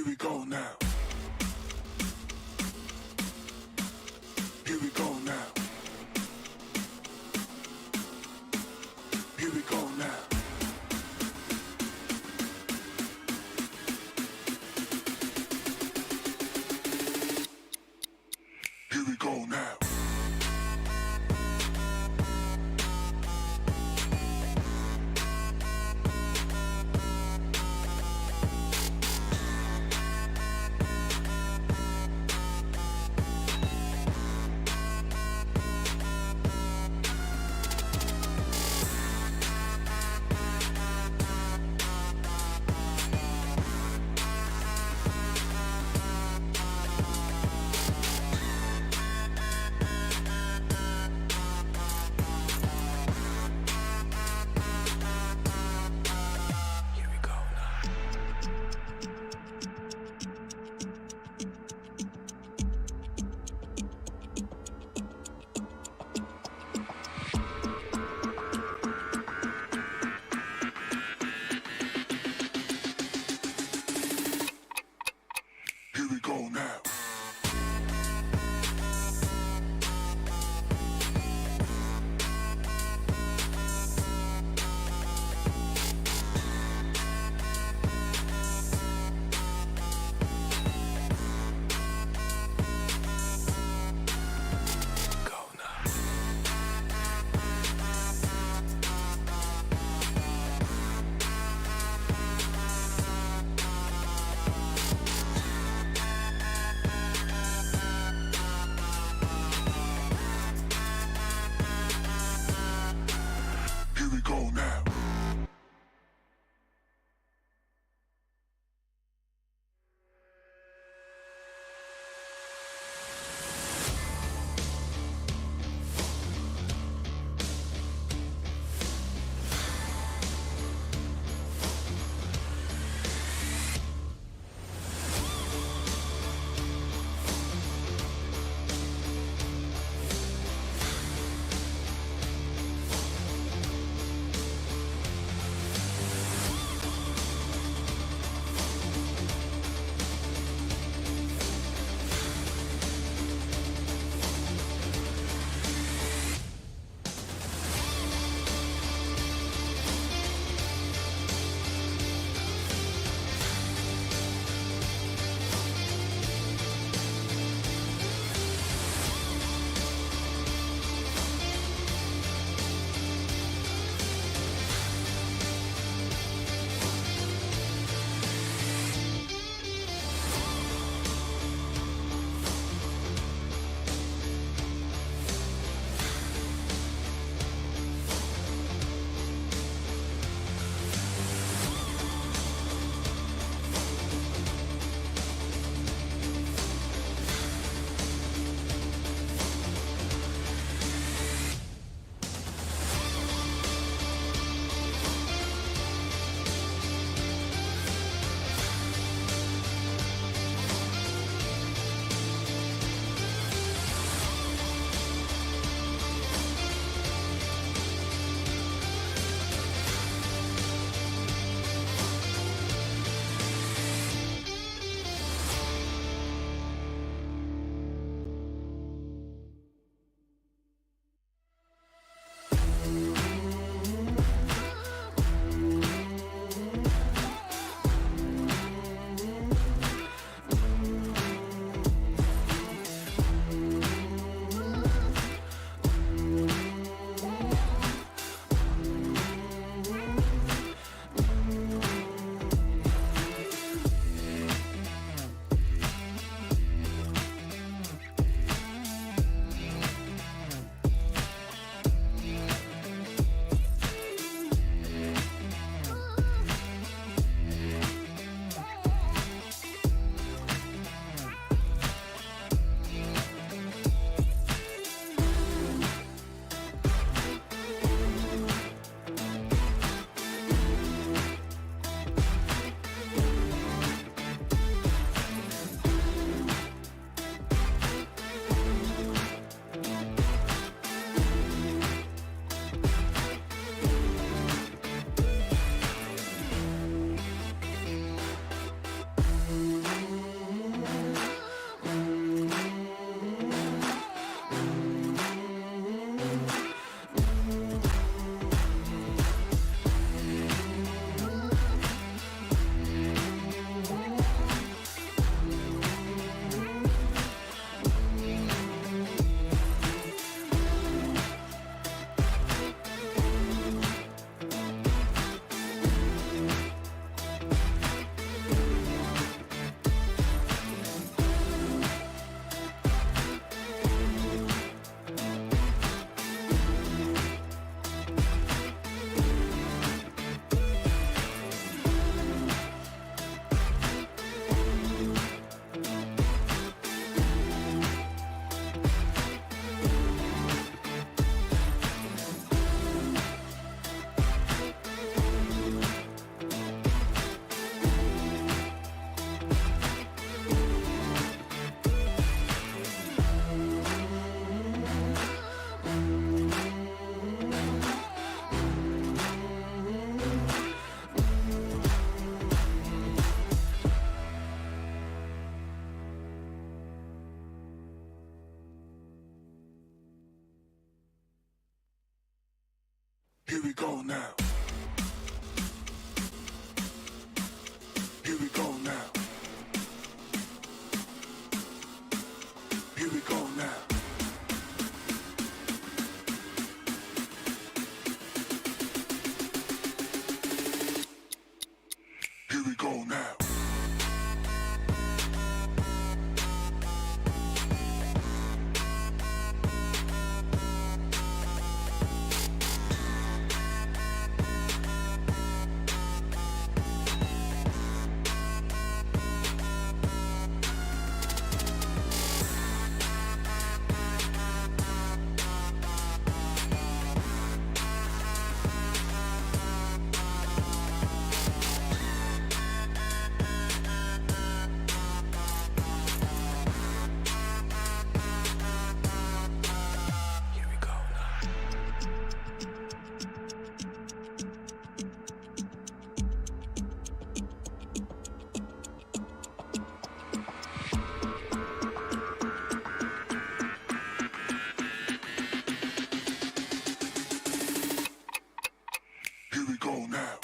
Here we go now. Here we go now. Here we go now. Here we go now. Here we go now. Here we go now. Here we go now. Here we go now. Here we go now.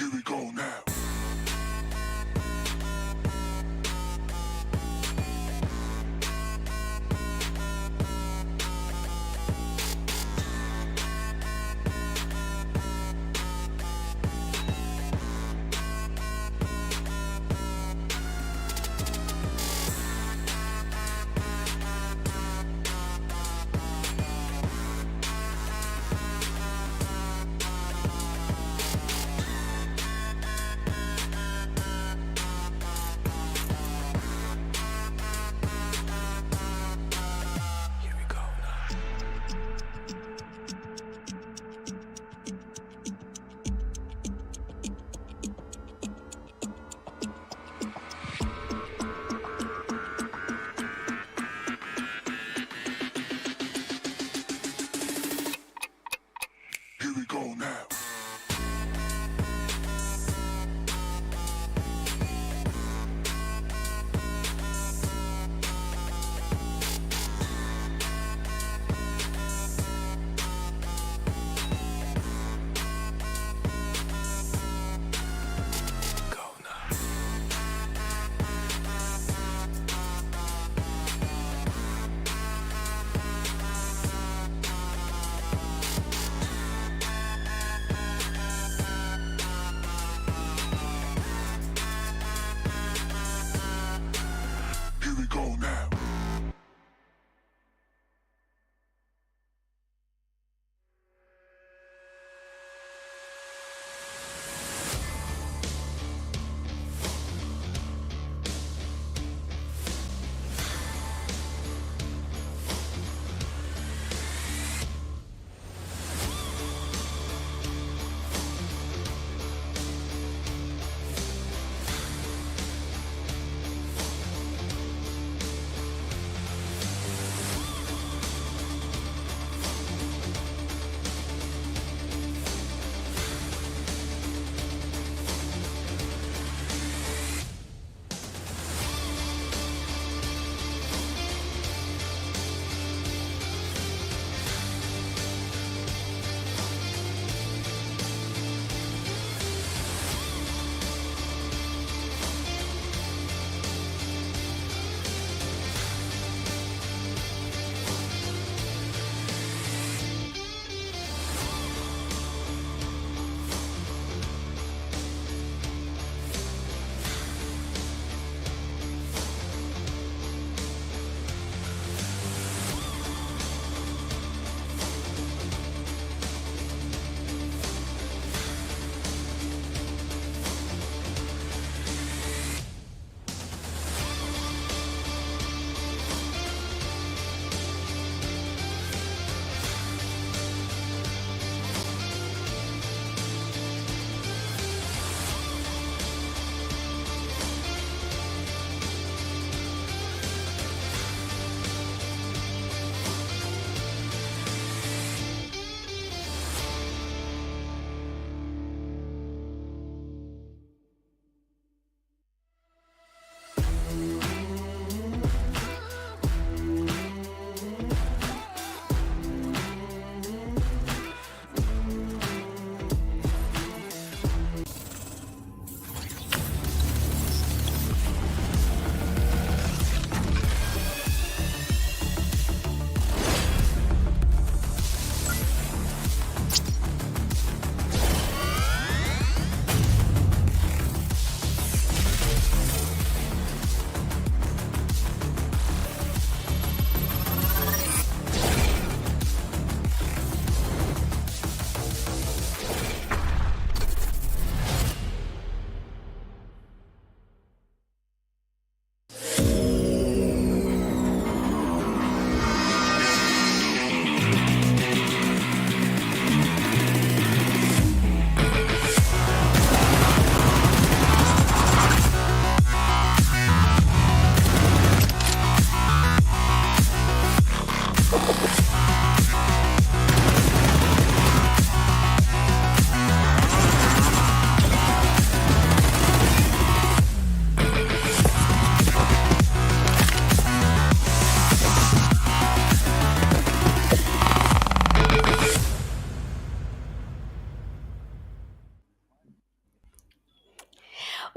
Here we go now. Here we go now.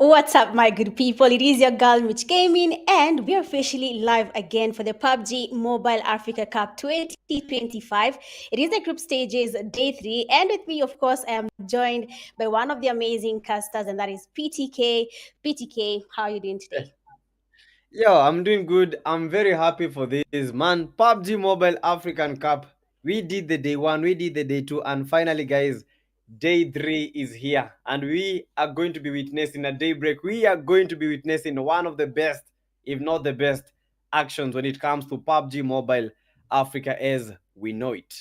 What's up, my good people? It is your girl Mitch Gaming, and we're officially live again for the PUBG Mobile Africa Cup 2025. It is the group stages day 3, and with me, of course, I am joined by one of the amazing casters, and that is PTK. PTK, how are you doing today? Yo, I'm doing good. I'm very happy for this, man. PUBG Mobile African Cup. We did the day one, we did the day two, and finally, guys, day three is here. And we are going to be witnessing a daybreak. We are going to be witnessing one of the best, if not the best, actions when it comes to PUBG Mobile Africa as we know it.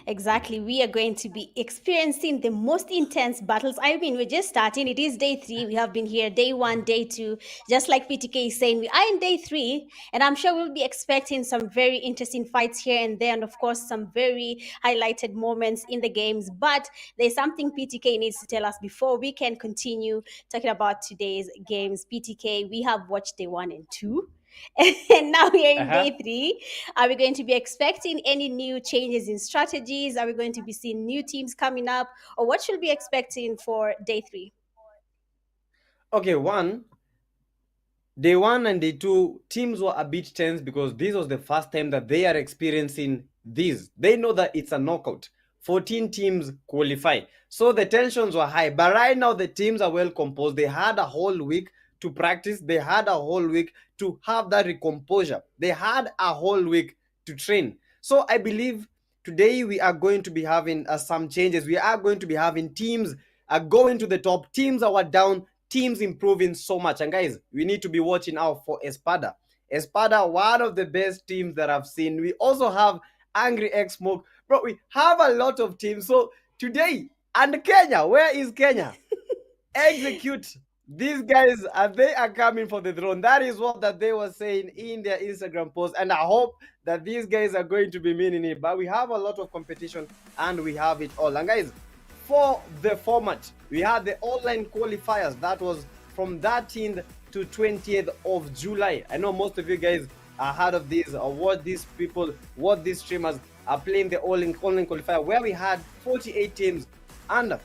Exactly. We are going to be experiencing the most intense battles. I mean, we're just starting. It is day 3. We have been here day 1, day 2. Just like PTK is saying, we are in day 3. And I'm sure we'll be expecting some very interesting fights here and there. And of course, some very highlighted moments in the games. But there's something PTK needs to tell us before we can continue talking about today's games. PTK, we have watched day 1 and 2. And now we are in Uh-huh. day 3. Are we going to be expecting any new changes in strategies? Are we going to be seeing new teams coming up? Or what should we be expecting for day 3? Okay, one, day one and day two, teams were a bit tense because this was the first time that they are experiencing this. They know that it's a knockout. 14 teams qualify. So the tensions were high. But right now, the teams are well composed. They had a whole week to practice, they had a whole week to have that recomposure, they had a whole week to train. So I believe today we are going to be having some changes. We are going to be having teams going to the top, teams that were down, teams improving so much. And guys, we need to be watching out for Espada. Espada, one of the best teams that I've seen. We also have Angry X Smoke. Bro, we have a lot of teams. So today, and Kenya, where is Kenya? Execute. These guys they are coming for the throne. That is what that they were saying in their Instagram post, and I hope that these guys are going to be meaning it. But we have a lot of competition, and we have it all. And guys, for the format, we had the online qualifiers that was from 13th to 20th of July. I know most of you guys are heard of these, or what these people, what these streamers are playing the online qualifier, where we had 48 teams. And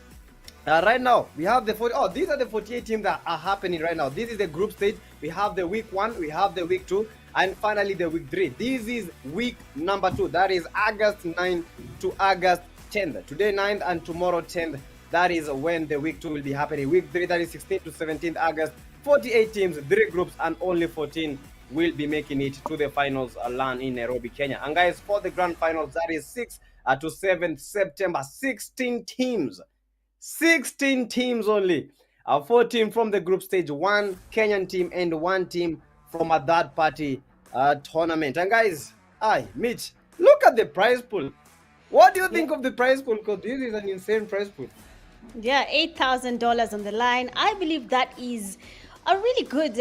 right now, we have the 40. Oh, these are the 48 teams that are happening right now. This is the group stage. We have the week 1, we have the week 2, and finally the week 3. This is week number 2. That is August 9th to August 10th. Today 9th and tomorrow 10th. That is when the week 2 will be happening. Week 3, that is 16th to 17th August. 48 teams, 3 groups, and only 14 will be making it to the finals LAN in Nairobi, Kenya. And guys, for the grand finals, that is 6th to 7th September. 16 teams. 16 teams only. 14 from the group stage, 1 Kenyan team and 1 team from a third party tournament. And guys, Mitch, look at the prize pool. What do you Yeah. think of the prize pool? Because this is an insane prize pool. Yeah, $8,000 on the line. I believe that is a really good,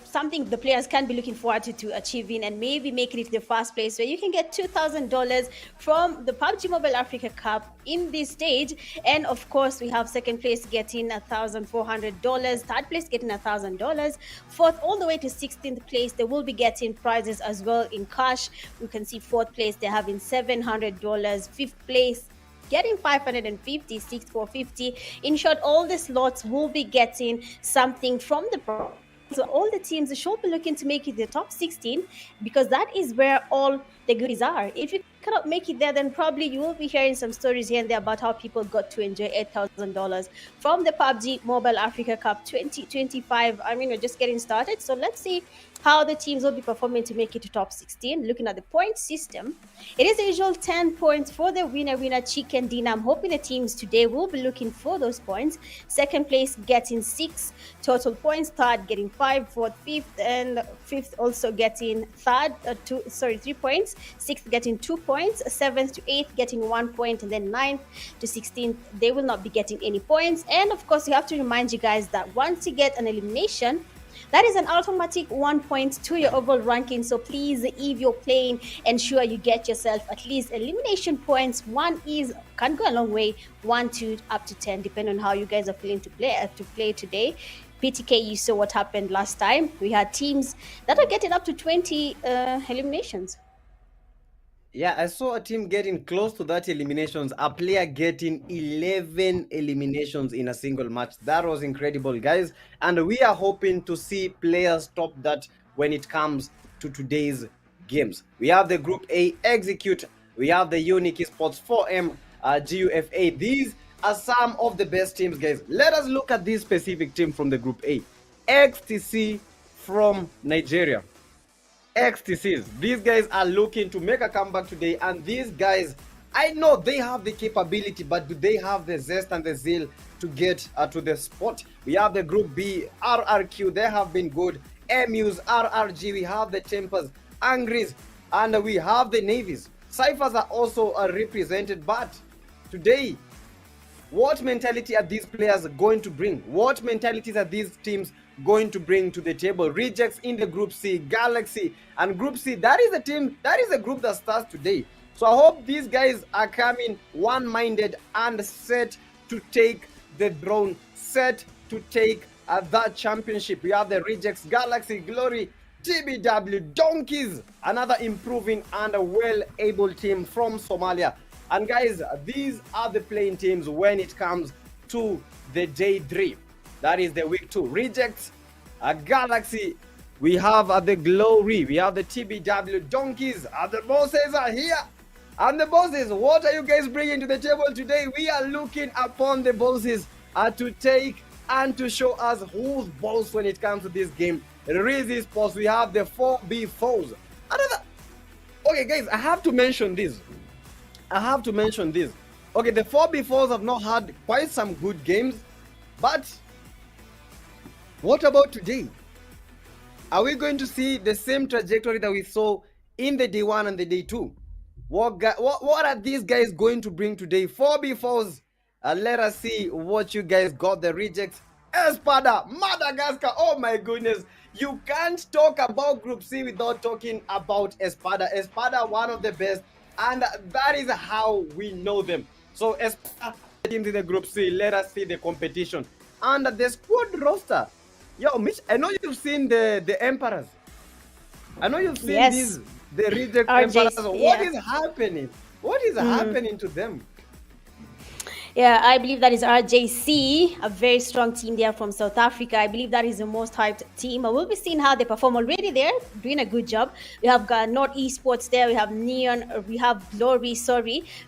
something the players can be looking forward to achieving and maybe making it to the first place where you can get $2,000 from the PUBG Mobile Africa Cup in this stage. And of course, we have second place getting $1,400, third place getting $1,000, fourth all the way to 16th place. They will be getting prizes as well in cash. You can see fourth place, they're having $700, fifth place getting 550, 450. In short, all the slots will be getting something from the prize. So all the teams should be looking to make it the top 16 because that is where all the goodies are. If you cannot make it there, then probably you will be hearing some stories here and there about how people got to enjoy $8,000 from the PUBG Mobile Africa Cup 2025. I mean, we're just getting started. So let's see how the teams will be performing to make it to top 16. Looking at the point system, it is the usual 10 points for the winner chicken dinner. I'm hoping the teams today will be looking for those points. Second place getting 6 total points, third getting 5, fourth, fifth, and fifth also getting 3 points, sixth getting 2 points, seventh to eighth getting 1 point, and then ninth to 16th they will not be getting any points. And of course, we have to remind you guys that once you get an elimination, that is an automatic 1 point to your overall ranking. So please, if you're playing, ensure you get yourself at least elimination points. One is can go a long way. 1, 2, up to 10, depending on how you guys are feeling to play today. PTK, you saw what happened last time. We had teams that are getting up to 20 eliminations. Yeah, I saw a team getting close to that eliminations, a player getting 11 eliminations in a single match. That was incredible, guys. And we are hoping to see players top that when it comes to today's games. We have the Group A Execute, we have the Unique Esports 4M, GUFA. These are some of the best teams, guys. Let us look at this specific team from the Group A. XTC from Nigeria. XTCs. These guys are looking to make a comeback today, and these guys, I know they have the capability, but do they have the zest and the zeal to get to the spot? We have the Group B, RRQ, they have been good. MUs, RRG, we have the Tempers, Angries, and we have the Navies. Cyphers are also represented, but today, what mentality are these players going to bring? What mentalities are these teams going to bring to the table? Rejects in the Group C, Galaxy, and Group C. That is a team, that is a group that starts today. So I hope these guys are coming one-minded and set to take the throne, set to take that championship. We have the Rejects, Galaxy, Glory, TBW, Donkeys, another improving and a well-able team from Somalia. And guys, these are the playing teams when it comes to the day 3. That is the week 2. Rejects, Galaxy, we have the Glory, we have the TBW, Donkeys, and the bosses are here. And the bosses, what are you guys bringing to the table today? We are looking upon the bosses to take and to show us who's boss when it comes to this game. Rizzy Sports, we have the 4B4s. Okay, guys, I have to mention this. Okay, the 4B4s have not had quite some good games, but what about today? Are we going to see the same trajectory that we saw in the day 1 and the day 2? What are these guys going to bring today? 4B4s, let us see what you guys got. The Rejects, Espada, Madagascar. Oh my goodness. You can't talk about Group C without talking about Espada. Espada, one of the best, and that is how we know them. So Espada teams in the Group C, let us see the competition. And the squad roster. Yo, Mitch, I know you've seen the Emperors. I know you've seen these, the Reject Emperors. What is happening? What is happening to them? Yeah, I believe that is RJC, a very strong team there from South Africa. I believe that is the most hyped team. We'll be seeing how they perform already there, doing a good job. We have North Esports there, we have Neon, we have Glory,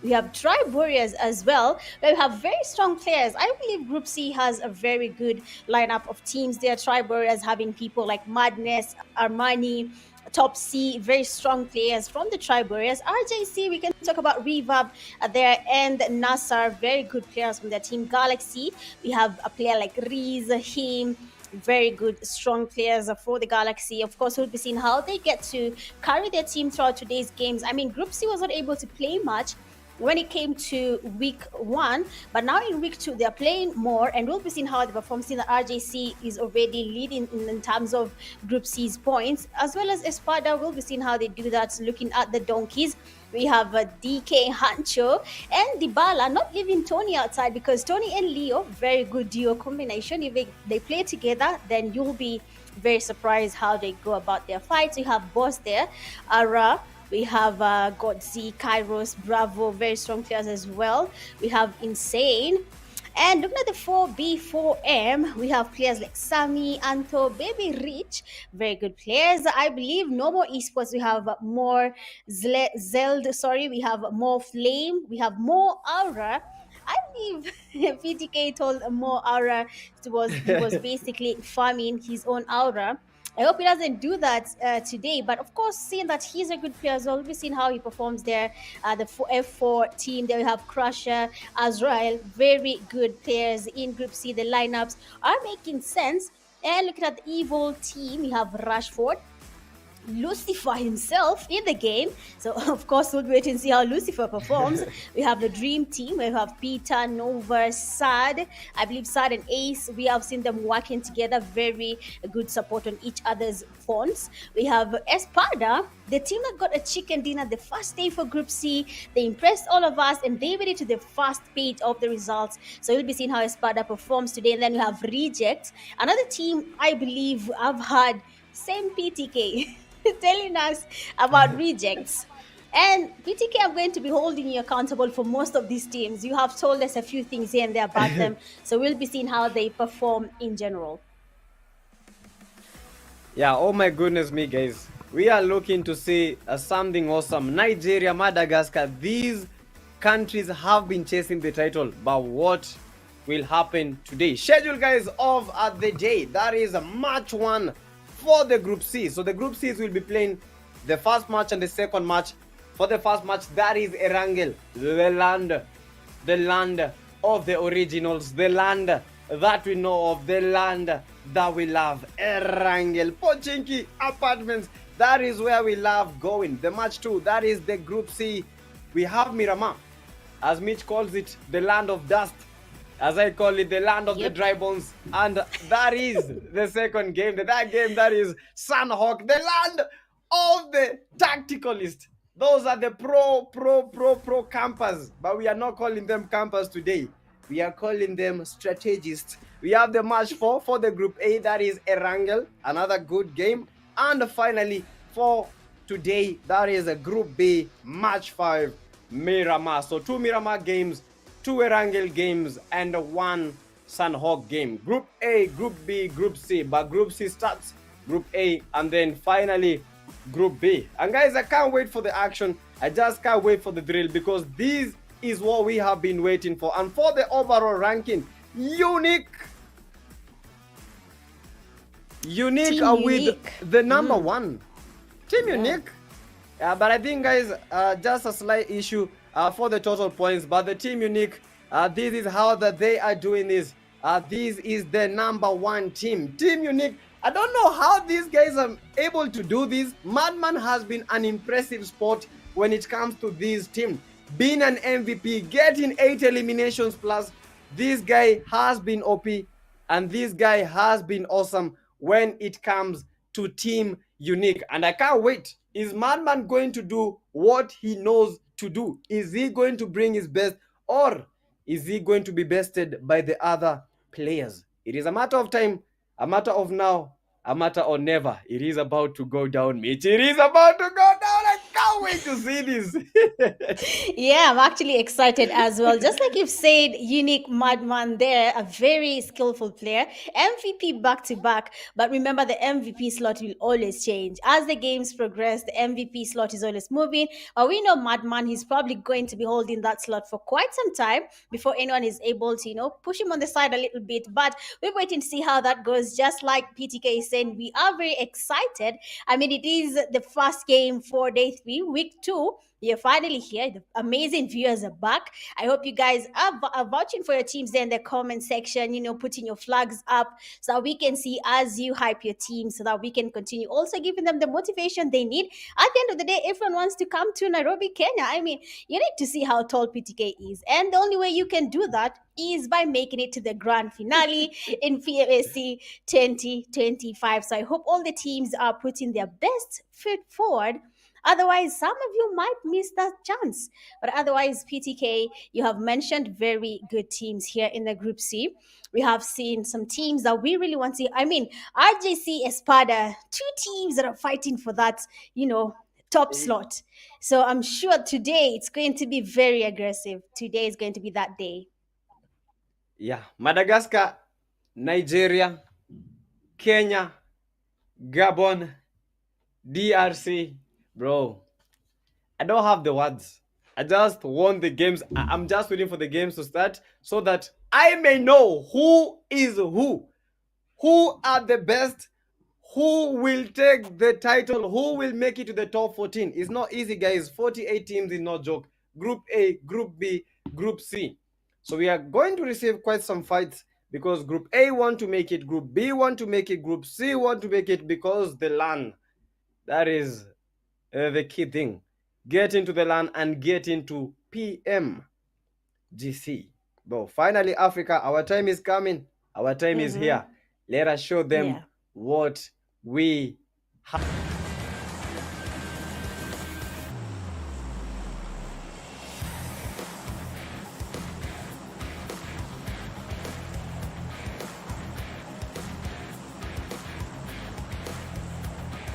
we have Tribe Warriors as well. We have very strong players. I believe Group C has a very good lineup of teams there. Tribe Warriors having people like Madness, Armani, Top C, very strong players from the Tribe Warriors. RJC, we can talk about Reverb there, and Nassar, very good players from their team. Galaxy, we have a player like Riz, him, very good, strong players for the Galaxy. Of course, we'll be seeing how they get to carry their team throughout today's games. I mean, Group C was not able to play much when it came to week 1, but now in week 2 they're playing more, and we'll be seeing how they perform, seeing that RJC is already leading in terms of Group C's points, as well as Espada. We'll be seeing how they do that. Looking at the Donkeys, we have DK Hancho and Dybala, not leaving Tony outside, because Tony and Leo, very good duo combination. If they play together, then you'll be very surprised how they go about their fights. We have Boss there, Ara, we have Godzi, Kairos, Bravo, very strong players as well. We have Insane. And looking at the 4B4M, we have players like Sami, Anto, Baby Rich, very good players. I believe no more esports. We have more Zeld, we have more Flame, we have more Aura. I believe PTK told more Aura he was basically farming his own Aura. I hope he doesn't do that today. But of course, seeing that he's a good player as well, we've seen how he performs there. The F4 team, there we have Crusher, Azrael, very good players in Group C. The lineups are making sense. And looking at the Evil team, we have Rashford, Lucifer himself in the game. So of course we'll wait and see how Lucifer performs. We have the Dream Team. We have Peter, Nova, Sad. I believe Sad and Ace, we have seen them working together. Very good support on each other's phones. We have Espada, the team that got a chicken dinner the first day for Group C. They impressed all of us, and they made it to the first page of the results. So you'll be seeing how Espada performs today. And then we have Reject, another team I believe I've had same PTK telling us about Rejects. And BTK, I'm going to be holding you accountable for most of these teams. You have told us a few things here and there about them, so we'll be seeing how they perform in general. Yeah, oh my goodness me, guys. We are looking to see something awesome. Nigeria, Madagascar, these countries have been chasing the title, but what will happen today? Schedule, guys, of the day. That is match 1 for the Group C. So the Group C's will be playing the first match and the second match. For the first match, that is Erangel, the land of the originals, the land that we know of, the land that we love. Erangel, Pochinki Apartments, that is where we love going. The match 2, that is the Group C. We have Miramar, as Mitch calls it, the land of dust. As I call it, the land of the dry bones. And that is the second game. That game, that is Sunhawk, the land of the tacticalist. Those are the pro campers. But we are not calling them campers today. We are calling them strategists. We have the match 4 for the Group A. That is Erangel, another good game. And finally, for today, that is a Group B, match 5, Miramar. So 2 Miramar games, 2 Erangel games, and 1 Sunhawk game. Group A, Group B, Group C. But Group C starts Group A, and then finally Group B. And guys, I can't wait for the action. I just can't wait for the drill, because this is what we have been waiting for. And for the overall ranking, Unique are with the number 1. Team Unique. But I think, guys, just a slight issue for the total points. But the Team Unique, this is how that they are doing this. This is the number 1 team. Team Unique, I don't know how these guys are able to do this. Madman has been an impressive sport when it comes to this team. Being an MVP, getting 8 eliminations plus, this guy has been OP, and this guy has been awesome when it comes to Team Unique. And I can't wait. Is Madman going to do what he knows to do? Is he going to bring his best, or is he going to be bested by the other players? It is a matter of time, a matter of now, a matter or never. It is about to go down, Mitch. It is about to go down. I can't wait to see this. Yeah, I'm actually excited as well. Just like you've said, Unique Madman there, a very skillful player, MVP back to back. But remember, the MVP slot will always change. As the games progress, the MVP slot is always moving. But we know Madman, he's probably going to be holding that slot for quite some time before anyone is able to, push him on the side a little bit. But we're waiting to see how that goes. Just like PTK is saying, we are very excited. I mean, it is the first game for day 3, week 2. You're finally here. The amazing viewers are back. I hope you guys are vouching for your teams there in the comment section, putting your flags up so that we can see as you hype your team, so that we can continue also giving them the motivation they need. At the end of the day, everyone wants to come to Nairobi, Kenya. I mean, you need to see how tall PTK is. And the only way you can do that is by making it to the grand finale in PMSC 2025. So I hope all the teams are putting their best foot forward. Otherwise, some of you might miss that chance. But otherwise, PTK, you have mentioned very good teams here in the Group C. We have seen some teams that we really want to see. I mean, RJC, Espada, 2 teams that are fighting for that, top slot. So I'm sure today it's going to be very aggressive. Today is going to be that day. Yeah, Madagascar, Nigeria, Kenya, Gabon, DRC. Bro, I don't have the words. I just want the games. I'm just waiting for the games to start so that I may know who is who are the best, who will take the title, who will make it to the top 14. It's not easy, guys. 48 teams is no joke. Group A, Group B, Group C. So we are going to receive quite some fights, because Group A want to make it, Group B want to make it, Group C want to make it, because the LAN, that is the key thing. Get into the LAN and get into PMGC. But finally, Africa, our time is coming. Our time is here. Let us show them what we have.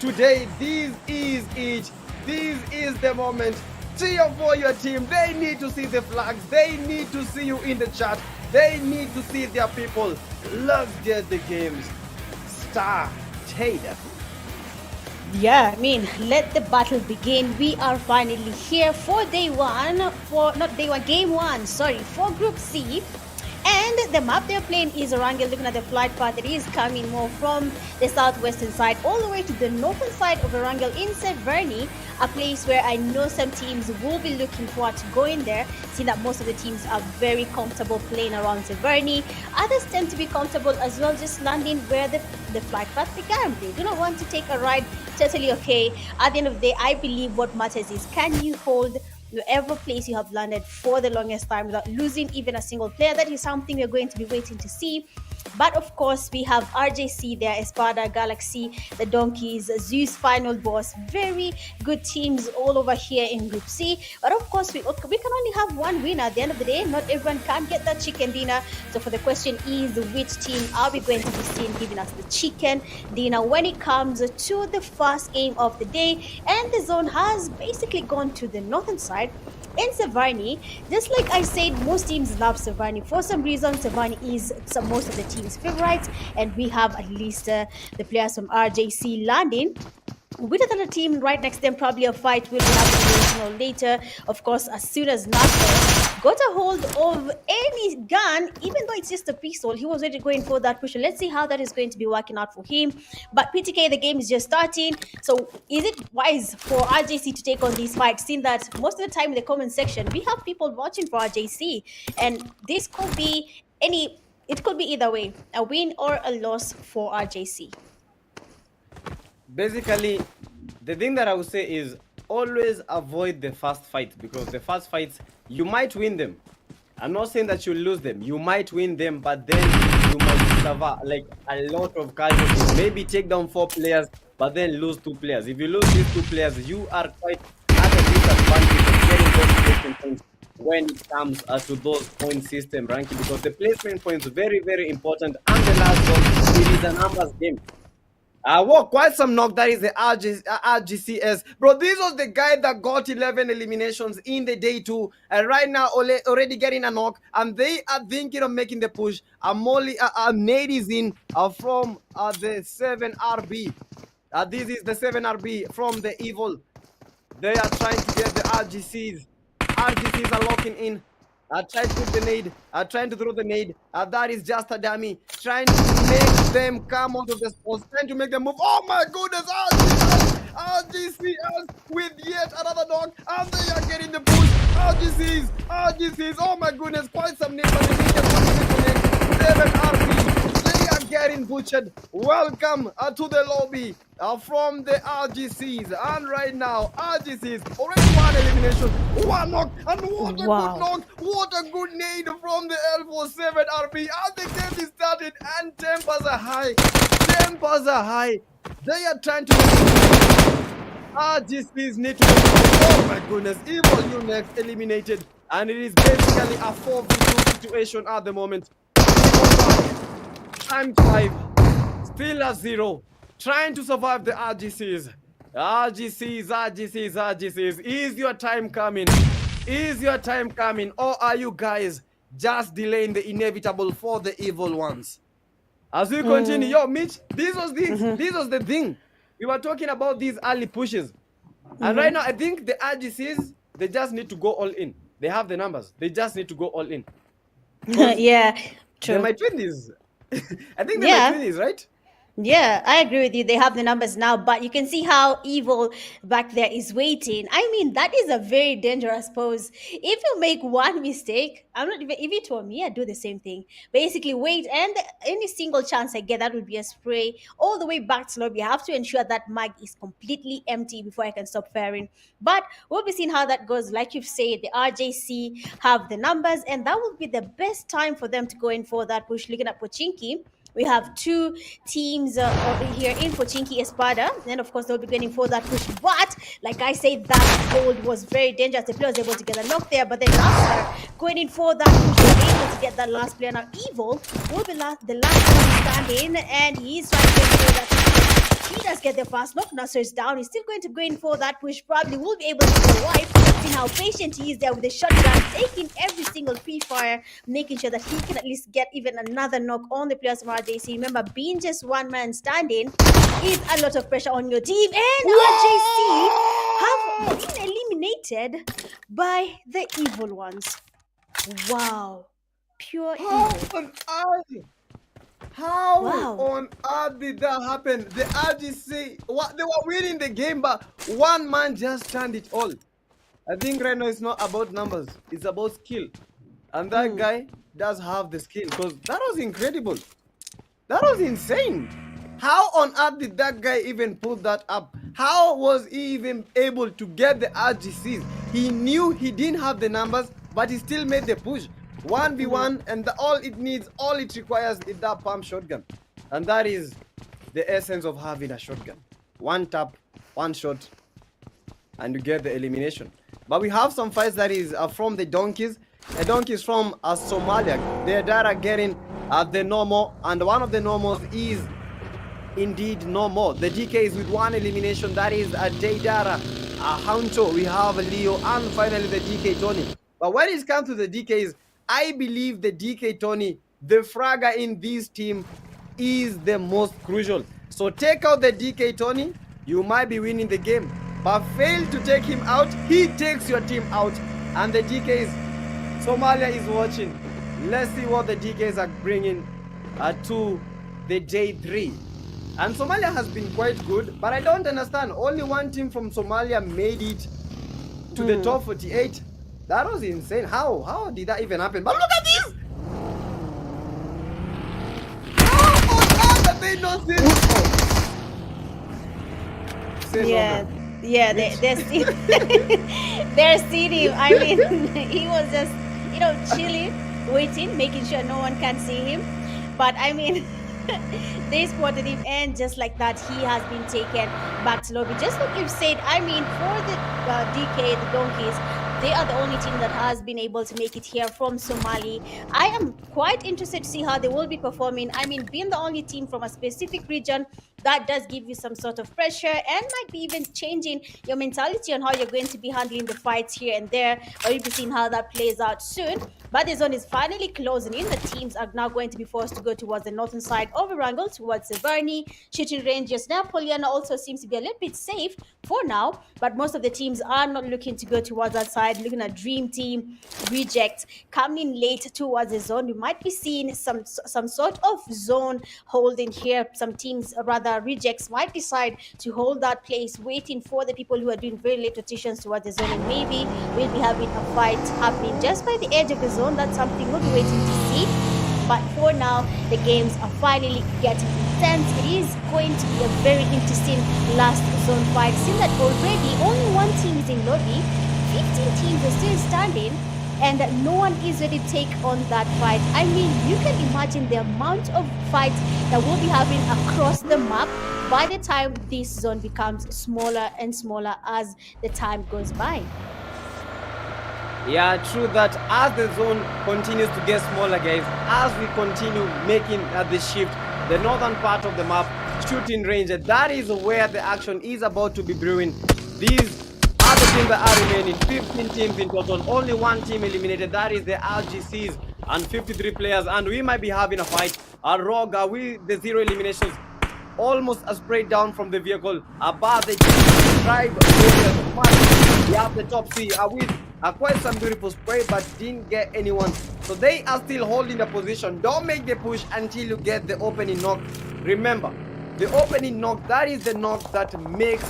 Today, this is it. This is the moment. Cheer for your team. They need to see the flags. They need to see you in the chat. They need to see their people. Let's get the games started. Yeah, I mean, let the battle begin. We are finally here for game one, for Group C. And the map they're playing is Orangel. Looking at the flight path, it is coming more from the southwestern side all the way to the northern side of Orangel in Severny, a place where I know some teams will be looking forward to going there, seeing that most of the teams are very comfortable playing around Severny. Others tend to be comfortable as well just landing where the flight path began. They do not want to take a ride. Totally okay. At the end of the day, I believe what matters is, can you hold whatever place you have landed for the longest time without losing even a single player? That is something we're going to be waiting to see. But of course, we have RJC there, Espada, Galaxy, the Donkeys, Zeus, Final Boss. Very good teams all over here in Group C. But of course, we can only have one winner at the end of the day. Not everyone can get that chicken dinner. So for the question is, which team are we going to be seeing giving us the chicken dinner when it comes to the first game of the day? And the zone has basically gone to the northern side. In Severny, just like I said, most teams love Severny. For some reason, Severny is most of the team's favorites, and we have at least the players from RJC landing with another team right next to them. Probably a fight will be happening later. Of course, as soon as Nasser got a hold of any gun, even though it's just a pistol, he was already going for that push. Let's see how that is going to be working out for him. But PTK, the game is just starting. So is it wise for RJC to take on these fights, seeing that most of the time in the comment section, we have people watching for RJC, and this could be it could be either way, a win or a loss for RJC. Basically, the thing that I would say is always avoid the fast fights, because the fast fights, you might win them. I'm not saying that you'll lose them. You might win them, but then you might suffer like a lot of casualties. Maybe take down 4 players, but then lose 2 players. If you lose these 2 players, you are quite at a disadvantage of getting those placement points when it comes to those point system ranking, because the placement points are very, very important. And the last one, it is a numbers game. Quite some knock. That is the RGCS. Bro, this was the guy that got 11 eliminations in the day 2. And right now, already getting a knock. And they are thinking of making the push. Nade is in from the 7RB. This is the 7RB from the Evil. They are trying to get the RGCs. RGCs are locking in. Trying to put the nade, trying to throw the nade. That is just a dummy. Trying to make them come out of the spot, trying to make them move. Oh my goodness, RGCs with yet another knock, and they are getting the push. RGCs, oh my goodness, quite some nade, but they didn't get one to connect. 7RP, they are getting butchered. Welcome to the lobby from the RGCs, and right now, RGCs already 1 elimination, 1 knock, and what a good knock, what a good nade from the L47 RP, and the game is started, and tempers are high, they are trying to RGCs need to oh my goodness, Evil you next eliminated, and it is basically a 4v2 situation at the moment. Time 5, still at 0, trying to survive the RGCs. RGCs. Is your time coming? Or are you guys just delaying the inevitable for the evil ones? As we continue, yo, Mitch, this was the thing. We were talking about these early pushes. And right now, I think the RGCs, they just need to go all in. They have the numbers. They just need to go all in. Yeah, true. They might win this. I think they might win this, right? Yeah, I agree with you. They have the numbers now, but you can see how Evil back there is waiting. I mean, that is a very dangerous pose. If you make one mistake, if it were me, I'd do the same thing. Basically, wait, and any single chance I get, that would be a spray all the way back to lobby. I have to ensure that mag is completely empty before I can stop firing. But we'll be seeing how that goes. Like you've said, the RJC have the numbers, and that will be the best time for them to go in for that push. Looking at Pochinki, we have 2 teams over here in Pochinki Espada. Then, of course, they'll be going for that push. But, like I said, that hold was very dangerous. The player was able to get a knock there. But then Nasser going in for that push, was able to get that last player. Now, Evil will be the last one standing. And he's trying to get through that. he does get the fast knock. Nasser is down. He's still going to go in for that push. Probably will be able to survive. Seeing how patient he is there with the shotgun, taking every single pre-fire, making sure that he can at least get even another knock on the players from RJC. Remember, being just one man standing is a lot of pressure on your team. And RJC have been eliminated by the evil ones. Wow. Pure How evil. on earth? How Wow. on earth did that happen? The RGC, what they were winning the game, but one man just turned it all. I think right now it's not about numbers; it's about skill, and that guy does have the skill because that was incredible. That was insane. How on earth did that guy even pull that up? How was he even able to get the RGCs? He knew he didn't have the numbers, but he still made the push. 1v1, and all it requires is that pump shotgun. And that is the essence of having a shotgun. One tap, one shot, and you get the elimination. But we have some fights that is from the donkeys. The donkeys from Somalia. Their data getting the normal, and one of the normals is indeed no more. The DK is with one elimination. That is a Daydara, a Hancho. We have Leo, and finally the DK Tony. But when it comes to the DKs, I believe the DK Tony, the fragger in this team, is the most crucial. So take out the DK Tony, you might be winning the game. But fail to take him out, he takes your team out. And the DKs, Somalia is watching. Let's see what the DKs are bringing to the day 3. And Somalia has been quite good, but I don't understand. Only one team from Somalia made it to the top 48. That was insane. How did that even happen? But look at this! How on earth have they not seen this? Yeah, they're still they're seeing him. I mean, he was just chilling, waiting, making sure no one can see him. But I mean, they spotted him, and just like that, he has been taken back to lobby. Just like you've said, I mean, for the DK, the donkeys, they are the only team that has been able to make it here from Somali. I am quite interested to see how they will be performing. I mean, being the only team from a specific region, that does give you some sort of pressure and might be even changing your mentality on how you're going to be handling the fights here and there. Or you'll be seeing how that plays out soon. But the zone is finally closing in. The teams are now going to be forced to go towards the northern side of Erangel, towards Severny. Shooting ranges now. Poliana also seems to be a little bit safe for now, but most of the teams are not looking to go towards that side. Looking at Dream Team, Reject coming late towards the zone. We might be seeing some sort of zone holding here. Some teams, rather Rejects, might decide to hold that place, waiting for the people who are doing very late rotations towards the zone, and maybe we'll be having a fight happening just by the edge of the zone. That's something we'll be waiting to see. But for now, the games are finally getting intense. It is going to be a very interesting last zone fight. Seeing that already only one team is in lobby, 15 teams are still standing, and no one is ready to take on that fight. I mean, you can imagine the amount of fights that we'll be having across the map by the time this zone becomes smaller and smaller as the time goes by. Yeah, true that. As the zone continues to get smaller, guys, as we continue making the shift, the northern part of the map, shooting range, that is where the action is about to be brewing. These are the teams that are remaining, 15 teams in total, only one team eliminated, that is the RGCs, and 53 players, and we might be having a fight. Rogue with the 0 eliminations, almost a spray down from the vehicle, above the drive. We have the top C with quite some beautiful spray, but didn't get anyone. So they are still holding the position. Don't make the push until you get the opening knock. Remember, the opening knock, that is the knock that makes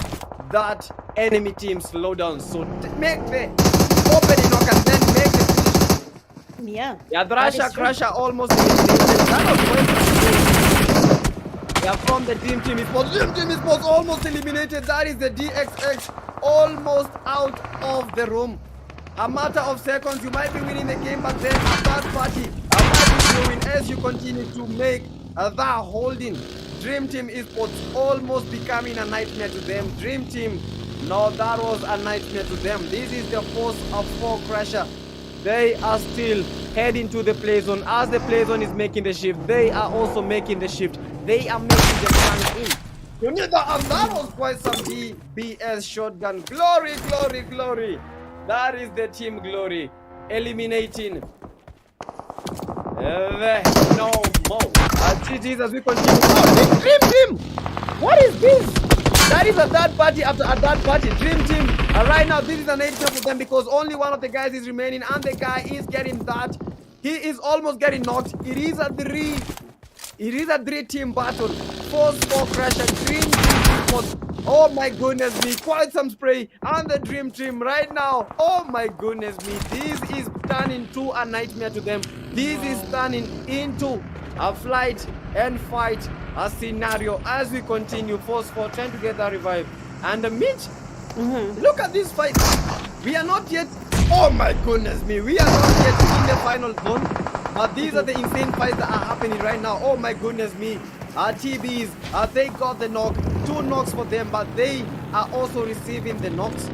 that enemy team slow down. So make the opening knock and then make the push. Yeah, Thrasher, Crusher almost eliminated. That was quite. Yeah, from the Dream Team eSports. Dream Team eSports almost eliminated. That is the DXX almost out of the room. A matter of seconds, you might be winning the game, but then a third party might be doing as you continue to make that holding. Dream Team eSports almost becoming a nightmare to them. Dream Team, no, that was a nightmare to them. This is the force of 4 Crusher. They are still heading to the play zone. As the play zone is making the shift, they are also making the shift. They are making the plans in. You need that, and that was quite some DBS shotgun. Glory, glory, glory. That is the team glory. Eliminating no more. GG's as we continue. Oh, they dream team. What is this? That is a third party after a third party. Dream team. Right now, this is an 8 for them because only one of the guys is remaining, and the guy is getting that. He is almost getting knocked. It is a 3-team battle. 4-4 crusher. Dream team. Oh my goodness me. Quite some spray. And the dream team right now. Oh my goodness me. This is turning to a nightmare to them. This is turning into a flight and fight a scenario as we continue. 4-4 trying to get that revive. And Mitch, look at this fight. We are not yet. Oh my goodness me. We are not yet in the final zone. But these are the insane fights that are happening right now. Oh my goodness me. TBs, they got the knock. 2 knocks for them, but they are also receiving the knocks.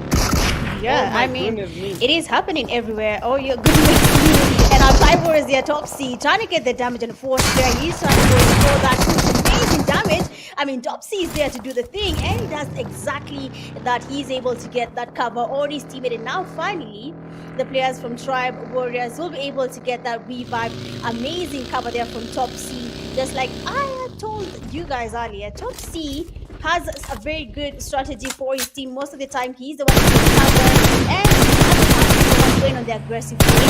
Yeah, I mean, it is happening everywhere. Oh, your goodness me. And our Cyber is their top C, trying to get the damage and force there. He's trying to go for that amazing damage. I mean, top C is there to do the thing, and he does exactly that. He's able to get that cover on his teammate, and now finally, the players from Tribe Warriors will be able to get that revive. Amazing cover there from top C. Just like I had told you guys earlier, top C has a very good strategy for his team. Most of the time, he's the one who cover, and going on the aggressive play.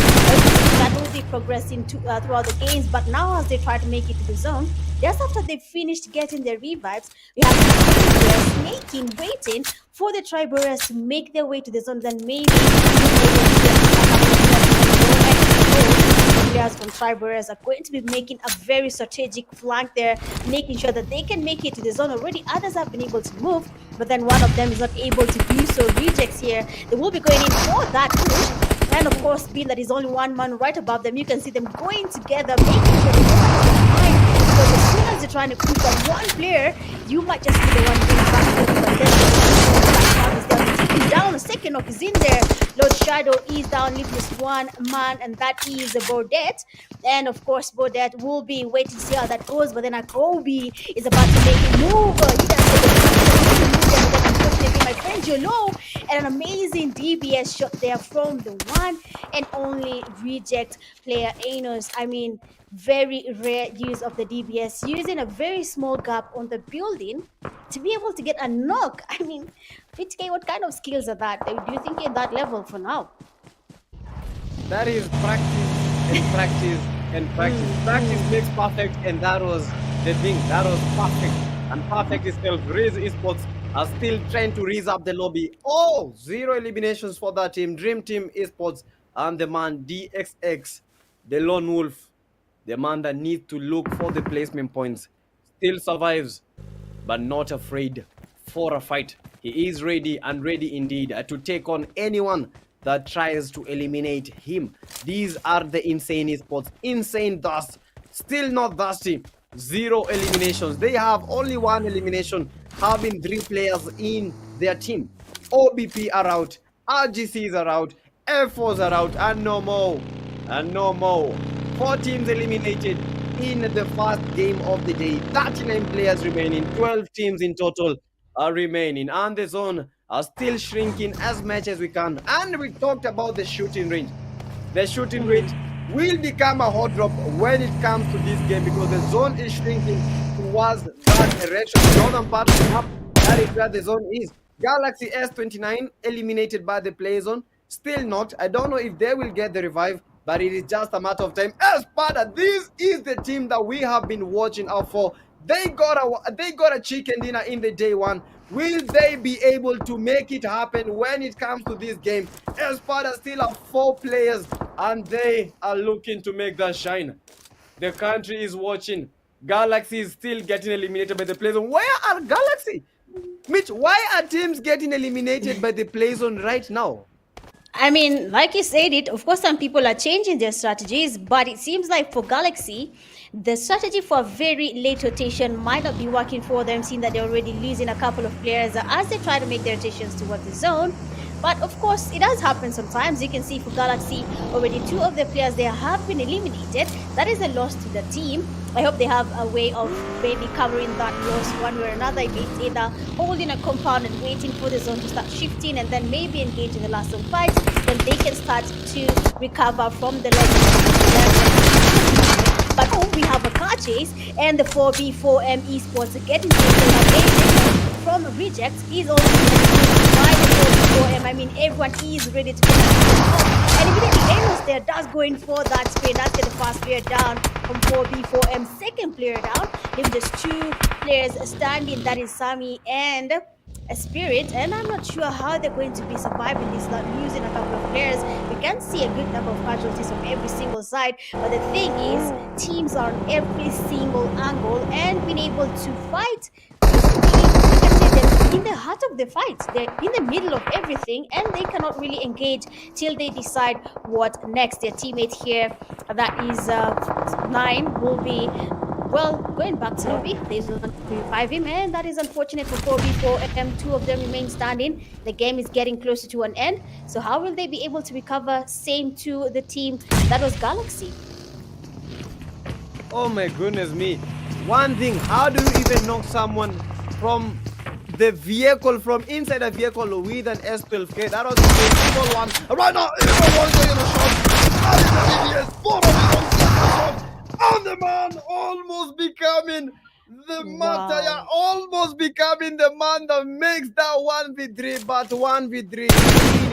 That will be progressing throughout the games, but now as they try to make it to the zone, just after they finished getting their revives, we have snaking, waiting for the Tribe Warriors to make their way to the zone. Then maybe players from Tribe Warriors are going to be making a very strategic flank there, making sure that they can make it to the zone. Already others have been able to move, but then one of them is not able to do so. Rejects here, they will be going in for that push, and of course, being that is only one man right above them, you can see them going together, making sure they don't have time, because as soon as they're trying to push on one player, you might just be the one going back, but then down. A second knock is in there. Lord Shadow is down, leave just one man, and that is Baudet. And of course, Baudet will be waiting to see how that goes. But then Akobi is about to make a move. He does unfortunately, my friend Jolo, and an amazing DBS shot there from the one and only reject player Anos. I mean, very rare use of the DBS, using a very small gap on the building to be able to get a knock. I mean, PTK, what kind of skills are that? Do you think you're at that level for now? That is practice and practice and practice. Practice makes perfect, and that was the thing. That was perfect. And perfect itself. Riz eSports are still trying to raise up the lobby. Oh, 0 eliminations for that team. Dream Team eSports and the man DXX, the lone wolf, the man that needs to look for the placement points, still survives, but not afraid for a fight. He is ready, and ready indeed, to take on anyone that tries to eliminate him. These are the insane esports. Insane dust. Still not dusty. 0 eliminations. They have only 1 elimination, having 3 players in their team. OBP are out. RGCs are out. F4s are out. And no more. And no more. 4 teams eliminated in the first game of the day. 39 players remaining. 12 teams in total are remaining. And the zone are still shrinking as much as we can. And we talked about the shooting range. The shooting range will become a hot drop when it comes to this game, because the zone is shrinking towards that direction. The northern part of the map, that is where the zone is. Galaxy S29 eliminated by the play zone. Still not. I don't know if they will get the revive, but it is just a matter of time. Espada, this is the team that we have been watching out for. They got a chicken dinner in the day one. Will they be able to make it happen when it comes to this game? Espada still have 4 players, and they are looking to make that shine. The country is watching. Galaxy is still getting eliminated by the play zone. Where are Galaxy? Mitch, why are teams getting eliminated by the play zone right now? I mean, like you said it, of course, some people are changing their strategies, but it seems like for Galaxy, the strategy for a very late rotation might not be working for them, seeing that they're already losing a couple of players as they try to make their rotations towards the zone. But of course, it does happen sometimes. You can see for Galaxy, already 2 of their players they have been eliminated. That is a loss to the team. I hope they have a way of maybe covering that loss one way or another. If it's either holding a compound and waiting for the zone to start shifting and then maybe engage in the last zone fight, then they can start to recover from the loss. But we have a car chase and the 4v4M eSports getting from rejects is also by the 4v4M. I mean, everyone is ready to go. And immediately Amos there does go in for that spray. That's get the first player down from 4v4M. Second player down. Leaving just 2 players standing. That is Sami and a Spirit, and I'm not sure how they're going to be surviving this, not losing a couple of players. We can see a good number of casualties on every single side, but the thing is, teams are on every single angle and being able to fight. We can say they're in the heart of the fight. They're in the middle of everything, and they cannot really engage till they decide what next. Their teammate here, that is 9, will be going back to lobby. They will revive him, and that is unfortunate for 4v4M. 2 of them remain standing. The game is getting closer to an end. So how will they be able to recover? Same to the team that was Galaxy. Oh my goodness me. One thing, how do you even knock someone from the vehicle, from inside a vehicle with an S12K? That was the single one. Right now, everyone's going to shot. And the man almost becoming the Mataya, almost becoming the man that makes that 1v3, but 1v3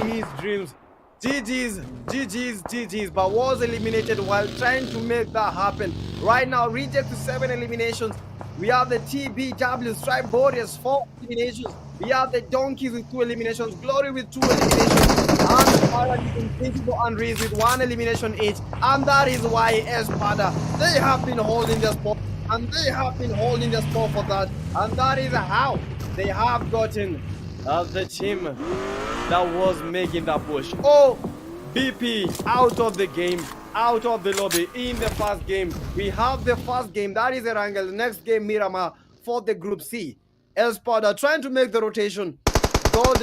in his dreams. GG's, but was eliminated while trying to make that happen. Right now, reject to 7 eliminations. We have the TBW Stripe Warriors 4 eliminations. We have the Donkeys with 2 eliminations, Glory with 2 eliminations, and the Paradise Invincible and Reese with 1 elimination each. And that is why Espada, they have been holding the spot, and they have been holding the spot for that. And that is how they have gotten the team that was making that push. Oh, BP out of the game, out of the lobby in the first game. We have the first game, that is Erangel. The next game, Miramar for the Group C. Espada trying to make the rotation. God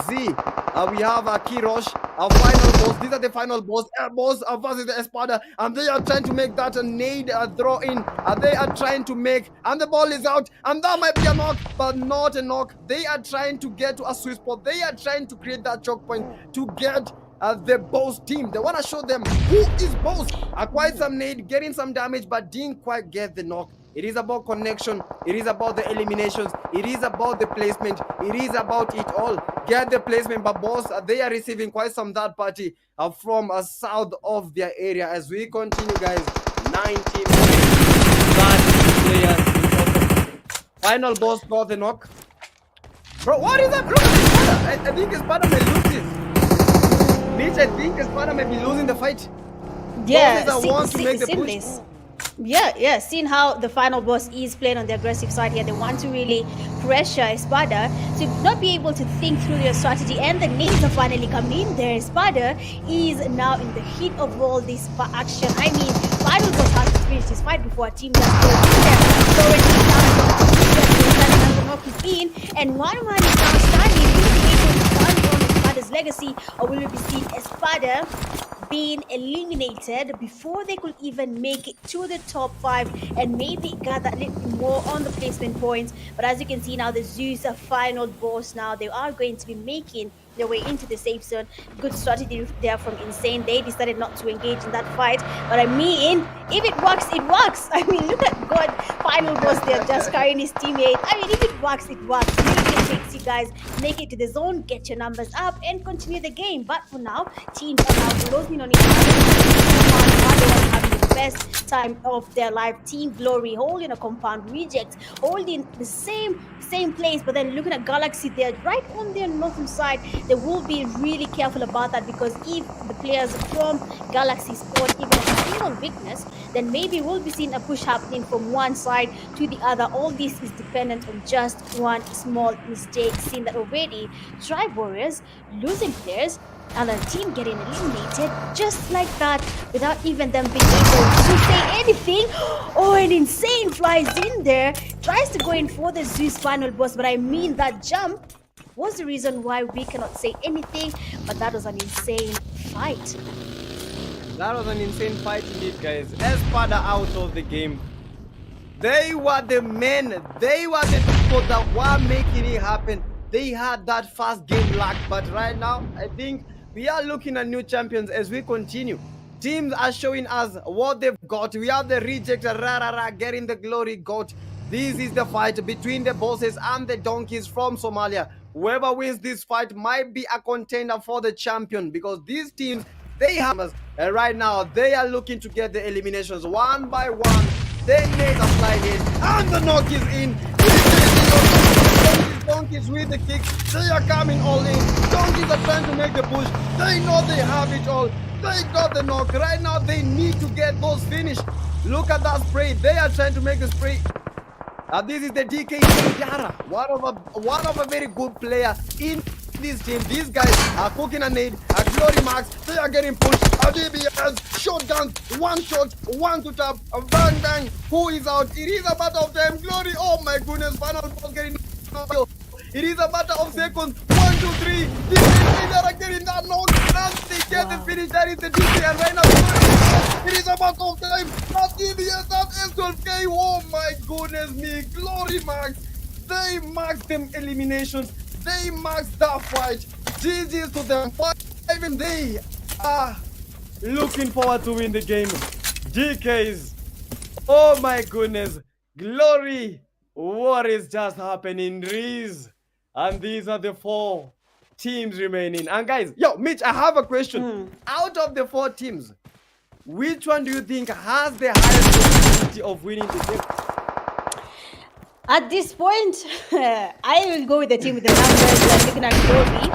Z. We have a Kirosh, a final boss. These are the final boss. Boss versus the Espada, and they are trying to make that a nade throw in. They are trying to make, and the ball is out, and that might be a knock, but not a knock. They are trying to get to a sweet spot. They are trying to create that choke point to get the boss team. They want to show them who is boss. Acquired some nade, getting some damage, but didn't quite get the knock. It is about connection. It is about the eliminations. It is about the placement. It is about it all. Get the placement, but boss, they are receiving quite some third party from south of their area. As we continue, guys, 19 players. Final boss got the knock. Bro, what is that? Look at Espada. I think Espada may lose this. Mitch, I think Espada may be losing the fight. Yeah, want to make the push. This. Yeah, seeing how the final boss is playing on the aggressive side here, they want to really pressure Espada to not be able to think through their strategy, and the nades are finally coming in there. Espada is now in the heat of all this action. I mean, final boss has to finish this fight before a team just goes in there. So already in, and one man is now standing. Will be able to stand on Espada's legacy, or will we see Espada being eliminated before they could even make it to the top 5 and maybe gather a little bit more on the placement points? But as you can see now, the Zeus are final boss now. They are going to be making their way into the safe zone. Good strategy there from Insane. They decided not to engage in that fight, but I mean, if it works, it works. I mean, look at God, final boss there just carrying his teammate. I mean, if it works, it works. You guys make it to the zone, get your numbers up, and continue the game. But for now, teams are now closing on each other. Having the best time of their life. Team Glory holding a compound, Reject holding the same place, but then looking at Galaxy there right on their northern side. They will be really careful about that, because if the players from Galaxy spot even a single weakness, then maybe we'll be seeing a push happening from one side to the other. All this is dependent on just one small mistake. Seen that already. Tribe Warriors losing players and a team getting eliminated just like that without even them being able to say anything. Oh, an Insane flies in there, tries to go in for the Zeus final boss, but I mean that jump was the reason why we cannot say anything. But that was an insane fight. That was an insane fight indeed, guys. Espada out of the game. They were the men. They were the people that were making it happen. They had that first game luck, but right now, I think we are looking at new champions as we continue. Teams are showing us what they've got. We have the reject, getting the glory got. This is the fight between the bosses and the donkeys from Somalia. Whoever wins this fight might be a contender for the champion, because these teams, they have us. And right now, they are looking to get the eliminations one by one. Then made a slide in, and the knock is in. Donkeys with the kick. They are coming all in. Donkeys are trying to make the push. They know they have it all. They got the knock. Right now, they need to get those finished. Look at that spray. They are trying to make the spray. This is the DK Jara, one of a very good player in this team. These guys are cooking a nade, a glory max. They are getting pushed. A DBS, shotguns, one shot, one to tap, a bang bang. Who is out? It is a matter of time. Glory, oh my goodness, final boss getting. It is a matter of seconds. 1, 2, 3. They are getting that knock. And they get the finish. That is the DK. And right now, it is a matter of time. That DBS, that S12K. Oh my goodness me. Glory max. They max them eliminations. They max that fight. GG's to them. Even they are looking forward to win the game. DKs. Oh my goodness. Glory. What is just happening, Reese? And these are the 4 teams remaining. And guys, yo, Mitch, I have a question. Out of the 4 teams, which one do you think has the highest probability of winning the game? At this point, I will go with the team with the numbers. Looking at Glory,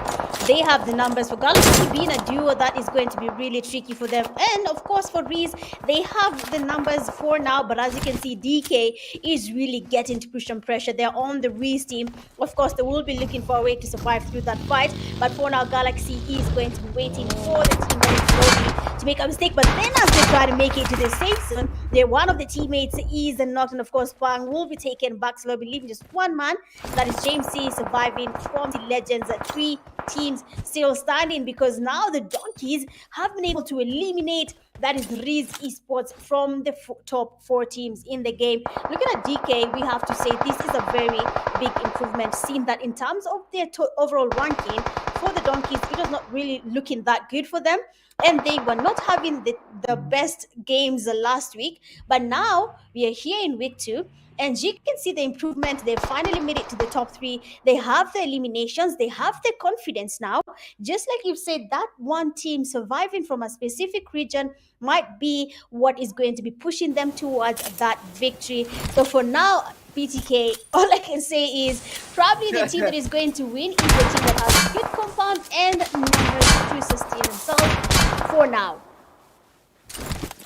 they have the numbers. For Galaxy being a duo, that is going to be really tricky for them. And of course, for Reese, they have the numbers for now. But as you can see, DK is really getting to push some pressure. They're on the Reese team. Of course, they will be looking for a way to survive through that fight. But for now, Galaxy is going to be waiting for the team that is Glory to make a mistake. But then as they try to make it to the safe zone, one of the teammates is knocked. And of course, Bang will be taken back. So they'll be leaving just one man. That is James C surviving from the Legends. 3 teams still standing, because now the Donkeys have been able to eliminate, that is Riz Esports, from the top 4 teams in the game. Looking at DK, we have to say this is a very big improvement, seeing that in terms of their overall ranking for the Donkeys, it was not really looking that good for them. And they were not having the best games last week. But now we are here in week 2. And you can see the improvement. They finally made it to the top 3. They have the eliminations. They have the confidence now. Just like you've said, that one team surviving from a specific region might be what is going to be pushing them towards that victory. So for now, PTK, all I can say is probably the team that is going to win is the team that has good compound and numbers to sustain themselves for now.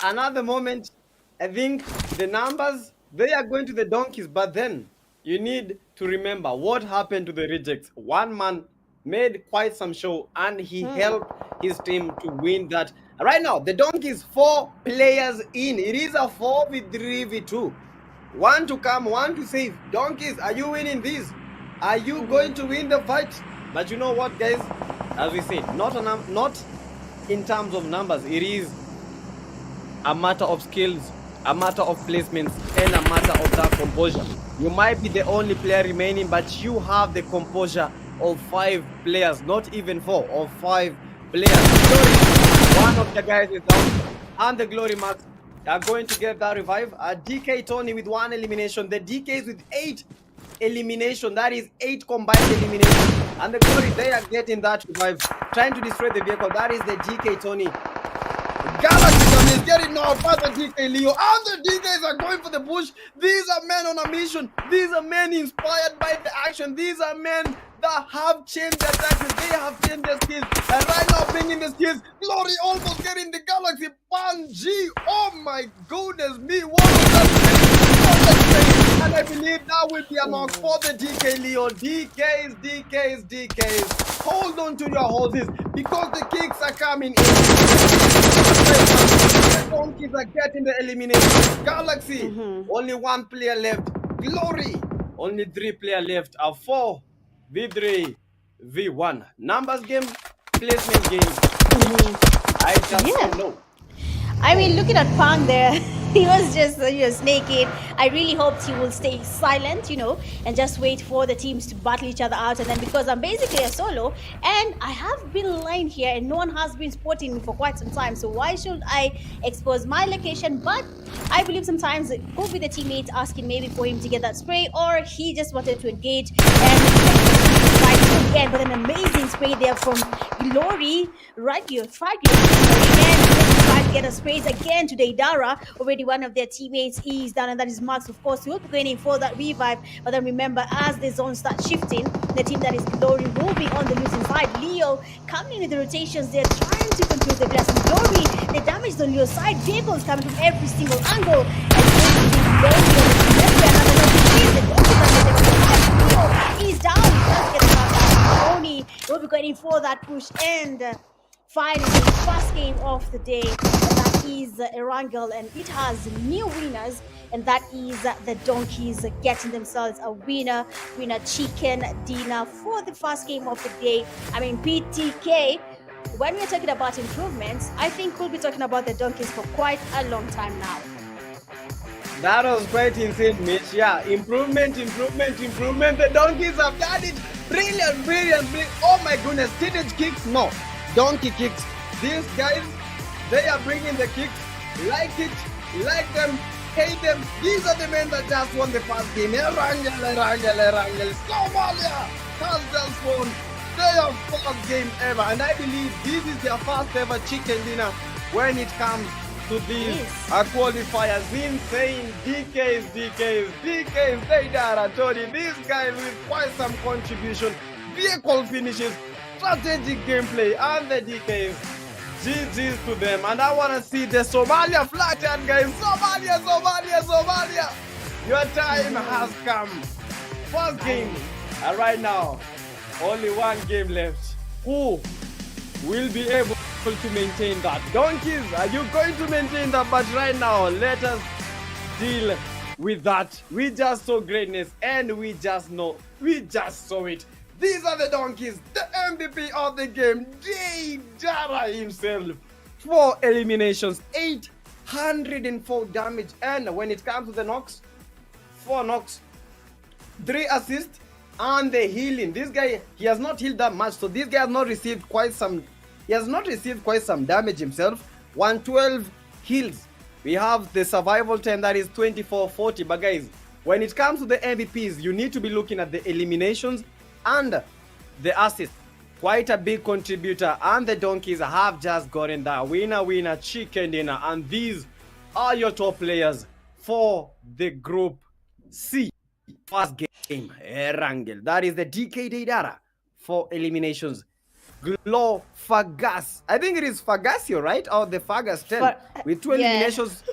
Another moment, I think the numbers, they are going to the Donkeys, but then you need to remember what happened to the rejects. One man made quite some show, and he helped his team to win that. Right now, the Donkeys 4 players in. It is a 4v3v2. 1 to come, 1 to save. Donkeys, are you winning this? Are you going to win the fight? But you know what, guys? As we said, not in terms of numbers. It is a matter of skills, a matter of placements, and a matter of that composure. You might be the only player remaining, but you have the composure of 5 players, not even 4, of 5 players. One of the guys is down, and the Glory Max are going to get that revive. DK Tony with 1 elimination, the DKs with 8 elimination, that is 8 combined elimination, and the Glory, they are getting that revive, trying to destroy the vehicle. That is the DK Tony. Galaxy is getting knocked by the DK Leo, and the DKs are going for the bush. These are men on a mission. These are men inspired by the action. These are men that have changed their tactics. They have changed their skills, and right now bringing the skills. Glory almost getting the Galaxy. Pubg, oh my goodness me, what was that? And I believe that will be a knock for the DK Leo. DKs, hold on to your horses, because the kicks are coming in. The Donkeys are getting the elimination. Galaxy, only 1 player left. Glory, only 3 players left. A 4v3 v1. Numbers game, placement game. I just Yeah. don't know. I mean, looking at Pang there, he was just naked. I really hoped he will stay silent, and just wait for the teams to battle each other out. And then because I'm basically a solo, and I have been lying here, and no one has been spotting me for quite some time. So why should I expose my location? But I believe sometimes it could be the teammates asking maybe for him to get that spray, or he just wanted to engage and right again. But an amazing spray there from Glory, right here, and try to get a sprays again to Deidara. Already one of their teammates is down, and that is Max. Of course, will be going in for that revive. But then remember, as the zone starts shifting, the team that is Glory will be on the losing side. Leo coming in with the rotations, they're trying to control the blast. Glory, the damage on your side, vehicles coming from every single angle. He's down. He does get the knockdown. Oni will be going for that push, and finally, first game of the day. That is Erangel, and it has new winners, and that is the Donkeys getting themselves a winner chicken dinner for the first game of the day. I mean, PTK. When we're talking about improvements, I think we'll be talking about the Donkeys for quite a long time now. That was quite insane, Mitch. Yeah, improvement. The Donkeys have done it. Brilliant. Oh my goodness, teenage kicks? No, donkey kicks. These guys, they are bringing the kicks. Like it, like them, hate them. These are the men that just won the first game. Erangel. Somalia has just won their first game ever. And I believe this is their first ever chicken dinner when it comes to these qualifiers. Insane. DKs, Deidara, Tony, these guys with quite some contribution, vehicle finishes, strategic gameplay, and the DKs. GG's to them. And I want to see the Somalia flattened, guys. Somalia. Your time has come. First game. And right now, only one game left. Who will be able to maintain that? Donkeys, are you going to maintain that? But right now, let us deal with that. We just saw greatness, and we just saw it. These are the Donkeys, the MVP of the game, Deidara himself. 4 eliminations, 804 damage, and when it comes to the knocks, 4 knocks, 3 assists, and the healing. This guy, he has not healed that much, so this guy has not received quite some damage himself. 112 heals. We have the survival time, that is 2440. But guys, when it comes to the MVPs, you need to be looking at the eliminations and the assists. Quite a big contributor, and the Donkeys have just gotten that winner chicken dinner. And these are your top players for the Group C. First game, Erangel. That is the DK Deidara. 4 eliminations. Glow Fagas. I think it is Fagasio, right? Or the Fagas 10. With 2 eliminations.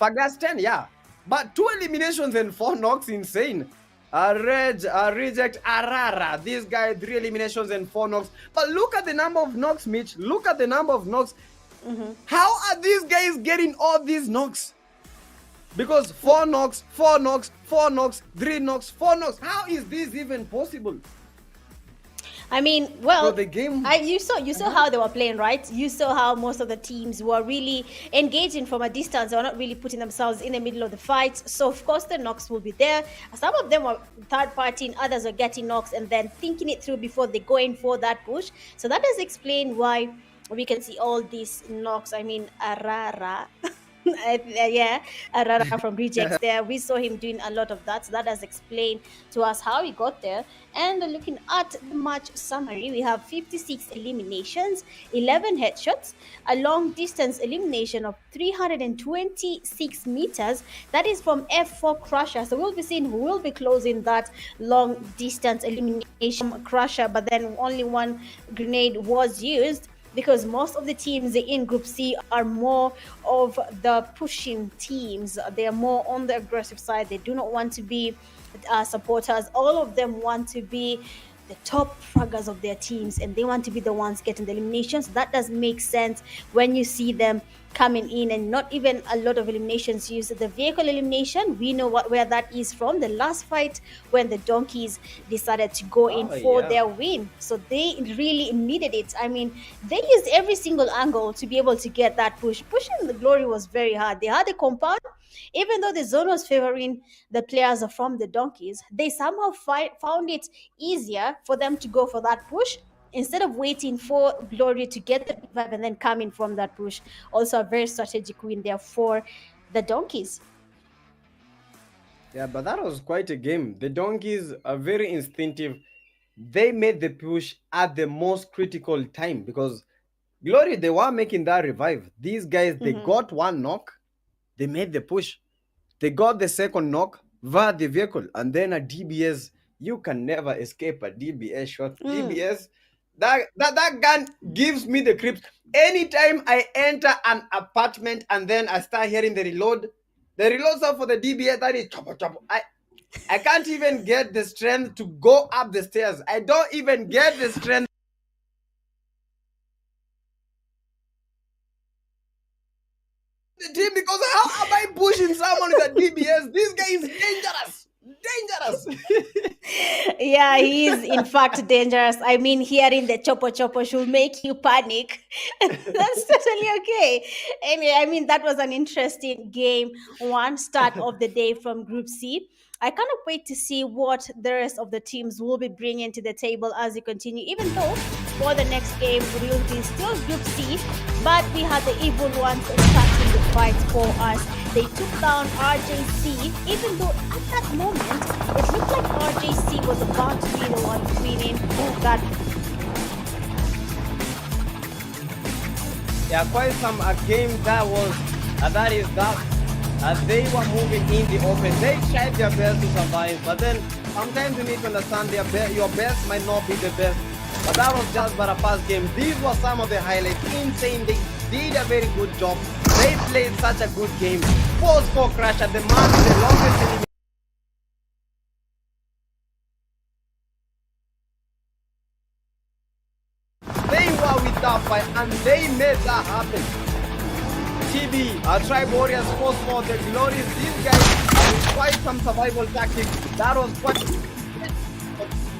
Fagas 10, yeah. But 2 eliminations and 4 knocks, insane. Reject Arara. This guy, 3 eliminations and 4 knocks. But look at the number of knocks, Mitch. Look at the number of knocks. How are these guys getting all these knocks? Because 4 knocks, 3 knocks, 4 knocks. How is this even possible? I mean, well, so the game, you saw how they were playing, right? You saw how most of the teams were really engaging from a distance. They were not really putting themselves in the middle of the fight. So, of course, the knocks will be there. Some of them were third party, and others are getting knocks and then thinking it through before they go in for that push. So that does explain why we can see all these knocks. I mean, Arara. Arara from Rejects there. We saw him doing a lot of that. So that does explain to us how he got there. And looking at the match summary, we have 56 eliminations, 11 headshots, a long distance elimination of 326 meters. That is from F4 Crusher. So we'll be seeing who will be closing that long distance elimination Crusher, but then only one grenade was used, because most of the teams in Group C are more of the pushing teams. They are more on the aggressive side. They do not want to be supporters. All of them want to be the top fraggers of their teams, and they want to be the ones getting the eliminations. That does make sense when you see them coming in, and not even a lot of eliminations used. The vehicle elimination, we know where that is from. The last fight when the donkeys decided to go in Oh for yeah. their win. So they really needed it. I mean, they used every single angle to be able to get that push. Pushing the glory was very hard. They had a compound. Even though the zone was favoring the players from the donkeys, they somehow found it easier for them to go for that push instead of waiting for Glory to get the revive and then coming from that push. Also, a very strategic win there for the donkeys. Yeah, but that was quite a game. The donkeys are very instinctive. They made the push at the most critical time because Glory, they were making that revive. These guys, they Mhm. got one knock, they made the push. They got the second knock via the vehicle, and then a DBS. You can never escape a DBS shot. Mm. DBS, that gun gives me the creeps. Anytime I enter an apartment and then I start hearing the reload sound for the DBS, that is chopper chopper. I can't even get the strength to go up the stairs. I don't even get the strength. The team because how am I pushing someone with a DBS? This guy is dangerous. Dangerous. Yeah, he is in fact dangerous. I mean, hearing the chopper chopper should make you panic. That's totally okay. Anyway, I mean, that was an interesting game. One start of the day from Group C. I cannot wait to see what the rest of the teams will be bringing to the table as we continue. Even though for the next game we will be still Group C, but we had the evil ones starting the fight for us. They took down RJC, even though at that moment it looked like RJC was about to be the one winning that. Yeah, quite some game that was that is that they were moving in the open. They tried their best to survive, but then sometimes you need to understand your best might not be the best. But that was just but a past game. These were some of the highlights. Insane. They did a very good job. They played such a good game. Force for Crash at the man with the longest elimination. They were with that fight and they made that happen. TB, Tribe Warriors force for the Glorious. These guys are with quite some survival tactics. That was quite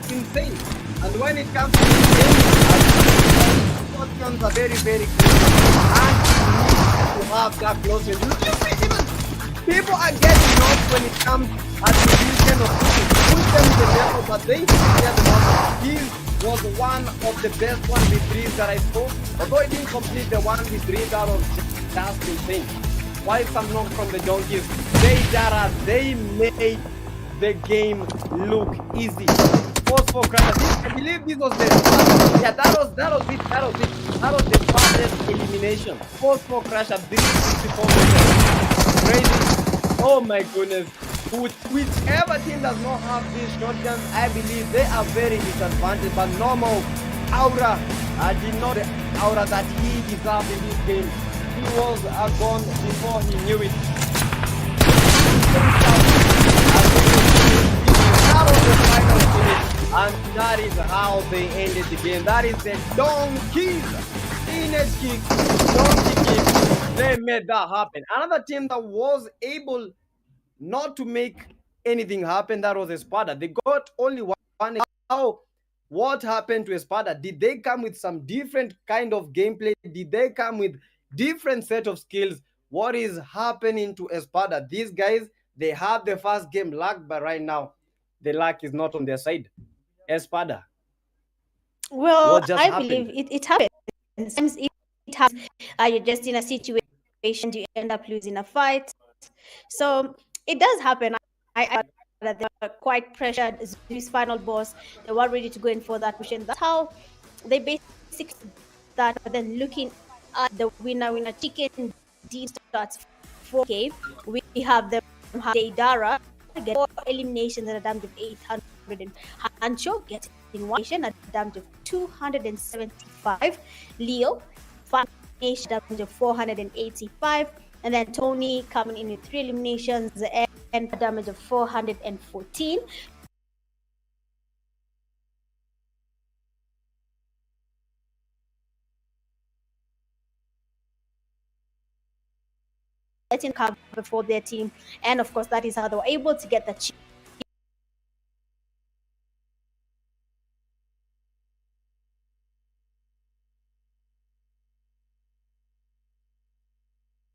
insane. And when it comes to this game, shotguns are very, very good. And you need to have that close range. You see, even people are getting knocked when it comes at the position of pushing. Push them to the level, but they get the knock. He was one of the best 1v3s that I saw. Although he didn't complete the 1v3, that was just insane. Why some knock from the donkeys? They made the game look easy. Force for Crash. I believe this was the that was the fastest elimination. Force for Crash at 364%. Crazy. Oh my goodness. Whichever team does not have these shotguns, I believe they are very disadvantaged. But normal Aura did not the Aura that he deserved in this game. He was gone before he knew it. That was the final finish, and that is how they ended the game. That is the donkeys. Teenage kicks, donkey kicks. They made that happen. Another team that was able not to make anything happen, that was Espada. They got only one. How? What happened to Espada? Did they come with some different kind of gameplay? Did they come with different set of skills? What is happening to Espada? These guys, they have the first game luck, but right now, the luck is not on their side. Espada, Well, what just I believe happened? it happens. Sometimes it happens. You're just in a situation, you end up losing a fight. So it does happen. I that they were quite pressured. This final boss, they were ready to go in for that push, and that's how they basically that. But then looking at the winner chicken D starts 4K. We have them Deidara get 4 eliminations at a damage of 800, and Hancho getting 1 elimination at a damage of 275. Leo 5 eliminations at a damage of 485. And then Tony coming in with 3 eliminations and a damage of 414. getting cover for their team. And of course, that is how they were able to get the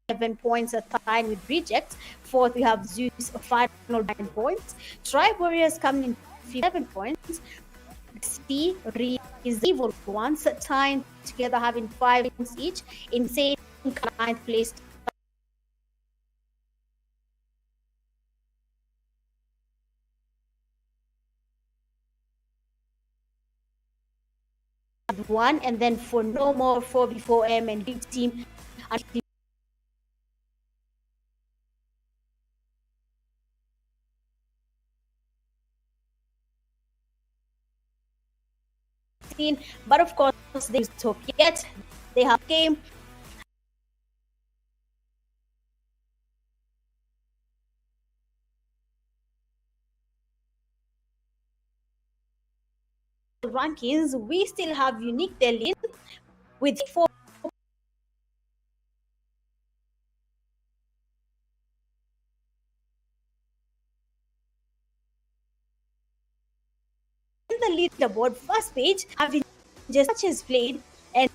7 points at time with rejects. Fourth, we have Zeus, final 9 points. Tribe Warriors coming in 7 points. C is evil ones tying together, having 5 points each. Insane 9th place. One, and then for no more 4v4M and big team. But of course, they top yet. They have game. Rankings, we still have Unique Delhi with 4 in the leaderboard first page, having just matches played and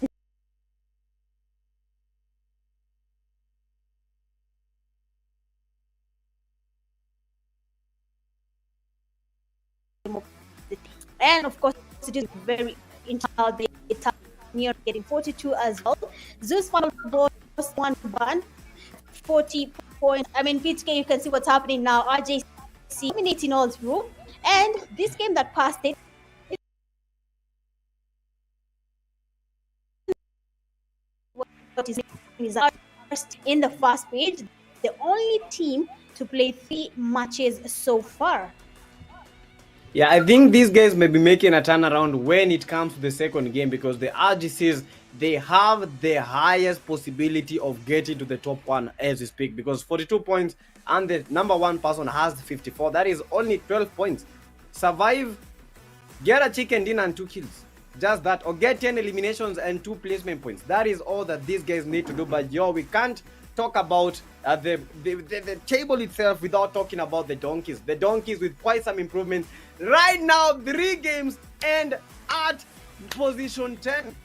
of course it is very interesting, near getting 42 as well. Zeus final boss 1-1, 40 points. I mean, PHK, you can see what's happening now. RJC dominating all through, and this game that passed it is in the first page, the only team to play 3 matches so far. Yeah, I think these guys may be making a turnaround when it comes to the second game, because the RGCs, they have the highest possibility of getting to the top 1 as we speak, because 42 points and the number 1 person has 54. That is only 12 points. Survive, get a chicken dinner and 2 kills. Just that, or get 10 eliminations and 2 placement points. That is all that these guys need to do. But we can't talk about the table itself without talking about the donkeys. The donkeys with quite some improvements. Right now, 3 games and at position 10.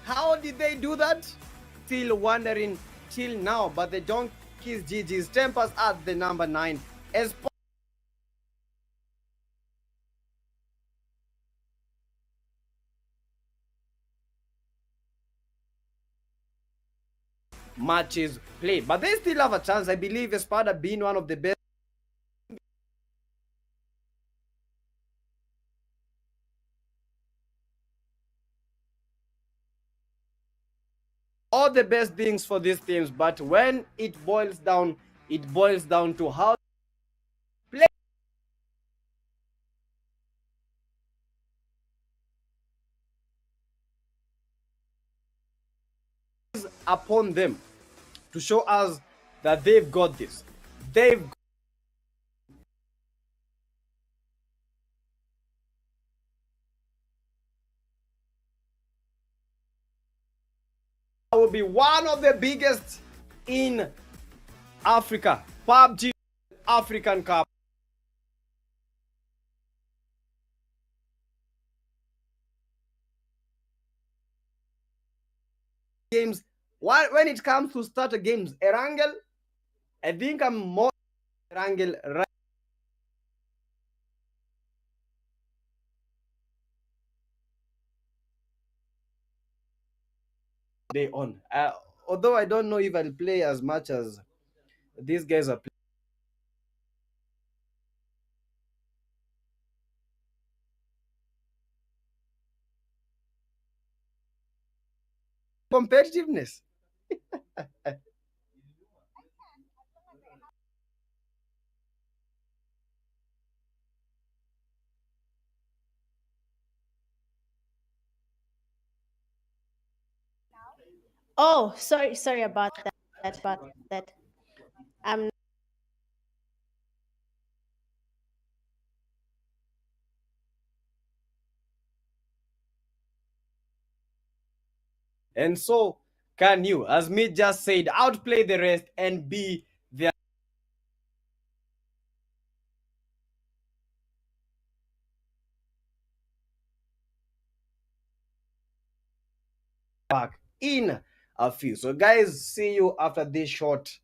How did they do that? Still wondering till now. But the donkeys GG's tempers at the number 9. As matches played, but they still have a chance. I believe Espada being one of the best all the best things for these teams, but when it boils down to how play upon them to show us that they've got this. They've will be one of the biggest in Africa. Pubg African Cup. Games. When it comes to starter games, Erangel, I think I'm more Erangel right day on. Although I don't know if I'll play as much as these guys are playing. Competitiveness. Oh, sorry about that. I'm And so can you, as me just said, outplay the rest and be back in a few. So guys, see you after this short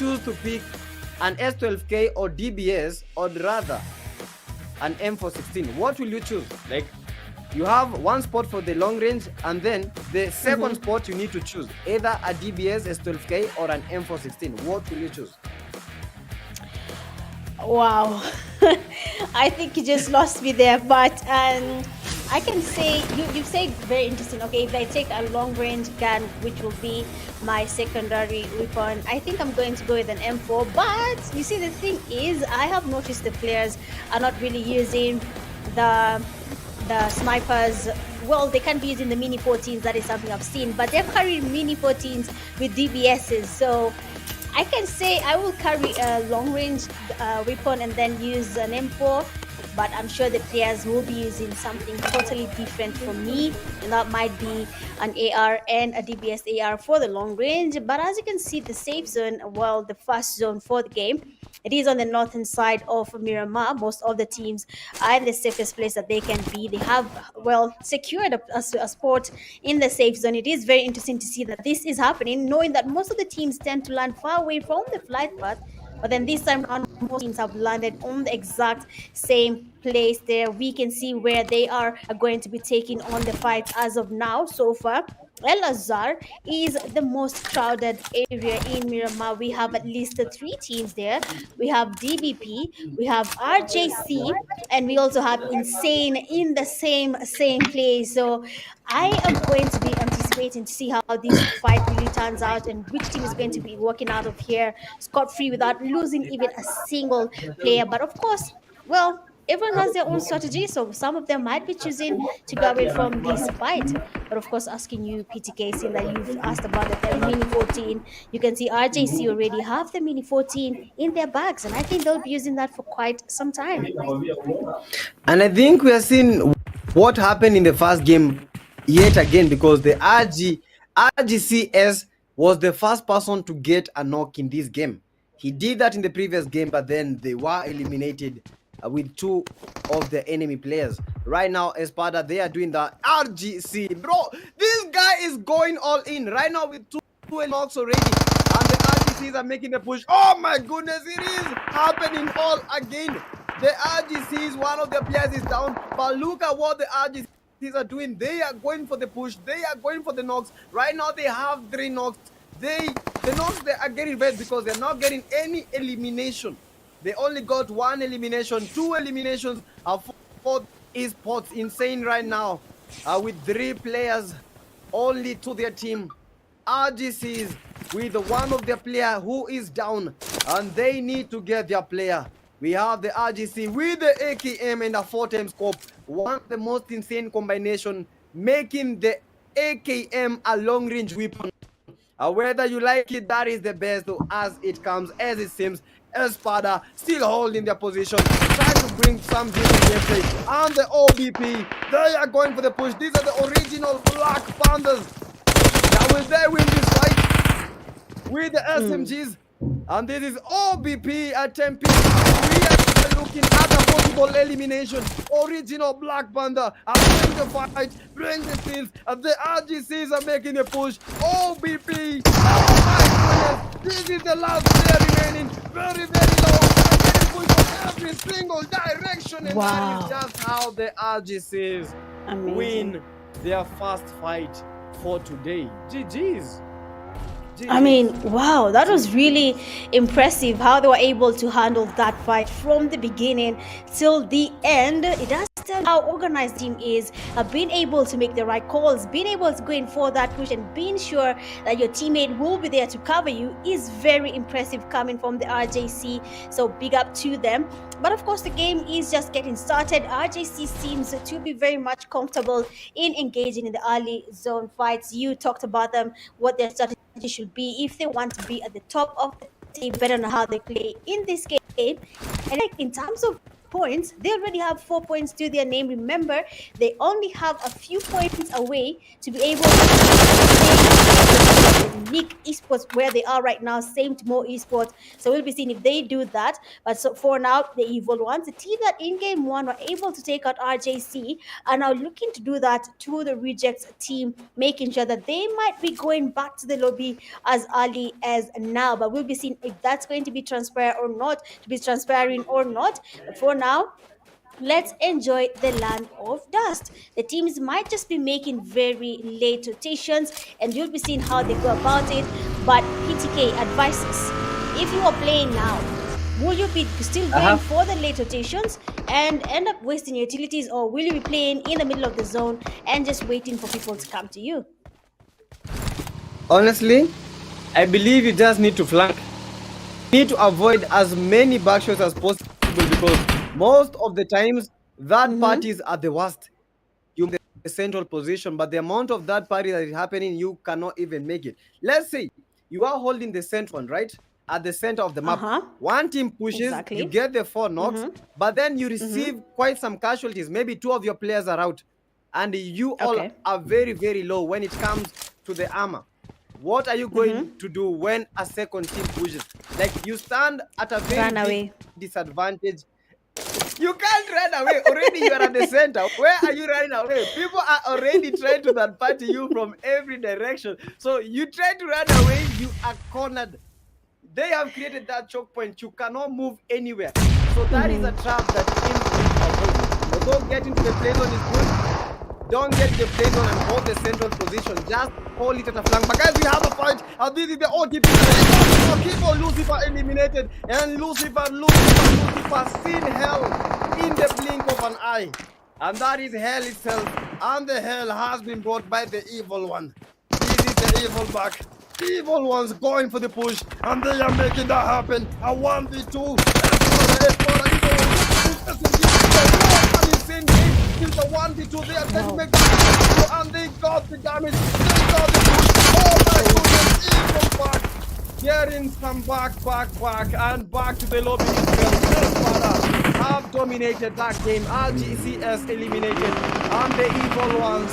choose to pick an S12K or DBS, or rather an M416? What will you choose? Like, you have one spot for the long range, and then the second spot you need to choose either a DBS S12K or an M416. What will you choose? Wow. I think you just lost me there, but I can say you say very interesting. Okay, if I take a long range gun, which will be my secondary weapon, I think I'm going to go with an M4. But you see, the thing is, I have noticed the players are not really using the snipers. Well, they can be using the mini 14s. That is something I've seen, but they're carrying mini 14s with DBSs. So I can say I will carry a long range weapon and then use an M4, but I'm sure the players will be using something totally different from me, and that might be an AR and a DBS AR for the long range. But as you can see, the safe zone, well, the first zone for the game, it is on the northern side of Miramar. Most of the teams are in the safest place that they can be. They have, well, secured a spot in the safe zone. It is very interesting to see that this is happening, knowing that most of the teams tend to land far away from the flight path. But then this time around, most teams have landed on the exact same place there. We can see where they are going to be taking on the fight as of now. So far, El Azhar is the most crowded area in Miramar. We have at least 3 teams there. We have DBP, we have RJC, and we also have Insane in the same place. So I am going to be anticipating to see how this fight really turns out and which team is going to be walking out of here scot-free without losing even a single player. But of course, well, everyone has their own strategy, so some of them might be choosing to go away from this fight. But of course, asking you, PTK, seeing that you've asked about the Mini 14, you can see RJC already have the Mini 14 in their bags, and I think they'll be using that for quite some time. And I think we are seeing what happened in the first game yet again, because the RGCS was the first person to get a knock in this game. He did that in the previous game, but then they were eliminated with 2 of the enemy players. Right now, Espada, they are doing the RGC. Bro, this guy is going all in right now with 2 knocks already. And the RGCs are making the push. Oh my goodness, it is happening all again. The RGCs, one of their players is down. But look at what the RGCs are doing. They are going for the push. They are going for the knocks. Right now, they have 3 knocks. The knocks, they are getting red because they're not getting any elimination. They only got 1 elimination, 2 eliminations for eSports. Insane right now with 3 players only to their team. RGCs with one of their player who is down, and they need to get their player. We have the RGC with the AKM and a 4-time scope. One of the most insane combination, making the AKM a long-range weapon. Whether you like it, that is the best as it comes, as it seems. Espada still holding their position, trying to bring some different gameplay. And the OBP, they are going for the push. These are the original Black Panthers. Now will they win this fight with the SMGs? And this is OBP attempting. We are looking at a possible elimination. Original Black Panther are bring the fight, bring the kills. And the RGCs are making a push. OBP. Oh my goodness. This is the last player remaining. Very, very low. And getting push from every single direction. And that is just how the RGCs win their first fight for today. GG's. I mean, wow, that was really impressive how they were able to handle that fight from the beginning till the end. It does tell how organized the team is, being able to make the right calls, being able to go in for that push, and being sure that your teammate will be there to cover you is very impressive coming from the RJC. So big up to them. But of course, the game is just getting started. RJC seems to be very much comfortable in engaging in the early zone fights. You talked about them, what their strategy should be if they want to be at the top of the table, better know how they play in this game. And like in terms of points, they already have 4 points to their name. Remember, they only have a few points away to be able to make eSports eSports where they are right now, same to more eSports. So we'll be seeing if they do that. But so for now, the evil ones, the team that in game one were able to take out RJC, are now looking to do that to the rejects team, making sure that they might be going back to the lobby as early as now. But we'll be seeing if that's going to be transparent or not, to be transparent or not. But for now, let's enjoy the land of dust. The teams might just be making very late rotations, and you'll be seeing how they go about it. But PTK advises, if you are playing now, will you be still going for the late rotations and end up wasting your utilities, or will you be playing in the middle of the zone and just waiting for people to come to you? Honestly, I believe you just need to flank. You need to avoid as many backshots as possible, because most of the times that parties are the worst. You make the central position, but the amount of that party that is happening, you cannot even make it. Let's say you are holding the center one, right? At the center of the map. One team pushes, you get the 4 knocks, but then you receive quite some casualties. Maybe 2 of your players are out, and you all are very, very low when it comes to the armor. What are you going to do when a second team pushes? Like, you stand at a very big disadvantage. You can't run away. Already you are at the center. Where are you running away? People are already trying to third party you from every direction. So you try to run away, you are cornered. They have created that choke point. You cannot move anywhere. So that is a trap that Infinix avoid. Although getting to the play zone is good, don't get the play zone and hold the central position. Just hold it at a flank. But guys, we have a fight. And this is the OTP. People, Lucifer eliminated. And Lucifer seen hell in the blink of an eye. And that is hell itself. And the hell has been brought by the evil one. This is the evil back. The evil ones going for the push. And they are making that happen. A 1v2. It's a 1v2 there. They make the and they got the damage. They got the push. Oh my goodness, evil back. Getting some back, and back to the lobby. Have dominated that game. RGCS eliminated. And the evil ones,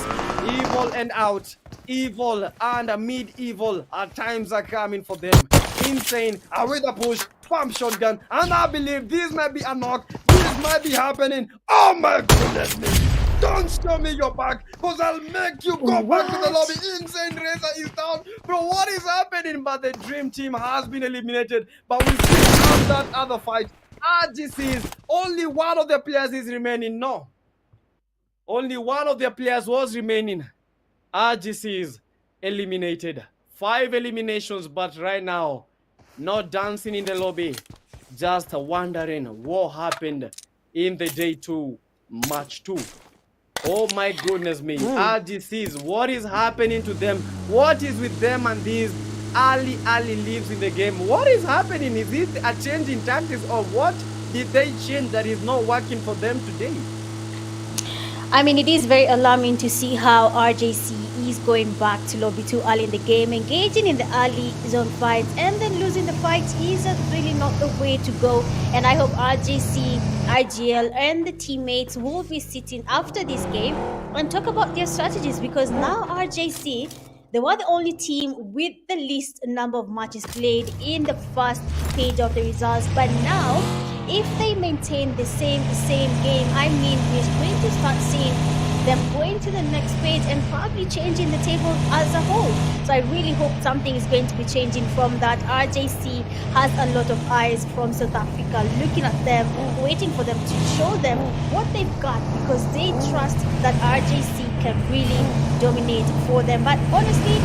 evil and out. Evil and mid-evil at times are coming for them. Insane, with a push, pump shotgun, and I believe this might be a knock. This might be happening. Oh my goodness me. Don't show me your back, because I'll make you go back to the lobby. Insane Razor is down. Bro, what is happening? But the Dream Team has been eliminated. But we still have that other fight. RGCs, only one of the players is remaining. No. Only one of the players was remaining. RGCs eliminated. 5 eliminations, but right now, not dancing in the lobby. Just wondering what happened in the day 2, match 2. Oh my goodness me. RGCs, what is happening to them? What is with them and these early leaves in the game? What is happening? Is it a change in tactics, or what did they change that is not working for them today? I mean, it is very alarming to see how RJC is going back to lobby too early in the game, engaging in the early zone fights, and then losing the fights is really not the way to go. And I hope RJC, IGL, and the teammates will be sitting after this game and talk about their strategies, because now RJC, they were the only team with the least number of matches played in the first page of the results. But now, if they maintain the same game, I mean, we're going to start seeing them going to the next page and probably changing the table as a whole. So I really hope something is going to be changing from that. RJC has a lot of eyes from South Africa looking at them, waiting for them to show them what they've got, because they trust that RJC can really dominate for them. But honestly,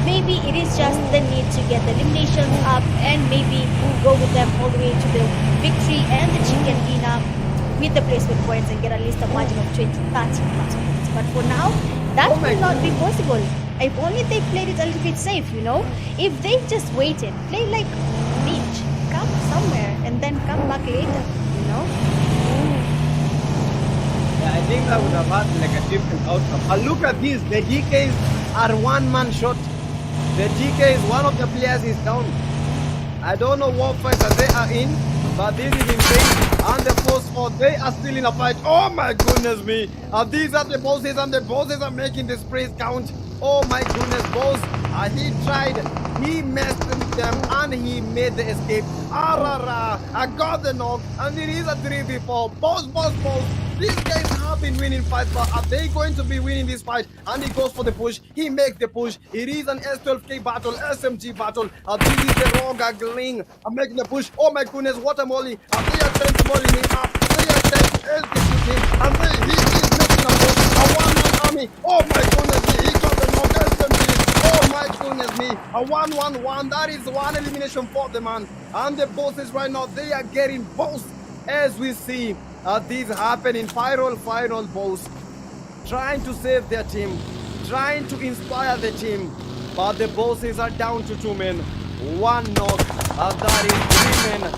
maybe it is just the need to get the eliminations up and maybe go with them all the way to the victory and the chicken dinner with the placement points and get at least a margin of 20, 30 plus points. But for now, that will not be possible. If only they played it a little bit safe, you know. If they just waited, play like beach, come somewhere and then come back later, you know. Yeah, I think that would have had like a different outcome. But look at this, the DKs are one-man shot. The DKs, one of the players is down. I don't know what fight that they are in, but this is insane. And the post 4, they are still in a fight. Oh my goodness me. And these are the bosses, and the bosses are making the sprays count. Oh my goodness, boss. He tried, he messed with them, and he made the escape. I got the knock, and it is a 3v4. Boss. These guys have been winning fights, but are they going to be winning this fight? And he goes for the push. He makes the push. It is an S12K battle, SMG battle. This is the Roga Gling. I'm making the push. Oh my goodness, what a molly. They are trying to molly him up. They are trying to execute him. And he is making a push. A one-man army. Oh my goodness, he got the knock. SMG. Oh my goodness me. A 1-1-1. That is one elimination for the man. And the bosses right now, they are getting both as we see. These happen in final balls, trying to save their team, trying to inspire the team, but the bosses are down to 2 men. 1 knock, that is 3 men,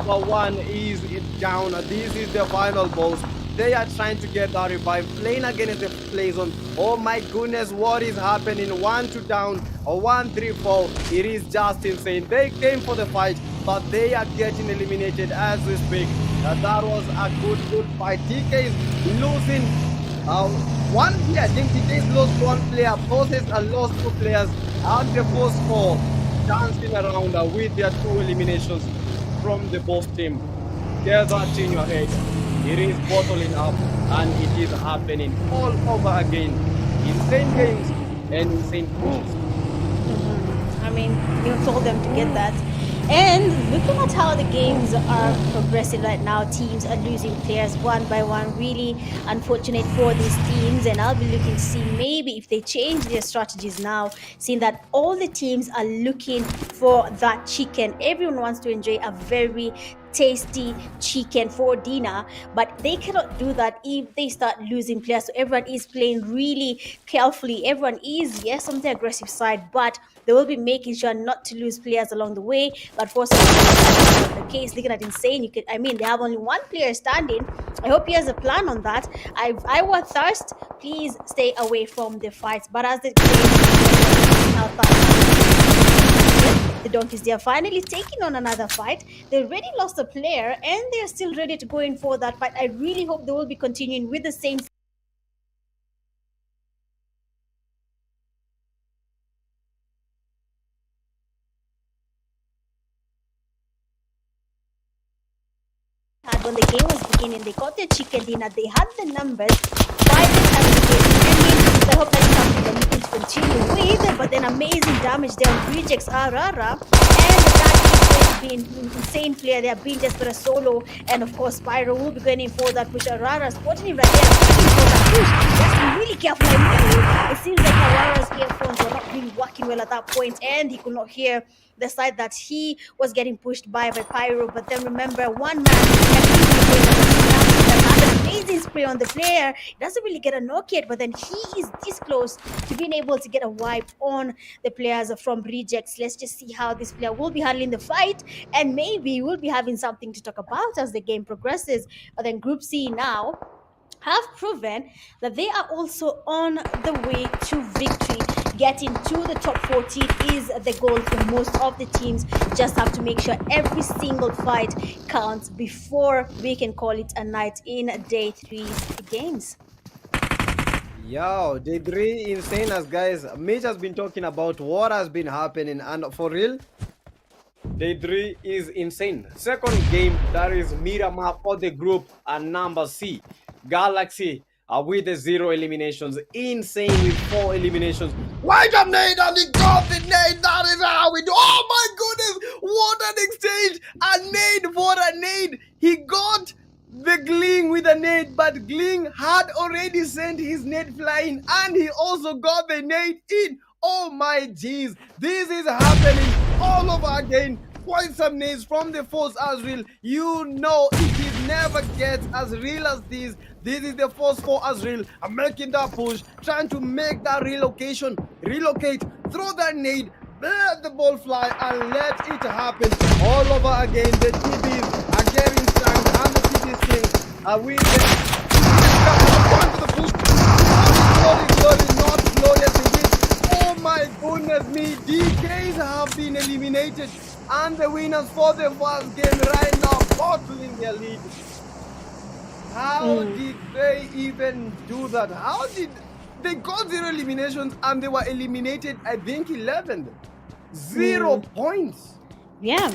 but 1 is down. This is the final boss. They are trying to get that revive, playing against the play zone. Oh my goodness, what is happening? 1-2 down, 1-3-4. It is just insane. They came for the fight, but they are getting eliminated as we speak. That was a good fight. TK is losing 1 player. I think TK has lost 1 player. Bosses are lost 2 players. And the first 4 dancing around with their 2 eliminations from the boss team. Get that in your head. It is bottling up, and it is happening all over again. Insane games and insane pushes. I mean, you told them to get that. And looking at how the games are progressing right now, teams are losing players one by one. Really unfortunate for these teams, and I'll be looking to see maybe if they change their strategies now, seeing that all the teams are looking for that chicken. Everyone wants to enjoy a very tasty chicken for dinner, but they cannot do that if they start losing players. So everyone is playing really carefully. Everyone is, yes, on the aggressive side, but they will be making sure not to lose players along the way. But for some reason, the case, looking at insane, they have only 1 player standing. I hope he has a plan on that. I were thirst, please stay away from the fights. But as the Donkeys, they are finally taking on another fight. They already lost a player, and they are still ready to go in for that fight. I really hope they will be continuing with the same. When the game was beginning, they got their chicken dinner, they had the numbers by the time the game ended. I hope that's something that we can continue with. But then amazing damage there on Rejects Arara, and that is going to be an insane player there, being just for a solo. And of course, Spyro will be going in for that push. Arara spotting him right there, looking for that push. He has to be really careful. It seems like Arara's earphones were not really working well at that point, and he could not hear the side that he was getting pushed by Pyro. But then remember, 1 man an amazing spray on the player. He doesn't really get a knock yet, but then he is this close to being able to get a wipe on the players from Rejects. Let's just see how this player will be handling the fight, and maybe we'll be having something to talk about as the game progresses. But then Group C now have proven that they are also on the way to victory. Getting to the top 14 is the goal for most of the teams. Just have to make sure every single fight counts before we can call it a night in day 3's games. Yo, day 3 insane as guys. Mitch has been talking about what has been happening, and for real, day 3 is insane. Second game, that is Miramar for the group, and number C, Galaxy with the 0 eliminations. Insane with 4 eliminations. Wait a nade, and he got the nade. That is how we do. Oh my goodness, what an exchange. A nade for a nade. He got the Gling with a nade, but Gling had already sent his nade flying, and he also got the nade in. Oh my jeez, this is happening all over again. Quite some nades from the force as real. You know it never gets as real as this. This is the force for Azrael. I'm making that push, trying to make that relocate, throw that nade, let the ball fly, and let it happen all over again. The TBs are getting strong, and the TBs thing are with not glorious indeed. Oh my goodness me, DKs have been eliminated, and the winners for the first game right now bottling their lead. How did they even do that? How did They got 0 eliminations and they were eliminated, I think, 11th. 0 points. Yeah.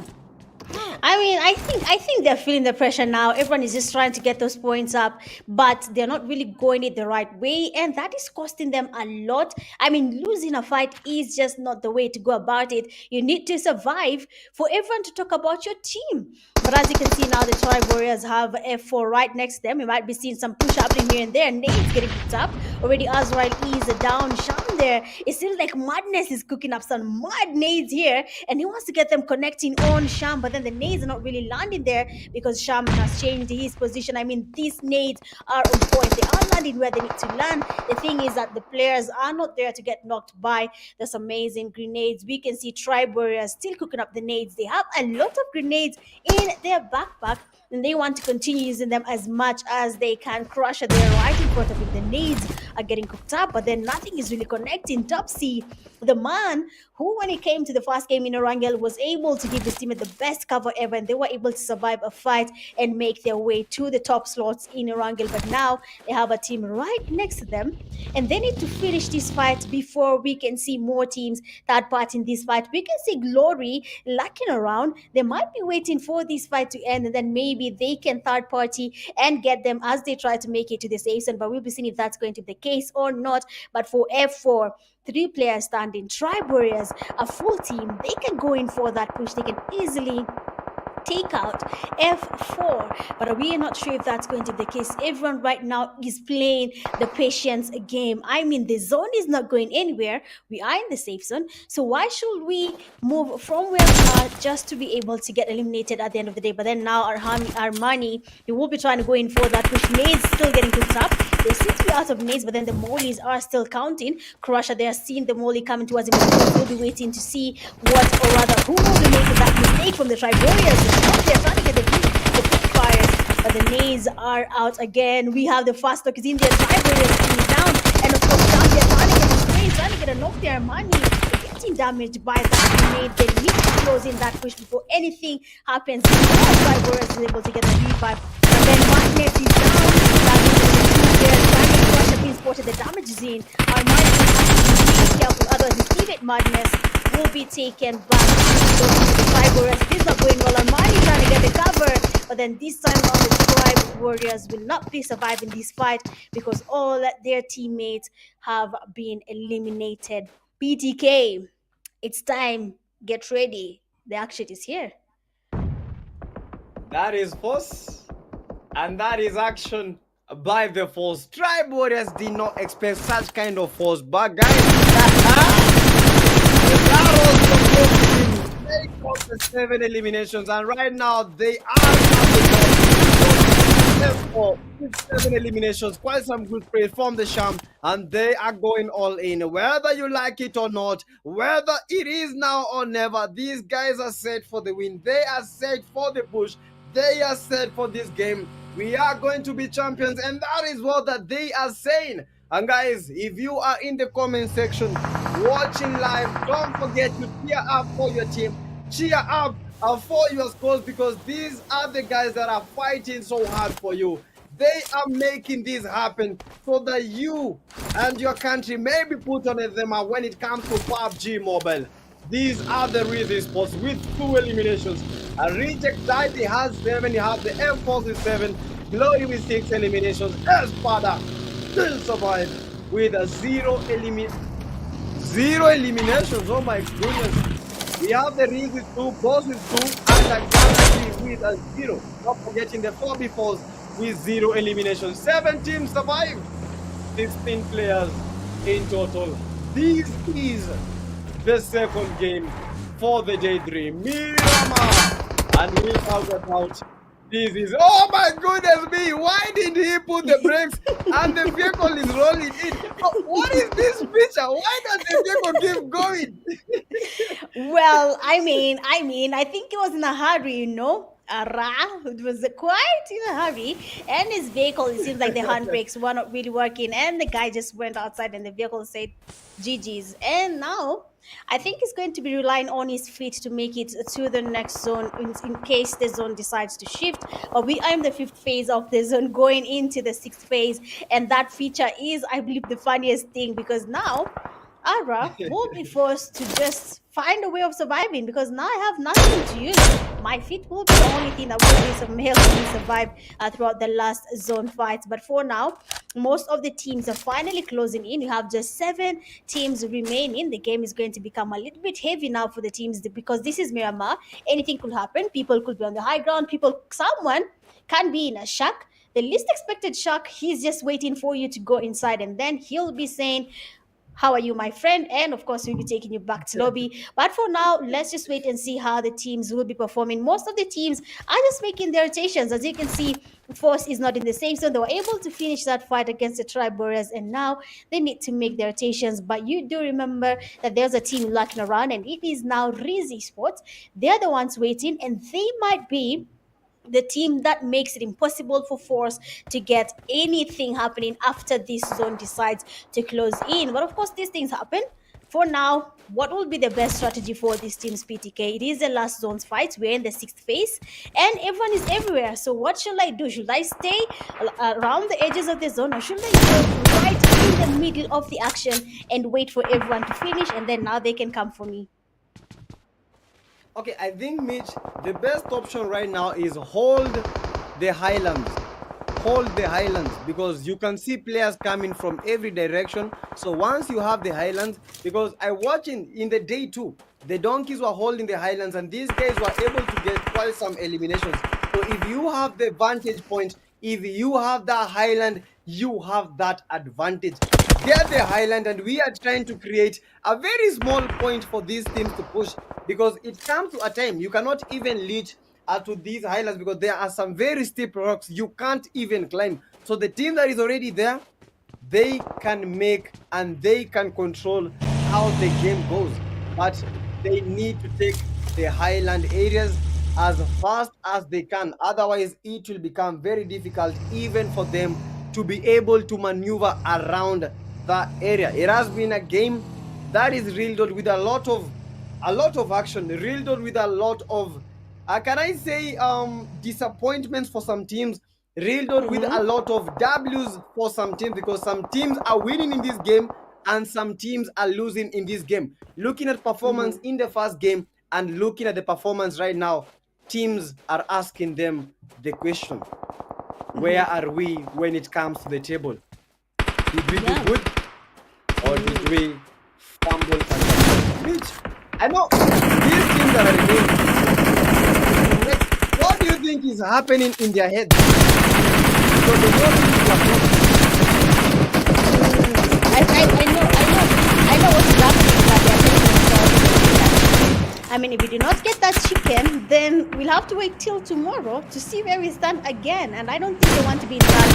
I mean, I think they're feeling the pressure now. Everyone is just trying to get those points up, but they're not really going it the right way, and that is costing them a lot. I mean, losing a fight is just not the way to go about it. You need to survive for everyone to talk about your team. But as you can see now, the Tribe Warriors have F4 right next to them. You might be seeing some push happening here and there. Nate's getting picked up. Already Azrael is down. Sham there. It seems like Madness is cooking up some mad nades here, and he wants to get them connecting on Sham, but then the nades are not really landing there because Sham has changed his position. I mean, these nades are on point. They are landing where they need to land. The thing is that the players are not there to get knocked by. There's amazing grenades. We can see Tribe Warriors still cooking up the nades. They have a lot of grenades in their backpack, and they want to continue using them as much as they can. Crusher there right in front of him. The nades are getting cooked up, but then nothing is really connecting. Topsy, the man who, when it came to the first game in Orangel, was able to give his team the best cover ever, and they were able to survive a fight and make their way to the top slots in Orangel. But now they have a team right next to them, and they need to finish this fight before we can see more teams that part in this fight. We can see Glory lacking around. They might be waiting for this fight to end, and then maybe they can third party and get them as they try to make it to the safe zone. But we'll be seeing if that's going to be the case or not. But for F4, 3 players standing, Tribe Warriors, a full team, they can go in for that push. They can easily take out F4, but we are not sure if that's going to be the case. Everyone right now is playing the patience game. I mean, the zone is not going anywhere. We are in the safe zone, so why should we move from where we are just to be able to get eliminated at the end of the day? But then now Armani, he will be trying to go in for that push. Nades still getting cooked up. They seem to be out of nades, but then the mollies are still counting. Crusher, they are seeing the molly coming towards him. We'll be waiting to see what, or rather, who will be making that mistake from the Tribe Warriors. They're trying to get the quick fires, but the nades are out again. We have the fast knock is in there. Tribe Warriors coming down, and of course, down there trying to get the spray, trying to get a knock there. Money getting damaged by that grenade. They need to close in that push before anything happens. Tribe Warriors is able to get the revive, and then Madness is down. They're trying to crush the being spotted. The damage is in. Our Madness has to be careful, otherwise his teammate Madness will be taken back. So the Tribe Warriors, it is not going well. Armani trying to get the cover, but then this time around the Tribe Warriors will not be surviving this fight because all their teammates have been eliminated. BTK, it's time. Get ready. The action is here. That is force, and that is action by the force. Tribe Warriors did not expect such kind of force, but guys, they got the 7 eliminations, and right now they are with 7 eliminations. Quite some good play from the Sham, and they are going all in. Whether you like it or not, whether it is now or never, these guys are set for the win. They are set for the push. They are set for this game. We are going to be champions, and that is what that they are saying. And guys, if you are in the comment section watching live, don't forget to cheer up for your team. Cheer up for your scores, because these are the guys that are fighting so hard for you. They are making this happen so that you and your country may be put on them when it comes to PUBG Mobile. These are the real esports with 2 eliminations. A reject died, he has 7, you have the M4 with 7, Glory with 6 eliminations, Espada still survive with a 0 eliminations. Oh my goodness. We have the Reed with 2, Boss with 2, and a Galaxy with a 0. Not forgetting the 4v4s with 0 eliminations. 7 teams survived, 16 players in total. This is the second game for the Daydream. Miramar, and without a doubt, this is, oh my goodness me, why did he put the brakes and the vehicle is rolling in? What is this picture? Why does the vehicle keep going? Well, I mean, I think he was in a hurry, you know. It was quite in a hurry, and his vehicle, it seems like the handbrakes were not really working, and the guy just went outside and the vehicle said GG's. And now I think he's going to be relying on his feet to make it to the next zone in case the zone decides to shift. We are in the fifth phase of the zone going into the sixth phase. And that feature is, I believe, the funniest thing because now Ara will be forced to just find a way of surviving because now I have nothing to use. My feet will be the only thing that will be helping me survive throughout the last zone fights. But for now, most of the teams are finally closing in. You have just 7 teams remaining. The game is going to become a little bit heavy now for the teams because this is Miramar. Anything could happen. People could be on the high ground. Someone can be in a shack. The least expected shack, he's just waiting for you to go inside, and then he'll be saying, how are you, my friend? And of course, we'll be taking you back to lobby. But for now, let's just wait and see how the teams will be performing. Most of the teams are just making their rotations. As you can see, Force is not in the same zone. They were able to finish that fight against the Tribe Warriors, and now they need to make their rotations. But you do remember that there's a team lurking around, and it is now Riz eSports. They're the ones waiting, and they might be the team that makes it impossible for Force to get anything happening after this zone decides to close in. But of course, these things happen. For now, what will be the best strategy for these teams, PTK? It is the last zones fight. We're in the sixth phase, and everyone is everywhere. So, what should I do? Should I stay around the edges of the zone, or should I go right in the middle of the action and wait for everyone to finish, and then now they can come for me? Okay, I think, Mitch, the best option right now is hold the highlands. Hold the highlands because you can see players coming from every direction. So once you have the highlands, because I watched in the day 2, the donkeys were holding the highlands and these guys were able to get quite some eliminations. So if you have the vantage point, if you have that highland, you have that advantage. Get the highland, and we are trying to create a very small point for these teams to push because it comes to a time you cannot even reach to these highlands because there are some very steep rocks you can't even climb. So the team that is already there, they can make and they can control how the game goes, but they need to take the highland areas as fast as they can. Otherwise, it will become very difficult even for them to be able to maneuver around that area. It has been a game that is riddled with a lot of action, riddled with a lot of can I say disappointments for some teams, riddled with a lot of W's for some teams because some teams are winning in this game and some teams are losing in this game. Looking at performance in the first game and looking at the performance right now, teams are asking them the question, where are we when it comes to the table? Did we do good or did we fumble? Mitch, I know these teams are remaining. Like, what do you think is happening in their heads? Because they don't I know what's happening is that they're telling themselves. I mean, if we do not get that chicken, then we'll have to wait till tomorrow to see where we stand again. And I don't think they want to be in that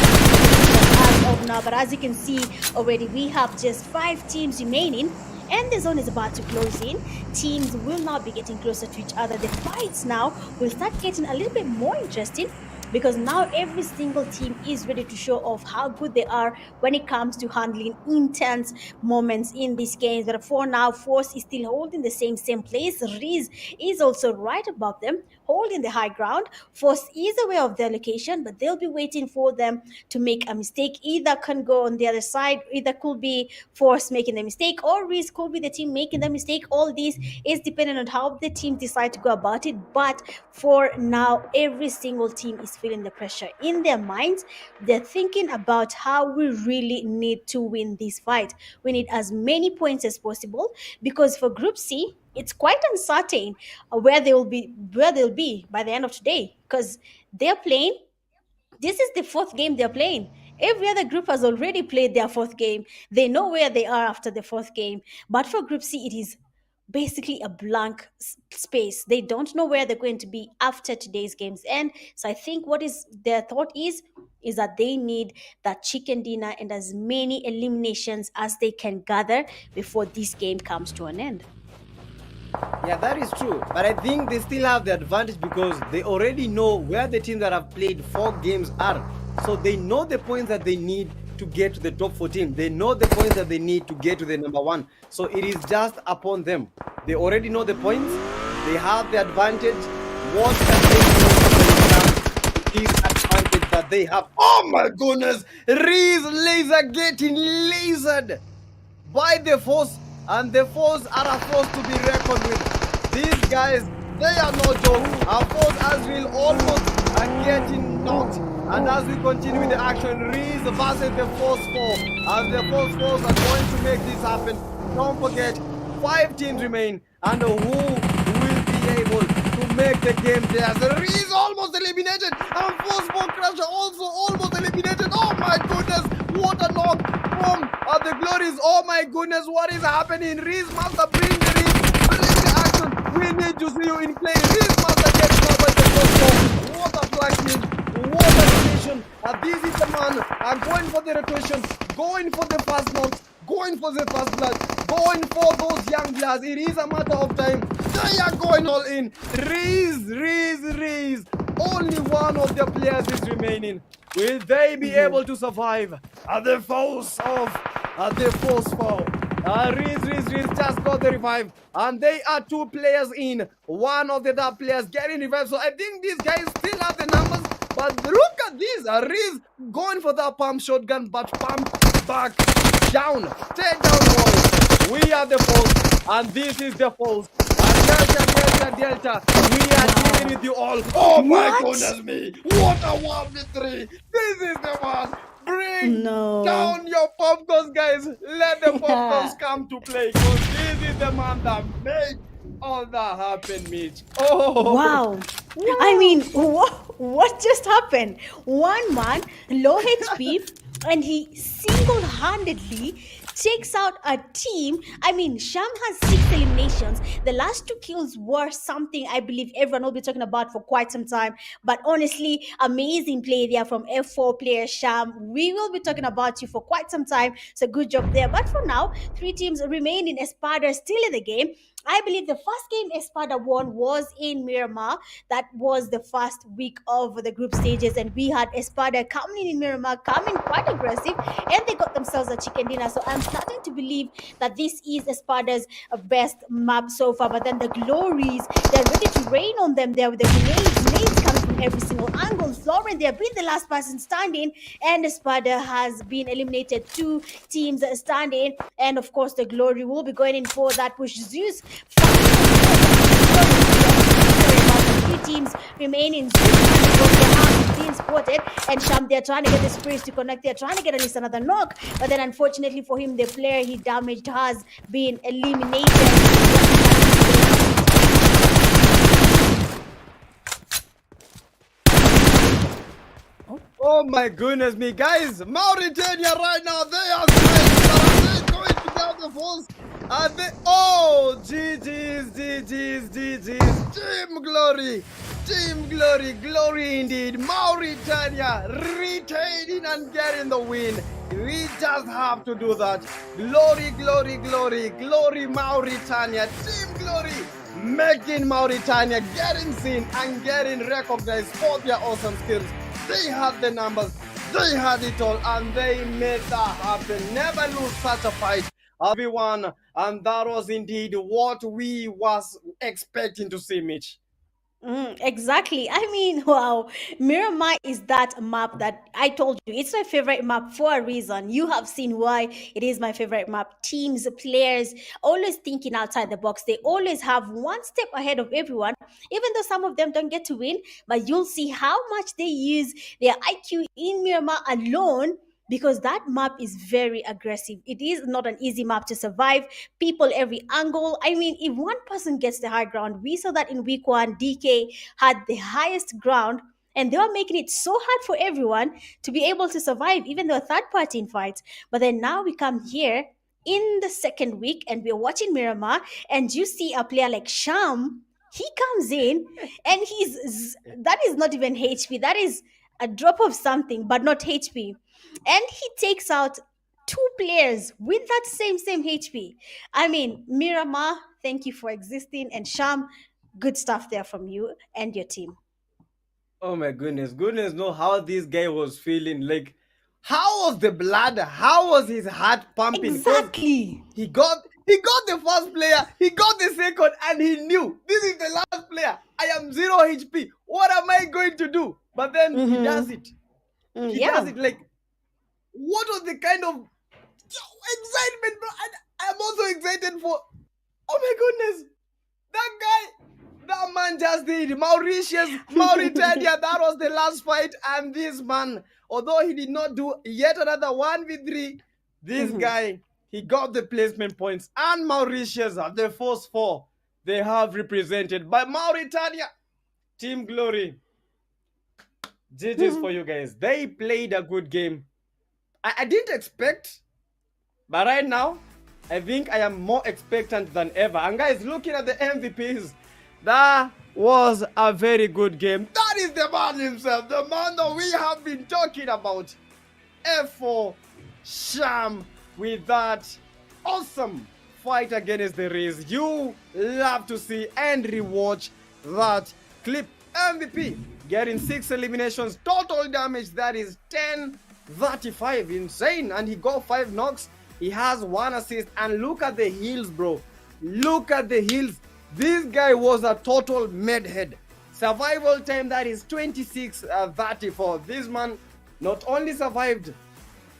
as of now. But as you can see already, we have just 5 teams remaining. And the zone is about to close in. Teams will now be getting closer to each other. The fights now will start getting a little bit more interesting because now every single team is ready to show off how good they are when it comes to handling intense moments in these games. But for now, Force is still holding the same place. Riz is also right above them, holding the high ground. Force is aware of their location, but they'll be waiting for them to make a mistake. Either can go on the other side, either could be Force making the mistake, or Riz could be the team making the mistake. All this is dependent on how the team decide to go about it. But for now, every single team is feeling the pressure in their minds. They're thinking about how we really need to win this fight. We need as many points as possible because for Group C, it's quite uncertain where they'll be by the end of today because they're playing. This is the 4th game they're playing. Every other group has already played their 4th game. They know where they are after the 4th game. But for Group C, it is basically a blank space. They don't know where they're going to be after today's games end. So I think what is their thought is that they need that chicken dinner and as many eliminations as they can gather before this game comes to an end. Yeah, that is true. But I think they still have the advantage because they already know where the teams that have played 4 games are. So they know the points that they need to get to the top 14. They know the points that they need to get to the number 1. So it is just upon them. They already know the points. They have the advantage. What can they do when it comes to this advantage that they have? Oh my goodness! Reese Laser getting lasered by the force, and the force are a force to be reckoned with. These guys, they are no joke. Our force Azrael almost are getting knocked. And as we continue with the action, Reese versus the Force 4. And the Force 4s are going to make this happen. Don't forget, 5 teams remain. And who will be able to make the game theirs? Reese almost eliminated. And Force 4 Crusher also almost eliminated. Oh my goodness, what a knock from the Glories. Oh my goodness, what is happening? Reese must bring the Reese. Bring the action. We need to see you in play. Reese must get covered the Force 4. What a flash. What a rotation. This is the man. I'm going for the rotation, going for the fast knocks, going for the fast blood, going for those young players. It is a matter of time. They are going all in. Reese. Only one of the players is remaining. Will they be able to survive at the force of the force fall? Reese just got the revive, and they are 2 players in. One of the top players getting revived. So I think these guys still have the numbers. But look at this, Reese going for that pump shotgun, but pump back down. Take down boys. We are the Force, and this is the Force. And Delta, we are dealing with you all. Oh my goodness me! What a 1v3! This is the one. Bring down your popcorns, guys. Let the popcorns come to play, because this is the man that made all that happen, Mitch. Oh wow. I mean, what just happened? One man, low HP, and he single-handedly takes out a team. I mean, Sham has 6 eliminations. The last 2 kills were something I believe everyone will be talking about for quite some time. But honestly, amazing play there from F4 player Sham. We will be talking about you for quite some time. So good job there. But for now, 3 teams remain in Espada still in the game. I believe the first game Espada won was in Miramar. That was the first week of the group stages, and we had Espada coming in Miramar, coming quite aggressive, and they got themselves a chicken dinner. So I'm starting to believe that this is Espada's best map so far. But then the Glories, they're ready to rain on them there with the grenades coming from every single angle. Florent, they've been the last person standing, and Espada has been eliminated. 2 teams standing, and of course the Glory will be going in for that push. Zeus 3 teams remaining. Being spotted, and Sham, they're trying to get the spirits to connect. They're trying to get at least another knock, but then unfortunately for him, the player he damaged has been eliminated. Oh my goodness me, guys! Mauritania right now, they are going to down the Force. And they, oh, GG's. Glory indeed. Mauritania retaining and getting the win. We just have to do that. Glory, Mauritania. Team Glory making Mauritania getting seen and getting recognized for their awesome skills. They had the numbers, they had it all, and they made that happen. Never lose such a fight, everyone. And that was indeed what we was expecting to see, Mitch. Exactly. I mean, wow. Miramar is that map that I told you. It's my favorite map for a reason. You have seen why it is my favorite map. Teams, players, always thinking outside the box. They always have one step ahead of everyone, even though some of them don't get to win. But you'll see how much they use their IQ in Miramar alone, because that map is very aggressive. It is not an easy map to survive. People every angle. I mean, if one person gets the high ground, we saw that in week 1, DK had the highest ground, and they were making it so hard for everyone to be able to survive, even though a third party in fights. But then now we come here in the second week, and we're watching Miramar, and you see a player like Sham. He comes in, and that is not even HP. That is a drop of something, but not HP, and he takes out 2 players with that same HP. I mean, Miramar, thank you for existing, and Sham, good stuff there from you and your team. Oh my goodness know how this guy was feeling. Like, How was the blood? How was his heart pumping? Exactly. He got the first player, he got the second, and he knew this is the last player. I am 0 HP. What am I going to do? But then he does it. He Yeah. does it. Like, what was the kind of excitement, bro? I'm also excited for. Oh my goodness, that guy. That man just did. Mauritania, that was the last fight. And this man, although he did not do yet another 1v3, this guy, he got the placement points. And Mauritius are the first four. They have represented by Mauritania. Team Glory. GG's for you guys. They played a good game. I didn't expect, but right now, I think I am more expectant than ever. And guys, looking at the MVPs, that was a very good game. That is the man himself, the man that we have been talking about. F4 Sham with that awesome fight against the Riz. You love to see and rewatch that clip. MVP getting 6 eliminations, total damage that is 1035, insane, and he got 5 knocks. He has 1 assist, and look at the heals, bro. Look at the heals. This guy was a total medhead. Survival time that is 26-34. This man not only survived,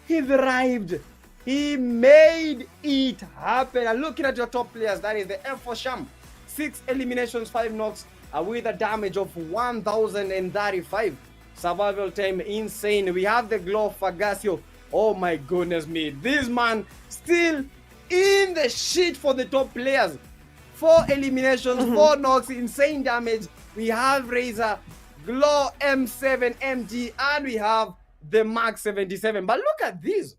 he thrived. He made it happen. And looking at your top players, that is the F4 Sham. 6 eliminations, 5 knocks, with a damage of 1035. Survival time insane. We have the Glow Fagasio. Oh my goodness me. This man still in the shit for the top players. 4 eliminations, 4 knocks, insane damage. We have Razor, Glow M7 MG, and we have the Mark 77. But look at this.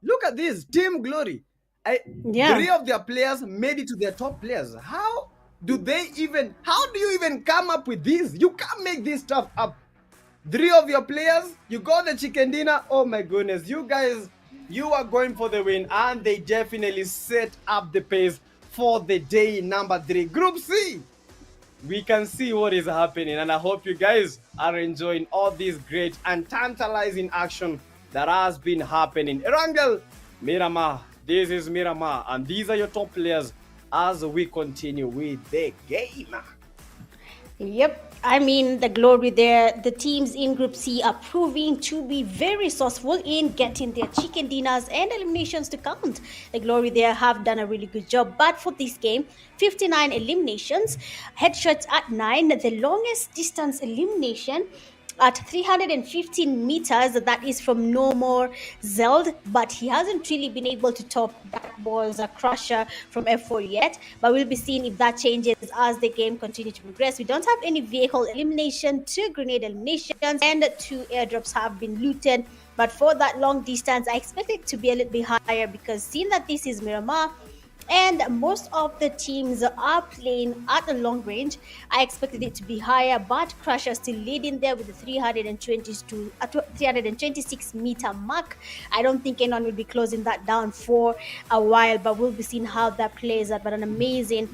Look at this. Team Glory. 3 of their players made it to their top players. How do you even come up with this? You can't make this stuff up. 3 of your players, you got the chicken dinner. Oh my goodness. You guys, you are going for the win, and they definitely set up the pace for the day number 3. Group C. We can see what is happening, and I hope you guys are enjoying all this great and tantalizing action that has been happening. Erangel, Miramar, this is Miramar, and these are your top players as we continue with the game. Yep, I mean, the glory there. The teams in Group C are proving to be very resourceful in getting their chicken dinners and eliminations to count. The glory there have done a really good job. But for this game, 59 eliminations, headshots at 9, the longest distance elimination at 315 meters, that is from No More Zeld, but he hasn't really been able to top that was a crusher from F4 yet, but we'll be seeing if that changes as the game continues to progress. We don't have any vehicle elimination, 2 grenade eliminations, and 2 airdrops have been looted, but for that long distance I expect it to be a little bit higher, because seeing that this is Miramar and most of the teams are playing at a long range, I expected it to be higher, but Crusher still leading there with the 326 meter mark. I don't think anyone will be closing that down for a while, but we'll be seeing how that plays out. But an amazing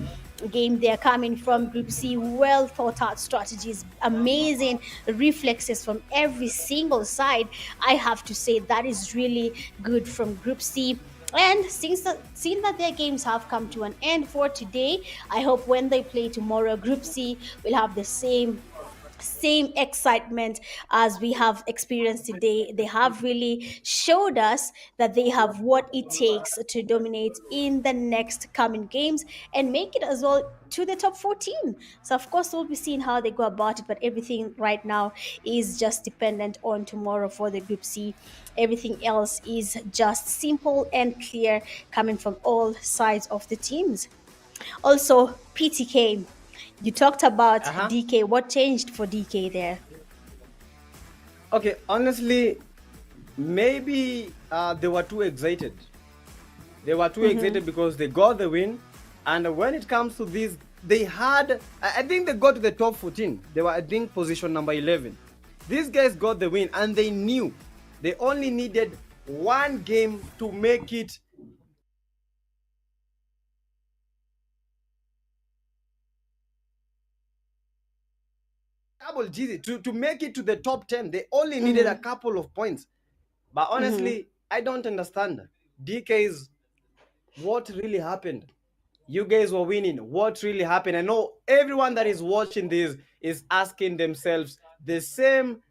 game there coming from Group C. Well thought out strategies, amazing reflexes from every single side. I have to say that is really good from Group C. And seeing that their games have come to an end for today, I hope when they play tomorrow, Group C will have the same excitement as we have experienced today. They have really showed us that they have what it takes to dominate in the next coming games and make it as well to the top 14. So of course we'll be seeing how they go about it, but everything right now is just dependent on tomorrow for the Group C. Everything else is just simple and clear coming from all sides of the teams. Also, PTK, you talked about DK. What changed for DK there? Okay, honestly, maybe they were too excited. They were too excited because they got the win. And when it comes to this, they had, I think they got to the top 14. They were, I think, position number 11. These guys got the win, and they knew they only needed 1 game to make it double digit, to make it to the top 10. They only needed a couple of points. But Mm-hmm. honestly, I don't understand. DKs, what really happened? You guys were winning. What really happened? I know everyone that is watching this is asking themselves the same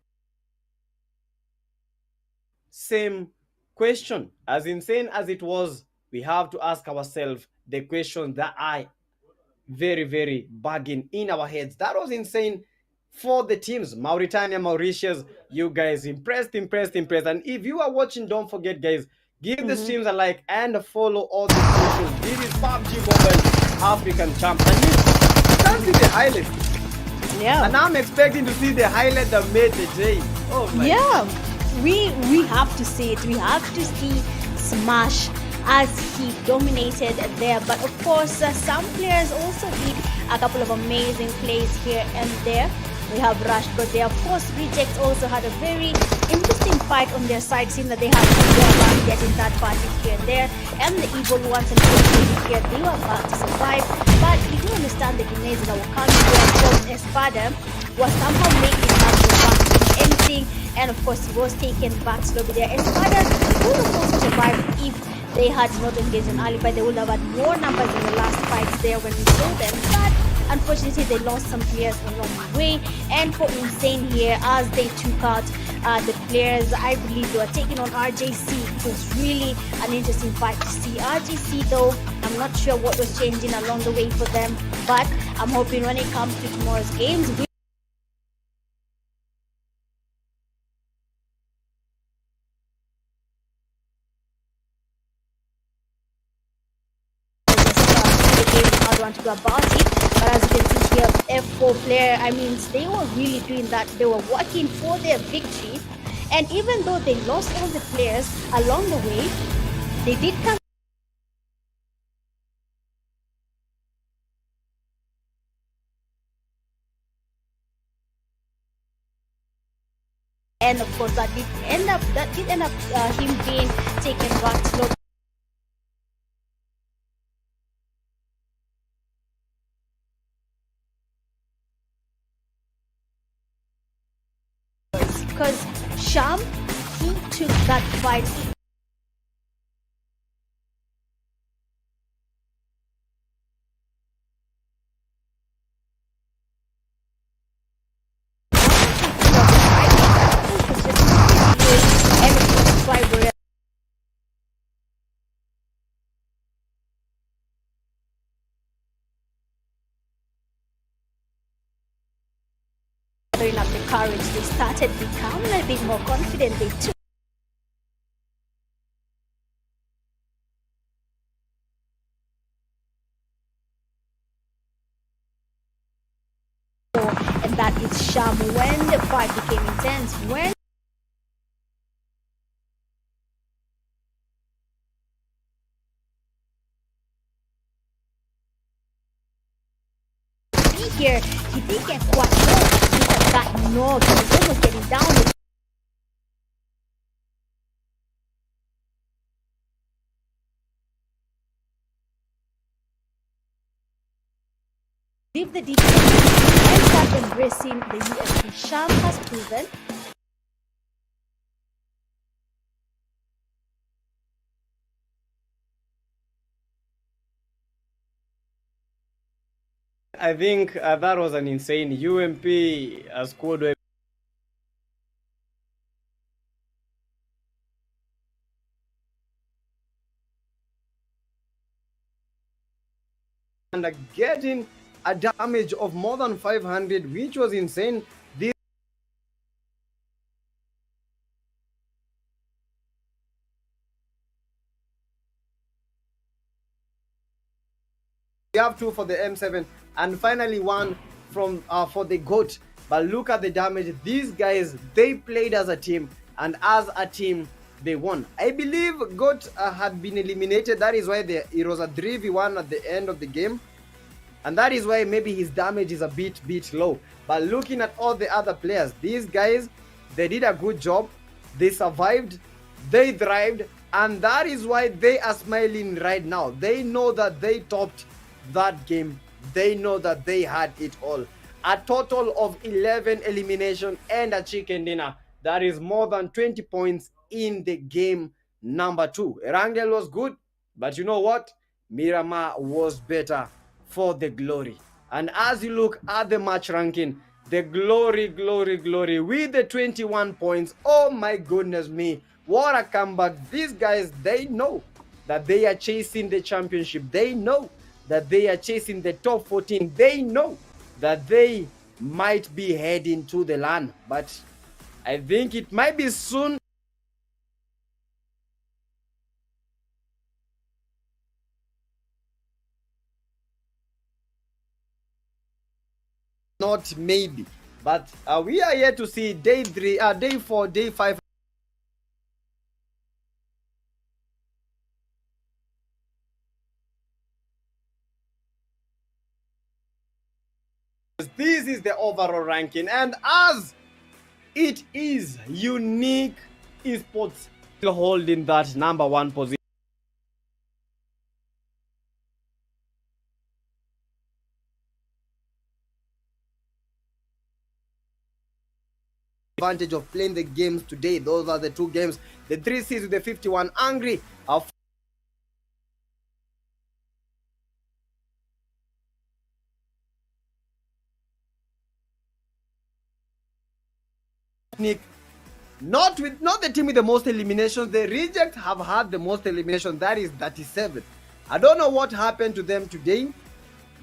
question. As insane as it was, we have to ask ourselves the question that I very, very bugging in our heads. That was insane for the teams. Mauritania, Mauritius, you guys impressed. And if you are watching, don't forget, guys, give the Mm-hmm. streams a like and follow all the socials. This is Pubg Mobile African Champ. And you can see the highlights. Yeah. And I'm expecting to see the highlight that made the day. Oh my Yeah, we have to see it. We have to see Smash as he dominated there. But of course, some players also did a couple of amazing plays here and there. We have Rush, but they, of course, Rejects also had a very interesting fight on their side, seeing that they had to go about getting that party here and there. And the Evil Ones and here, they were about to survive. But you do understand the grenades that were coming there from Espada was somehow making up for anything, and of course he was taken back slowly there. Espada would have also survived if they had not engaged in Ali, but they would have had more numbers in the last fights there when we saw them. But unfortunately, they lost some players along the way. And for Insane here, as they took out the players, I believe they were taking on RJC. It was really an interesting fight to see. RJC, though, I'm not sure what was changing along the way for them, but I'm hoping when it comes to tomorrow's games, want to go about it. But as you can see here, F4 player, I mean, they were really doing that. They were working for their victory. And even though they lost all the players along the way, they did come. And of course, that did end up him being taken back slow. Because Sham, he took that fight. Up the courage, they started becoming a bit more confident. They took and that is Sham. When the fight became intense, when here he did get quite low. That knock, he was almost getting down. Leave the defense and start embracing the UFC. Sham has proven I think that was an insane UMP squad. And getting a damage of more than 500, which was insane. This we have two for the M7 and finally one from for the GOAT. But look at the damage. These guys, they played as a team, and as a team they won. I believe GOAT had been eliminated. That is why it was a 3v1 at the end of the game, and that is why maybe his damage is a bit low. But looking at all the other players, these guys, they did a good job. They survived, they thrived, and that is why they are smiling right now. They know that they topped that game. They know that they had it all. A total of 11 elimination and a chicken dinner. That is more than 20 points in the game number 2. Erangel was good, but you know what? Miramar was better for the Glory. And as you look at the match ranking, the Glory with the 21 points. Oh my goodness me. What a comeback. These guys, they know that they are chasing the championship. They know that they are chasing the top 14. They know that they might be heading to the LAN. But I think it might be soon. Not maybe, but we are here to see day 3, day 4, day 5. This is the overall ranking, and as it is unique esports still holding that number 1 position. Advantage of playing the games today. Those are the 2 games. The 3 Cs with the 51 angry are not the team with the most eliminations. The Reject have had the most eliminations, that is 37. I don't know what happened to them today,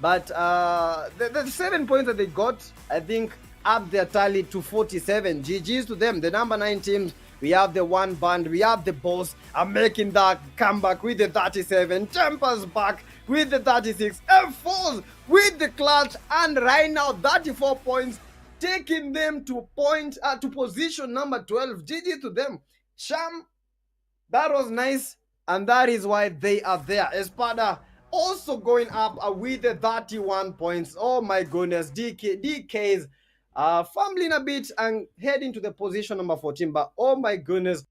but the 7 points that they got, I think, up their tally to 47. GG's to them. The number 9 teams, we have the one band, we have the boss, are making that comeback with the 37. Tempers back with the 36. F4s with the clutch, and right now 34 points, taking them to position number 12. GG to them. Sham, that was nice, and that is why they are there. Espada also going up with the 31 points. Oh my goodness. DK's fumbling a bit and heading to the position number 14, but oh my goodness.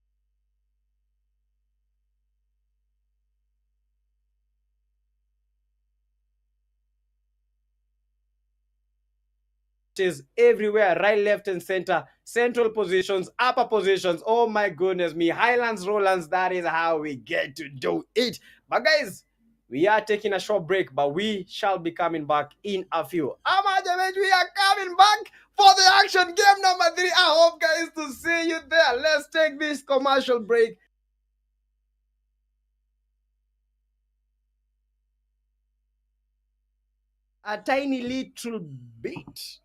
Is everywhere, right, left, and center, central positions, upper positions. Oh my goodness me. Highlands, Rolands, that is how we get to do it. But guys, we are taking a short break, but we shall be coming back in a few. We are coming back for the action. Game number 3. I hope, guys, to see you there. Let's take this commercial break. A tiny little bit.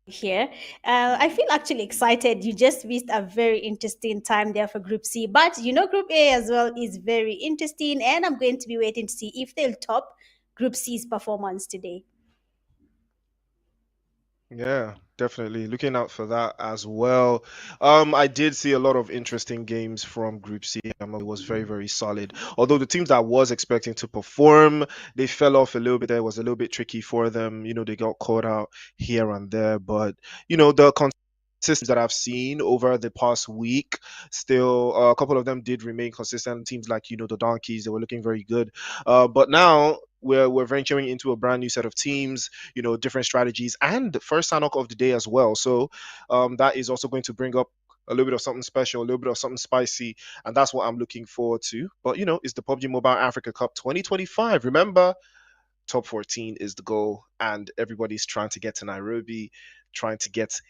here. I feel actually excited. You just missed a very interesting time there for Group C. But Group A as well is very interesting, and I'm going to be waiting to see if they'll top Group C's performance today. Yeah, definitely. Looking out for that as well. I did see a lot of interesting games from Group C. It was very, very solid. Although the teams that I was expecting to perform, they fell off a little bit. It was a little bit tricky for them. They got caught out here and there. But, the consistency that I've seen over the past week, still a couple of them did remain consistent. Teams like, the Donkeys, they were looking very good. But now we're venturing into a brand new set of teams, different strategies, and the first Sanok of the day as well. So that is also going to bring up a little bit of something special, a little bit of something spicy, and that's what I'm looking forward to. But it's the Pubg Mobile Africa Cup 2025. Remember, top 14 is the goal, and everybody's trying to get to Nairobi, trying to get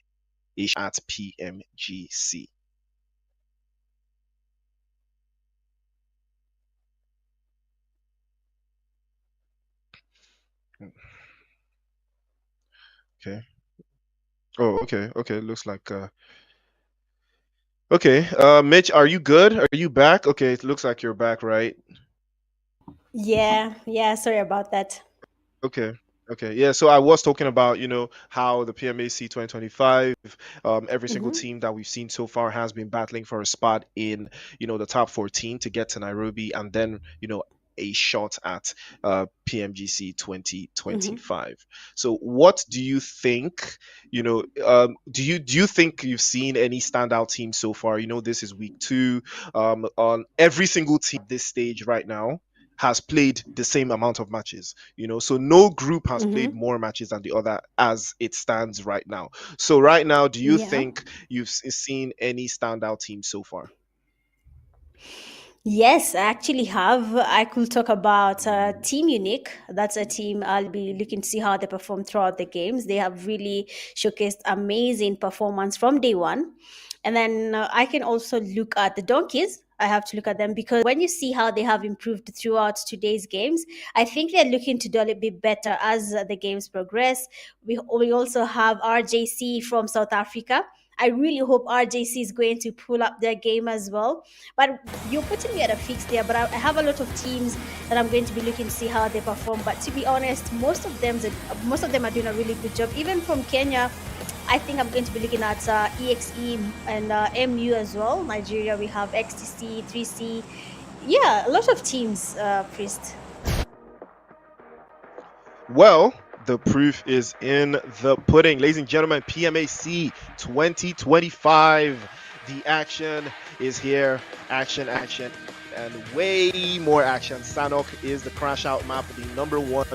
a shot at PMGC. Okay. Oh, okay. Okay. Looks like okay. Mitch, are you good? Are you back? Okay, it looks like you're back, right? Yeah, sorry about that. Okay. Okay. Yeah. So I was talking about, how the PMAC 2025, every single Hmm. team that we've seen so far has been battling for a spot in, the top 14 to get to Nairobi, and then, a shot at PMGC Hmm. 2025. So what do you think, do you think you've seen any standout teams so far? This is week two. On every single team at this stage right now has played the same amount of matches, so no group has played Hmm. more matches than the other as it stands right now. So right now, do you Yeah. think you've seen any standout teams so far? Yes, I actually have. I could talk about Team Unique. That's a team I'll be looking to see how they perform throughout the games. They have really showcased amazing performance from day one. And then I can also look at the Donkeys. I have to look at them because when you see how they have improved throughout today's games, I think they're looking to do a little bit better as the games progress. We also have RJC from South Africa. I really hope RJC is going to pull up their game as well. But you're putting me at a fix there. But I have a lot of teams that I'm going to be looking to see how they perform. But to be honest, most of them are doing a really good job. Even from Kenya, I think I'm going to be looking at EXE and MU as well. Nigeria, we have XTC, 3C. Yeah, a lot of teams, Priest. Well, the proof is in the pudding. Ladies and gentlemen, PMAC 2025. The action is here. Action, and way more action. Sanok is the crash out map, the number one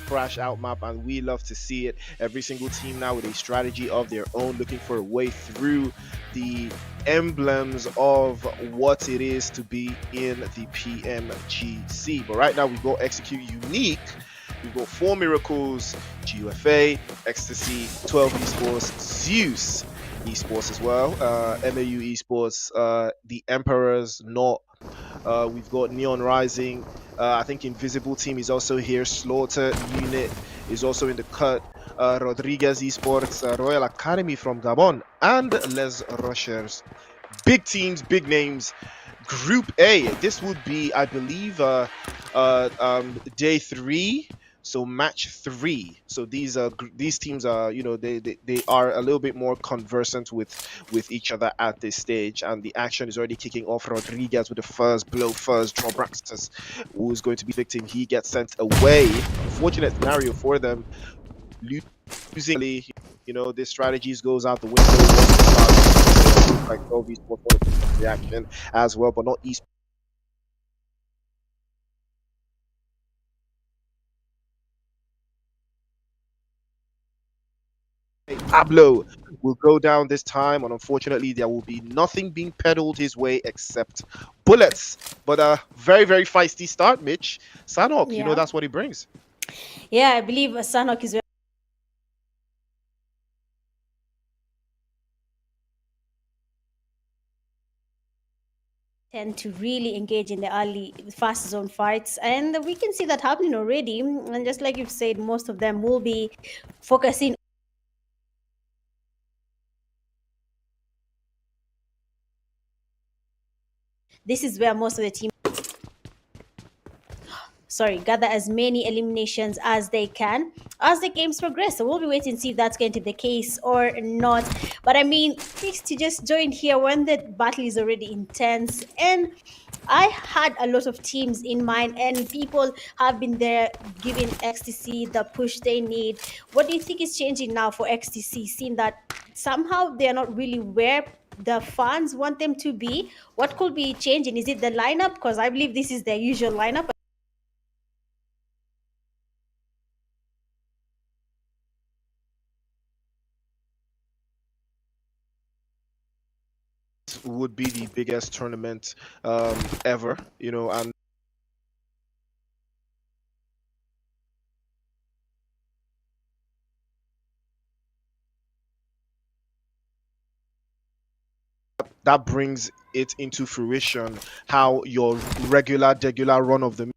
crash out map, and we love to see it. Every single team now with a strategy of their own, looking for a way through the emblems of what it is to be in the PMGC. But right now, we go execute unique. We've got 4 Miracles, GUFA, Ecstasy, 12 Esports, Zeus Esports as well, MAU Esports, the Emperors, not. We've got Neon Rising. I think Invisible Team is also here. Slaughter Unit is also in the cut. Rodriguez Esports, Royal Academy from Gabon, and Les Rushers. Big teams, big names. Group A. This would be, I believe, day 3. So match 3. So these teams are, they are a little bit more conversant with each other at this stage, and the action is already kicking off. Rodriguez with the first blow, first draw. Braxton, who is going to be victim, he gets sent away. Unfortunate scenario for them, losing. This strategies goes out the window. Like Dolby Sports reaction as well, but not esports. Pablo will go down this time, and unfortunately, there will be nothing being peddled his way except bullets. But a very, very feisty start, Mitch. Sanok, Yeah. that's what he brings. Yeah, I believe Sanok is tend to really engage in the early fast zone fights, and we can see that happening already. And just like you've said, most of them will be focusing this is where most of the team gather as many eliminations as they can as the games progress. So we'll be waiting to see if that's going to be the case or not. But I mean, please to just join here when the battle is already intense. And I had a lot of teams in mind, and people have been there giving XTC the push they need. What do you think is changing now for XTC, seeing that somehow they are not really where the fans want them to be? What could be changing? Is it the lineup? Because I believe this is their usual lineup. Would be the biggest tournament ever, and that brings it into fruition how your regular run of the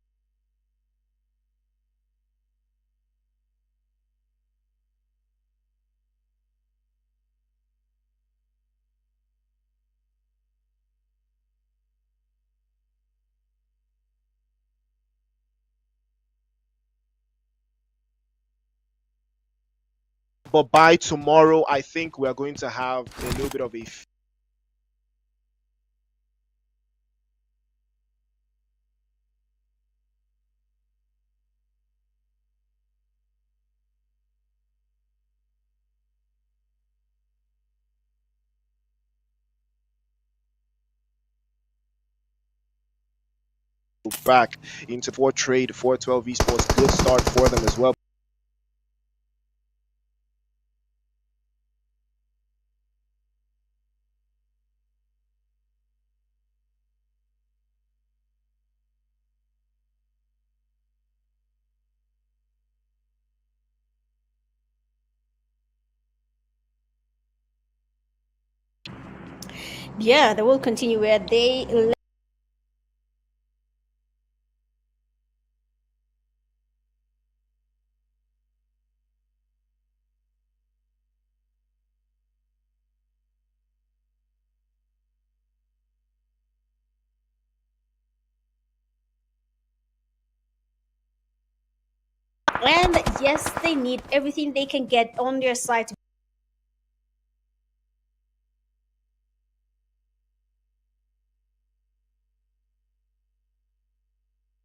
but by tomorrow I think we're going to have a little bit of a back into 4 trade 412 esports. Good start for them as well. Yeah, they will continue where they. And yes, they need everything they can get on their side to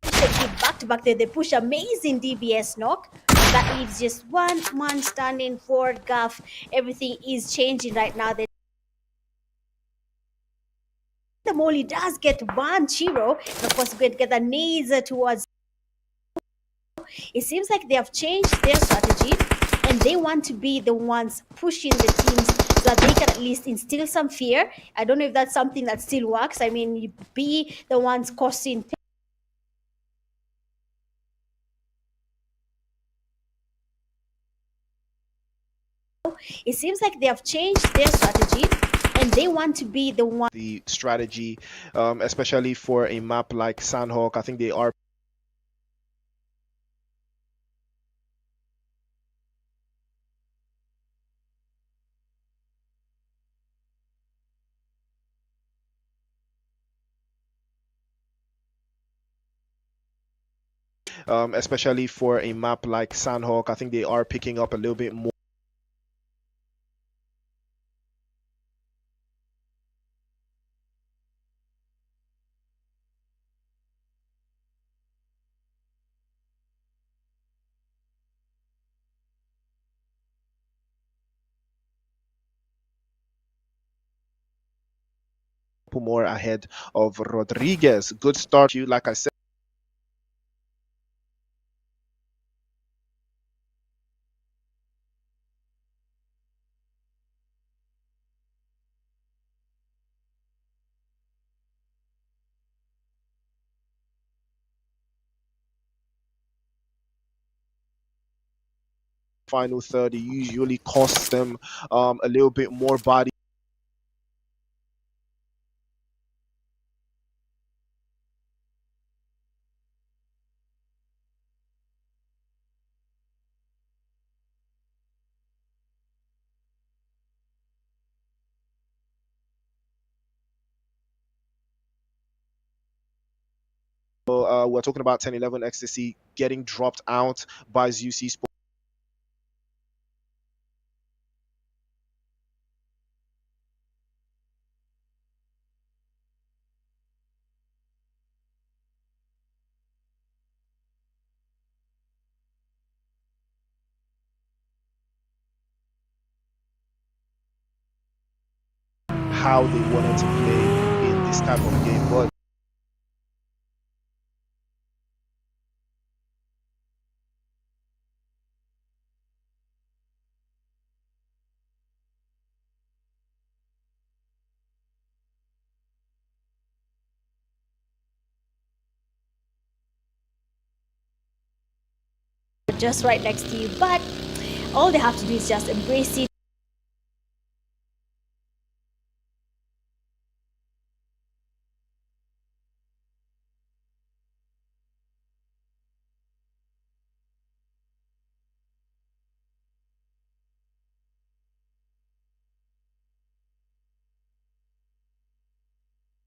keep back to back there. They push amazing DBS knock. That leaves just one man standing for GUF. Everything is changing right now. The Molly does get one Chiro, and of course, going to get a Nazer towards. It seems like they have changed their strategy and they want to be the ones pushing the teams so that they can at least instill some fear. I don't know if that's something that still works. I mean, you be the ones causing. It seems like they have changed their strategy and they want to be the one. The strategy, especially for a map like Sandhawk, I think they are especially for a map like Sandhawk, I think they are picking up a little bit more. More ahead of Rodriguez. Good start, you like I said. Final 30 usually costs them a little bit more body. We're talking about 10-11 Ecstasy getting dropped out by Zeus eSports. How they wanted to play in this type of game, but just right next to you, but all they have to do is just embrace it.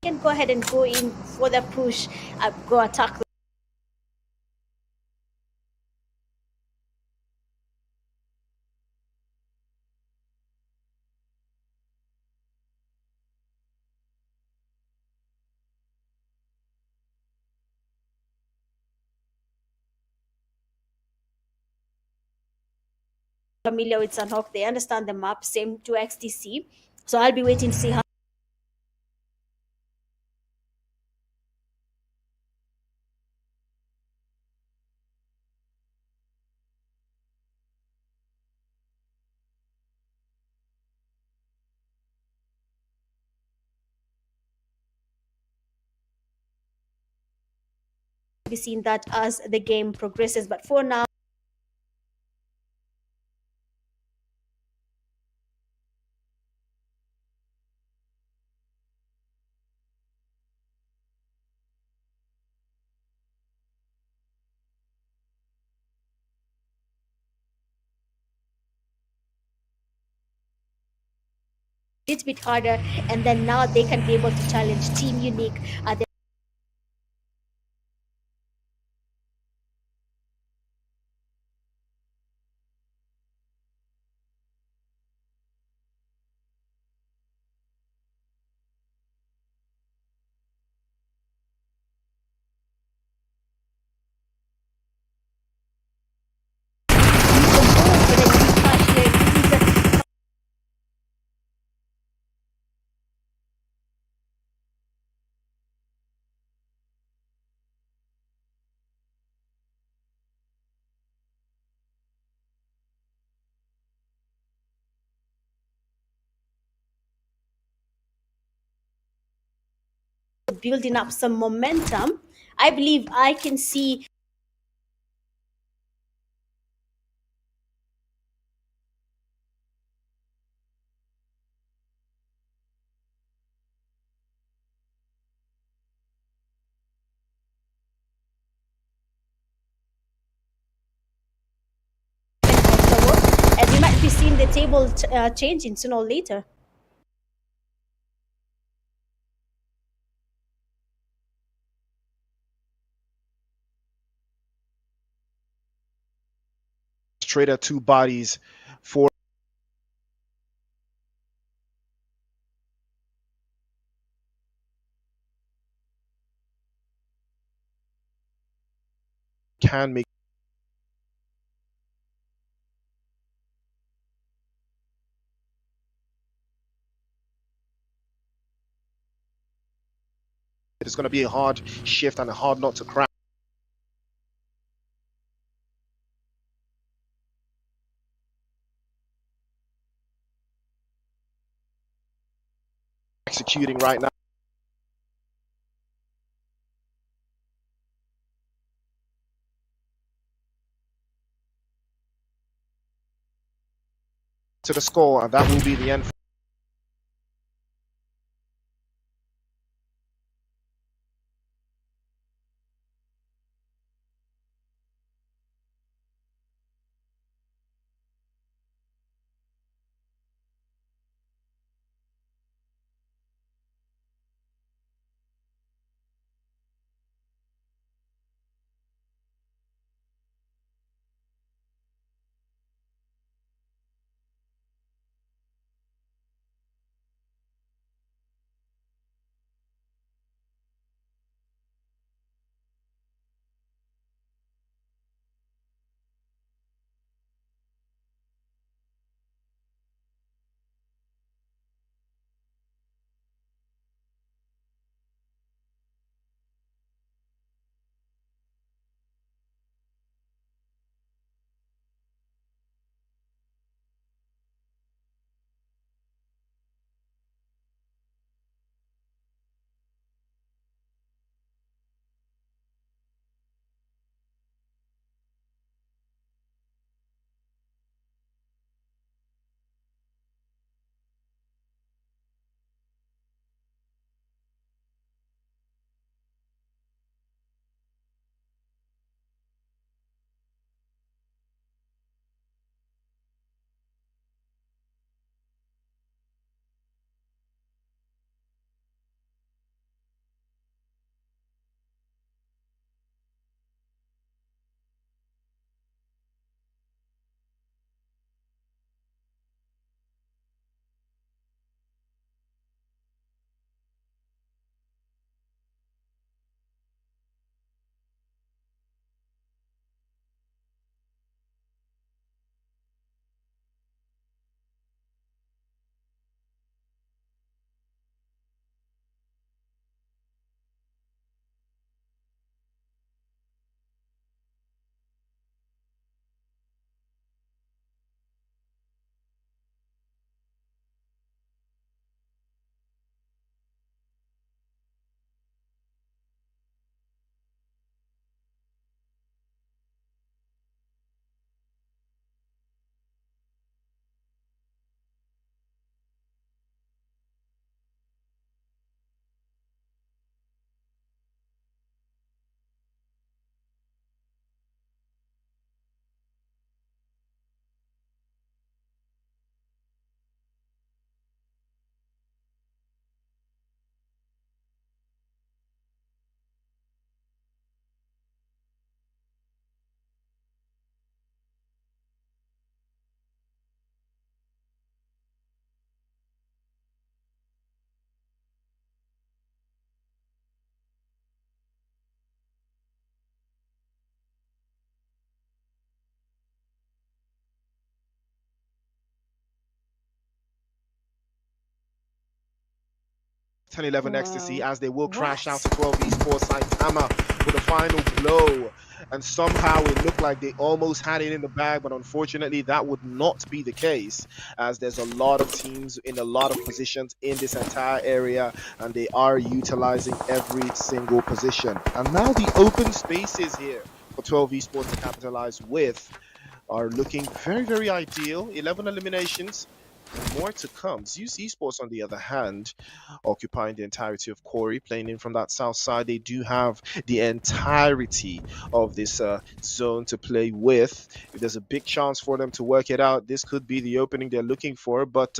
You can go ahead and go in for the push, go attack. Familiar with Sunhawk, they understand the map, same to XTC. So I'll be waiting to see how be seen that as the game progresses. But for now, it's a bit harder, and then now they can be able to challenge Team Unique. They're building up some momentum. I believe I can see and we might be seeing the table changing sooner or later. trader two bodies for can make it's going to be a hard shift and a hard nut to crack. Executing right now. To the score, and that will be the end. 10-11 Ecstasy, Wow. as they will crash out to What? 12 eSports Saitama with a final blow. And somehow it looked like they almost had it in the bag, but unfortunately that would not be the case, as there's a lot of teams in a lot of positions in this entire area, and they are utilizing every single position. And now the open spaces here for 12 esports to capitalize with are looking very, very ideal. 11 eliminations and more to come. Zeus Esports, on the other hand, occupying the entirety of Corey, playing in from that south side. They do have the entirety of this zone to play with. If there's a big chance for them to work it out, this could be the opening they're looking for. But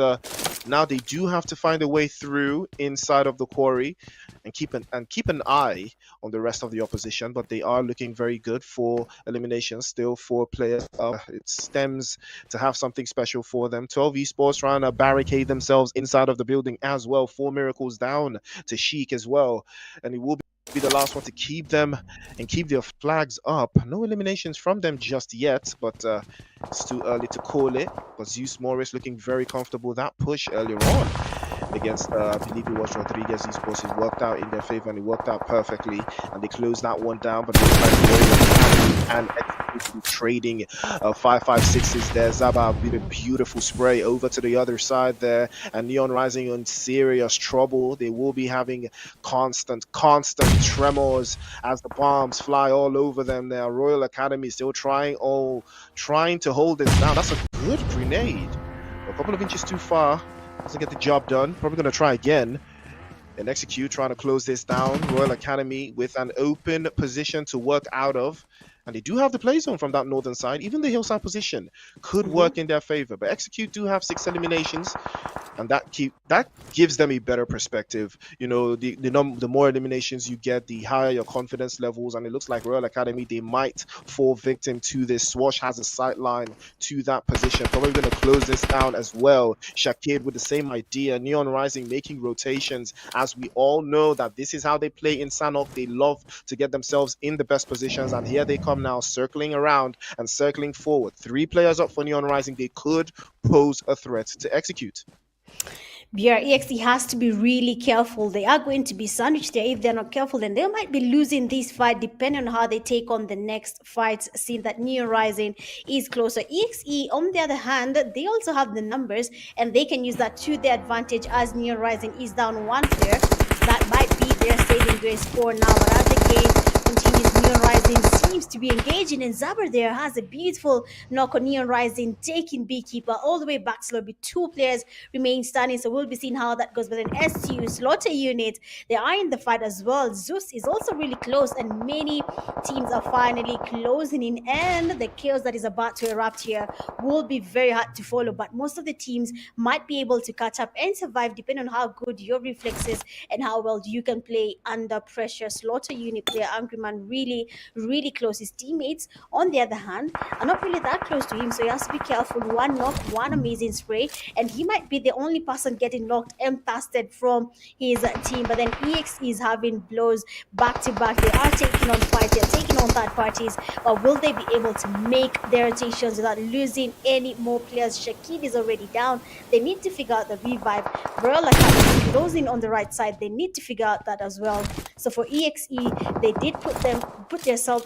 now they do have to find a way through inside of the quarry and keep an eye on the rest of the opposition. But they are looking very good for elimination still for players. It stems to have something special for them. 12 esports trying to barricade themselves inside of the building as well. 4 miracles down to Sheik as well, and it will be the last one to keep them and keep their flags up. No eliminations from them just yet, but it's too early to call it. But Zeus Moris looking very comfortable. That push earlier on against, I believe it was Rodriguez Esports, it worked out in their favor, and it worked out perfectly, and they closed that one down. But it looks like and trading 5.56s there. Zaba with a beautiful spray over to the other side there, and Neon Rising in serious trouble. They will be having constant tremors as the bombs fly all over them. Their Royal Academy still trying to hold this down. That's a good grenade, a couple of inches too far, doesn't get the job done. Probably going to try again and execute, trying to close this down. Royal Academy with an open position to work out of, and they do have the play zone from that northern side. Even the hillside position could work in their favor, but execute do have 6 eliminations, and that gives them a better perspective. You know, the more eliminations you get, the higher your confidence levels, and it looks like Royal Academy, they might fall victim to this. Swash has a sight line to that position, probably going to close this down as well. Shakir with the same idea. Neon Rising making rotations, as we all know that this is how they play in Sanok. They love to get themselves in the best positions, and here they come now, circling around and circling forward. 3 players up for Neon Rising. They could pose a threat to execute. BREXE has to be really careful. They are going to be sandwiched there. If they're not careful, then they might be losing this fight depending on how they take on the next fights, seeing that Neo Rising is closer. EXE, on the other hand, they also have the numbers, and they can use that to their advantage, as Neo Rising is down 1 player. That might be their saving grace for now. But as the game continues, Neon Rising seems to be engaging, and Zaber there has a beautiful knock on Neon Rising, taking Beekeeper all the way back to lobby. 2 players remain standing, so we'll be seeing how that goes. But then SU, Slaughter Unit, they are in the fight as well. Zeus is also really close, and many teams are finally closing in, and the chaos that is about to erupt here will be very hard to follow. But most of the teams might be able to catch up and survive, depending on how good your reflexes and how well you can play under pressure. Slaughter Unit player Angry Man really close. His teammates, on the other hand, are not really that close to him, so he has to be careful. 1 knock, 1 amazing spray, and he might be the only person getting knocked and casted from his team. But then EX is having blows back to back. They are taking on fights, they're taking on third parties, but will they be able to make their rotations without losing any more players? Shakid is already down. They need to figure out the revive. Royal Academy closing on the right side. They need to figure out that as well. So for EXE, they did put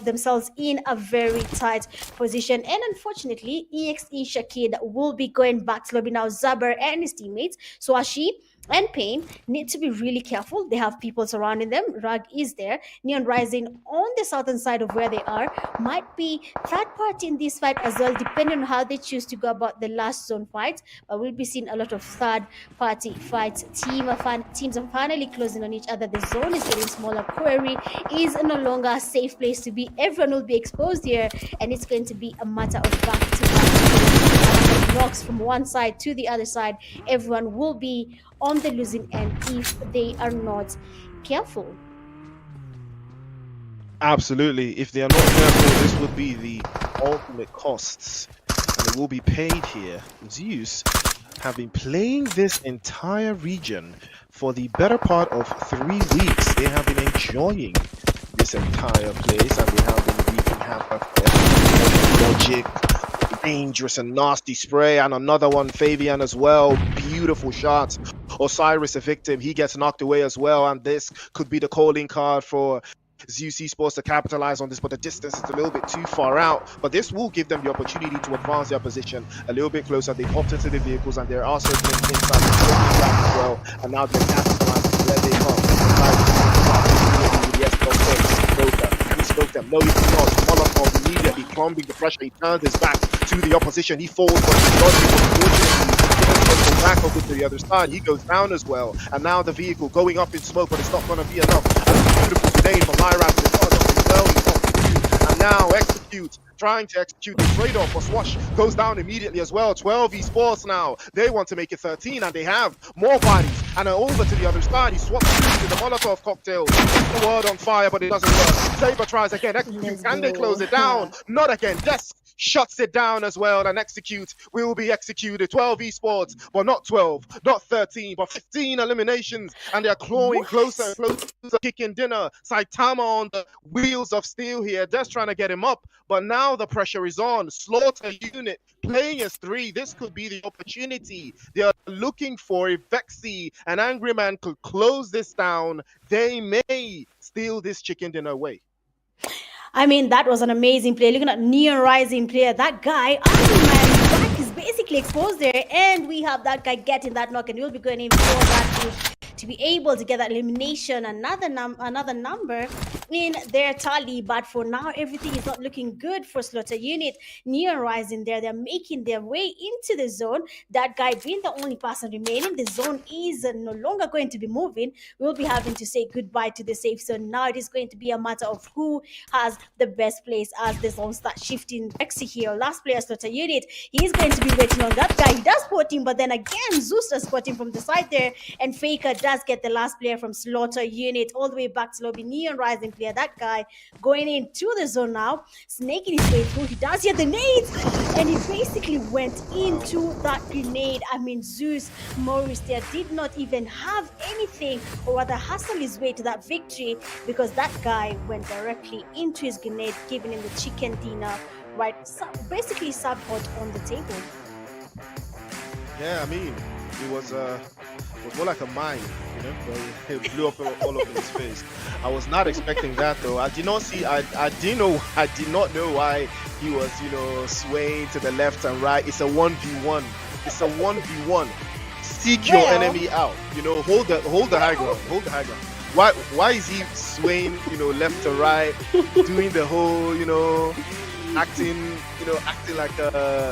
themselves in a very tight position, and unfortunately EXE Shakid will be going back to lobby now. Zaber and his teammates Swashi and Pain need to be really careful. They have people surrounding them. Rag is there. Neon Rising on the southern side of where they are might be third party in this fight as well, depending on how they choose to go about the last zone fight. But we'll be seeing a lot of third party fights. Teams are finally closing on each other. The zone is getting smaller. Quarry is no longer a safe place to be. Everyone will be exposed here, and it's going to be a matter of back-to-back knocks from one side to the other side. Everyone will be on the losing end if they are not careful. Absolutely. If they are not careful, this would be the ultimate costs, and they will be paid here. Zeus have been playing this entire region for the better part of 3 weeks. They have been enjoying this entire place, and they have been wreaking havoc. Logic, dangerous and nasty spray, and another one, Fabian as well. Beautiful shots Osiris, a victim, he gets knocked away as well, and this could be the calling card for Zeus Esports to capitalize on this, but the distance is a little bit too far out. But this will give them the opportunity to advance their position a little bit closer. They've hopped into the vehicles, and there are circling inside as well. And now they're capitalizing where they come. Yes, can he smoke them? No, he cannot. Molotov immediately plumbing the pressure. He turns his back to the opposition. He falls, but he dodges. Unfortunately, go back over to the other side. He goes down as well. And now the vehicle going up in smoke, but it's not going to be enough. Beautiful grenade from Lyra to the and now execute, trying to execute the trade-off, but Swash goes down immediately as well. 12 esports now. They want to make it 13, and they have more bodies. And over to the other side, he swaps to the Molotov cocktail. The world on fire, but it doesn't work. Saber tries again. Execute. Can they close it down? Not again. Desk shuts it down as well, and execute will be executed. 12 esports, but not 12, not 13, but 15 eliminations, and they're clawing closer and closer, kicking dinner. Saitama on the wheels of steel here, just trying to get him up, but now the pressure is on. Slaughter unit playing as 3. This could be the opportunity they are looking for. If Vexy and Angry Man could close this down, they may steal this chicken dinner away. I mean, that was an amazing play. Looking at Neon Rising player, that guy, Iron Man, back is basically exposed there, and we have that guy getting that knock, and we'll be going in for that to be able to get that elimination, another number in their tally. But for now, everything is not looking good for Slaughter Unit. Neon Rising there, they're making their way into the zone. That guy being the only person remaining, the zone is no longer going to be moving. We'll be having to say goodbye to the safe zone. Now it is going to be a matter of who has the best place as the zone starts shifting. Vexy here, last player Slaughter Unit, he's going to be waiting on that guy. He does spot him, but then again, Zeus does spot him from the side there, and Faker does get the last player from Slaughter Unit all the way back to lobby. Neon Rising player, that guy going into the zone now, snaking his way through. He does hear the nades, and he basically went into that grenade. I mean, Zeus Moris there did not even have anything, or rather hustle his way to that victory, because that guy went directly into his grenade, giving him the chicken dinner, right? So basically served hot on the table. Yeah, I mean, it was more like a mine, you know, but it blew up all over his face. I was not expecting that though. I did not know why he was, you know, swaying to the left and right. It's a 1v1. It's a 1v1. Seek your enemy out. You know, hold the high ground. Hold the high ground. Why is he swaying, you know, left to right, doing the whole, you know, acting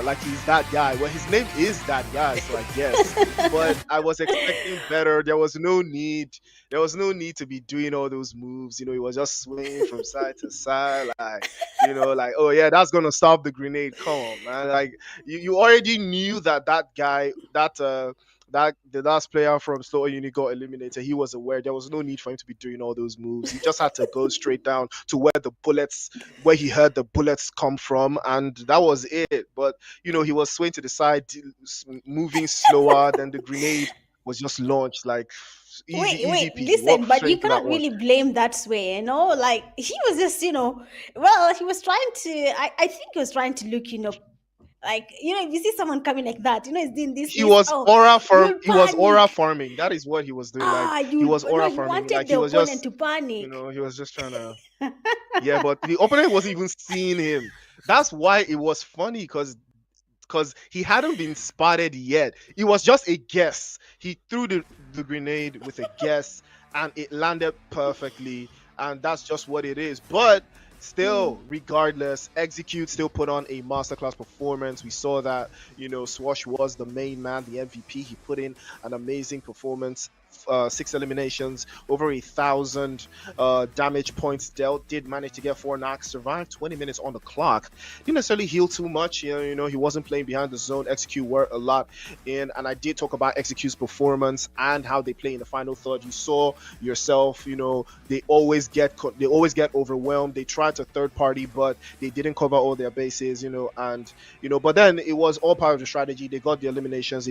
like he's that guy? Well, his name is that guy, so I guess. But I was expecting better. There was no need to be doing all those moves. You know, he was just swinging from side to side, like, you know, like, oh yeah, that's gonna stop the grenade. Come on, man. Like you already knew that guy, that the last player from Slaughter Unit got eliminated. He was aware there was no need for him to be doing all those moves. He just had to go straight down to where he heard the bullets come from, and that was it. But you know, he was swaying to the side, moving slower than the grenade was just launched. Like easy peasy. Listen, but you cannot really blame that sway, you know, like he was just, you know, well, he was trying to, I think he was trying to look, you know, like, you know, if you see someone coming like that, you know, he's doing this. He was aura farming. That is what he was doing. He was aura farming. Like he was just to panic. You know, he was just trying to. Yeah, but the opponent wasn't even seeing him. That's why it was funny, because he hadn't been spotted yet. It was just a guess. He threw the grenade with a guess, and it landed perfectly. And that's just what it is. But still, regardless, Execute still put on a masterclass performance. We saw that, you know, Swash was the main man, the MVP. He put in an amazing performance. 6 eliminations, over 1,000 damage points dealt. Did manage to get 4 knocks, survived 20 minutes on the clock. Didn't necessarily heal too much. You know, he wasn't playing behind the zone. Execute worked a lot in, and I did talk about Execute's performance and how they play in the final third. You saw yourself, you know, they always get overwhelmed. They tried to third party, but they didn't cover all their bases, you know, and you know, but then it was all part of the strategy. They got the eliminations.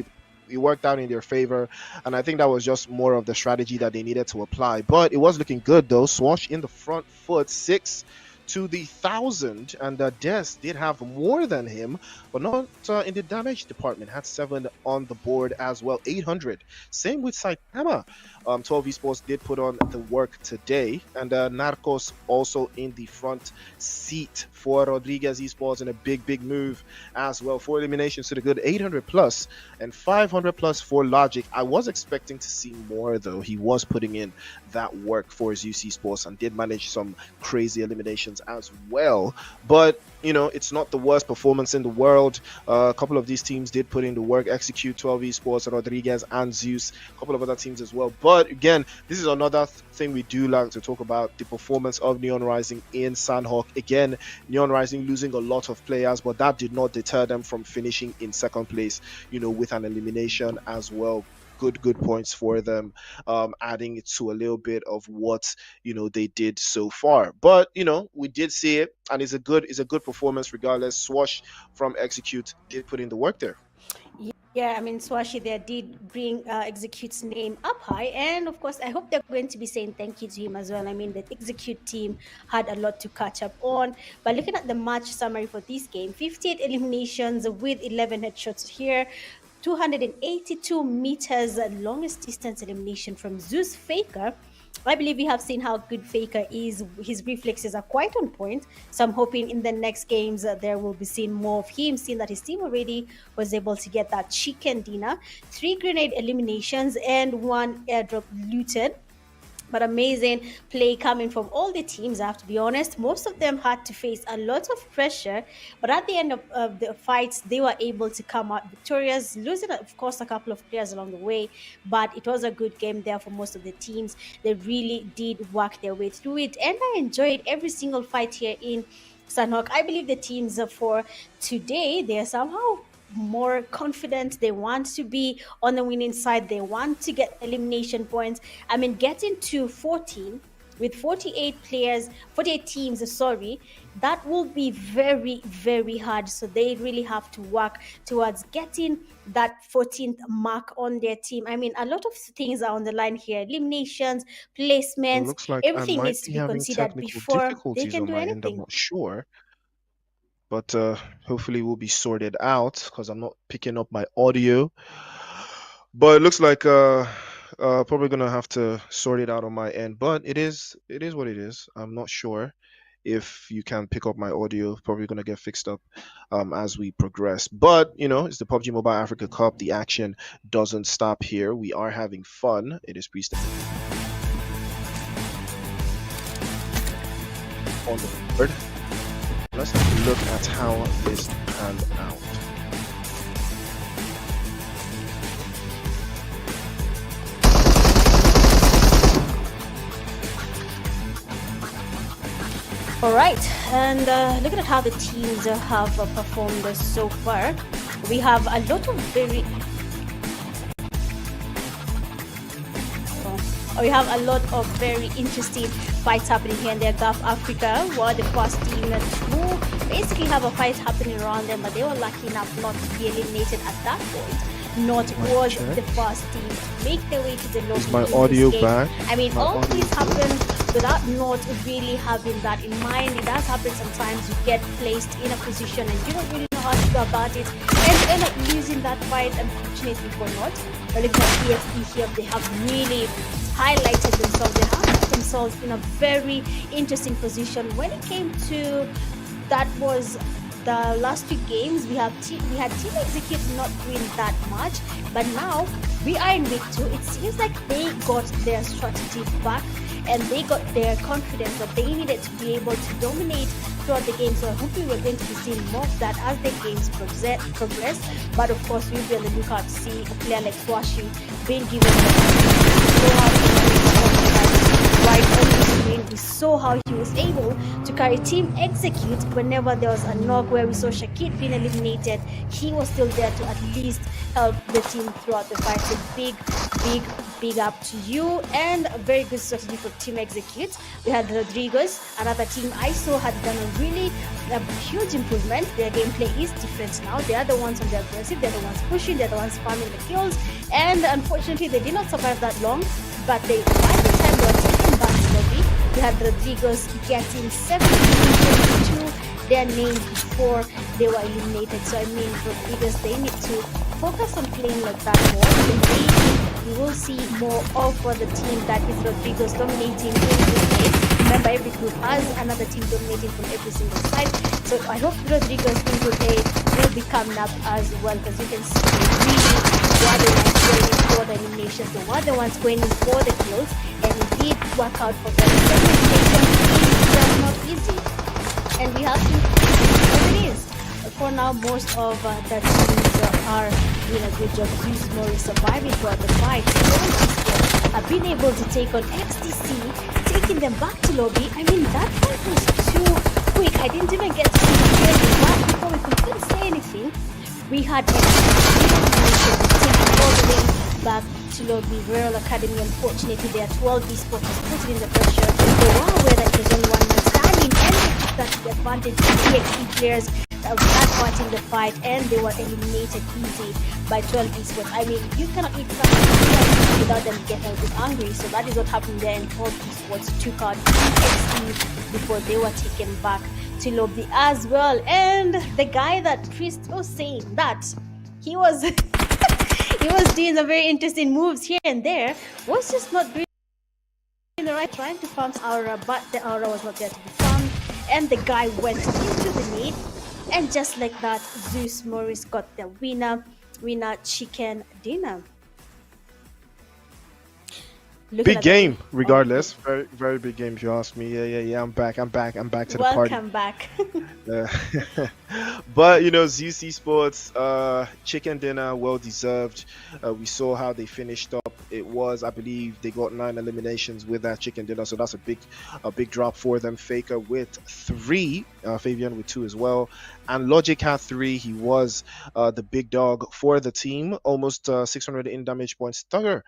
It worked out in their favor, and I think that was just more of the strategy that they needed to apply. But it was looking good though. Swash in the front foot, 6 to the 1,000, and Des did have more than him, but not in the damage department. Had 7 on the board as well, 800. Same with Saitama. 12 Esports did put on the work today, and Narcos also in the front seat for Rodriguez Esports in a big move as well. 4 eliminations to the good, 800 plus and 500 plus for Logic. I was expecting to see more though. He was putting in that work for Zeus Esports and did manage some crazy eliminations as well, but you know, it's not the worst performance in the world. A couple of these teams did put in the work. Execute, 12 Esports, Rodriguez, and Zeus. A couple of other teams as well. But again, this is another thing we do like to talk about, the performance of Neon Rising in Sandhawk. Again, Neon Rising losing a lot of players, but that did not deter them from finishing in second place, you know, with an elimination as well. Good points for them, adding it to a little bit of what, you know, they did so far. But you know, we did see it, and it's a good performance regardless. Swash from Execute did put in the work there. Yeah, I mean, Swashi there did bring Execute's name up high, and of course, I hope they're going to be saying thank you to him as well. I mean, the Execute team had a lot to catch up on. But looking at the match summary for this game, 58 eliminations with 11 headshots here. 282 meters longest distance elimination from Zeus Faker. I believe we have seen how good Faker is. His reflexes are quite on point. So I'm hoping in the next games there will be seen more of him, seeing that his team already was able to get that chicken dinner. 3 grenade eliminations and 1 airdrop looted. But amazing play coming from all the teams, I have to be honest. Most of them had to face a lot of pressure, but at the end of the fights, they were able to come out victorious, losing, of course, a couple of players along the way. But it was a good game there for most of the teams. They really did work their way through it, and I enjoyed every single fight here in Sandhawk. I believe the teams for today, they are somehow more confident. They want to be on the winning side. They want to get elimination points. I mean, getting to 14 with 48 teams, that will be very hard. So they really have to work towards getting that 14th mark on their team. I mean, a lot of things are on the line here. Eliminations, placements, Looks like everything I might needs to be be having considered technical before they difficulties can on do my end. I'm anything. not sure, but hopefully we'll be sorted out because I'm not picking up my audio. But it looks like probably gonna have to sort it out on my end. But it is what it is. I'm not sure if you can pick up my audio. Probably gonna get fixed up as we progress. But you know, it's the PUBG Mobile Africa Cup. The action doesn't stop here. We are having fun. It is pre-step on the board. Let's take a look at how this panned out. All right, and looking at how the teams have performed so far, we have a lot of very interesting fights happening here in their GUF Africa. Were the first team to basically have a fight happening around them, but they were lucky enough not to be eliminated at that point. Not was the first team to make their way to the lobby. Is my audio back? I mean, all this happened without not really having that in mind. It does happen sometimes. You get placed in a position and you don't really know how to go about it, and end up losing that fight, unfortunately for not. But looking at PSP here, they have really highlighted themselves. They have put themselves in a very interesting position. When it came to that was the last 2 games, we had Team Execute not doing that much, but now we are in week 2. It seems like they got their strategy back and they got their confidence that they needed to be able to dominate throughout the game. So I hope we're going to be seeing more of that as the games progress. But of course, we'll be on the lookout to see a player like Swashi being given right on the screen. We saw how he was able to carry Team Execute whenever there was a knock, where we saw Shakid being eliminated. He was still there to at least help the team throughout the fight. So big up to you, and a very good strategy for Team Execute. We had Rodriguez, another team I saw had done a huge improvement. Their gameplay is different now. They are the ones on the aggressive, they're the ones pushing, they're the ones farming the kills, and unfortunately they did not survive that long, but by the time they were taken back to lobby, We had Rodriguez getting 17-22, their name before they were eliminated. So I mean, Rodriguez, they need to focus on playing like that more. Then maybe we will see more of the team that is Rodriguez dominating in this game. Remember, every group has another team dominating from every single side. So I hope Rodriguez in Group A will be coming up as well, because you can see they really were the ones going in for the eliminations. They were the ones going in for the kills, and it did work out for them. The elimination is just not easy, and we have to what it is. For now, most of the teams are doing a good job. Zeus Moris surviving throughout the fight. Have been able to take on XTC, taking them back to lobby. I mean, that fight was too quick. I didn't even get to see the training, but before we couldn't say anything, we had taken all the way back to lobby. Royal Academy, unfortunately, their 12 eSports was putting in the pressure. They were aware that it was only one man standing, and they took that to the advantage of the XT players that were not fighting the fight, and they were eliminated easy by 12 eSports. I mean, you cannot eat something without them getting a bit angry. So that is what happened there, and 12 eSports took out XT before they were taken back to lobby as well. And the guy that Chris was saying that he was he was doing some very interesting moves here and there, was just not doing the right, trying to farm aura, but the aura was not there to be found, and the guy went into the need, and just like that, Zeus Moris got the winner chicken dinner. Big game, regardless. Very, very big game, if you ask me. Yeah. I'm back to the party. Welcome back. But you know, Zeus Esports, chicken dinner, well deserved. We saw how they finished up. It was, I believe, they got 9 eliminations with that chicken dinner, so that's a big drop for them. Faker with 3, Fabian with 2 as well, and Logic had 3. He was the big dog for the team, almost 600 in damage points. Thugger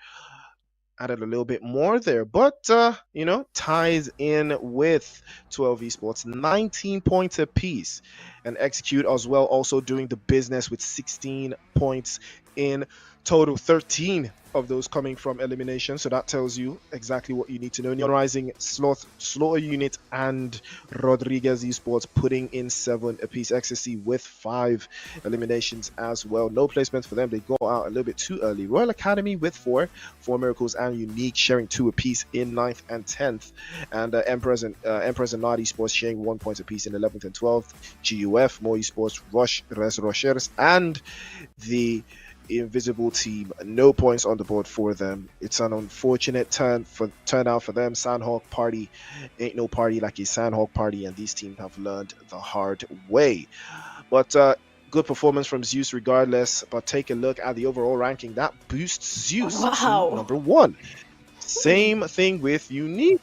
added a little bit more there, but you know, ties in with 12 esports, 19 points apiece, and Execute as well, also doing the business with 16 points in total, 13 of those coming from elimination. So that tells you exactly what you need to know. Neon Rising, Slaughter Unit, and Rodriguez Esports putting in 7 apiece. Ecstasy with 5 eliminations as well. No placement for them. They go out a little bit too early. Royal Academy with 4 Miracles, and Unique sharing 2 apiece in 9th and 10th. And Emperors and Nard Esports sharing 1 point apiece in 11th and 12th. GUF, More Esports, Res Rochers, and the Invisible team, no points on the board for them. It's an unfortunate turnout for them. Sandhawk party ain't no party like a Sandhawk party, and these teams have learned the hard way. But good performance from Zeus regardless. But take a look at the overall ranking. That boosts Zeus to number 1. Same thing with Unique.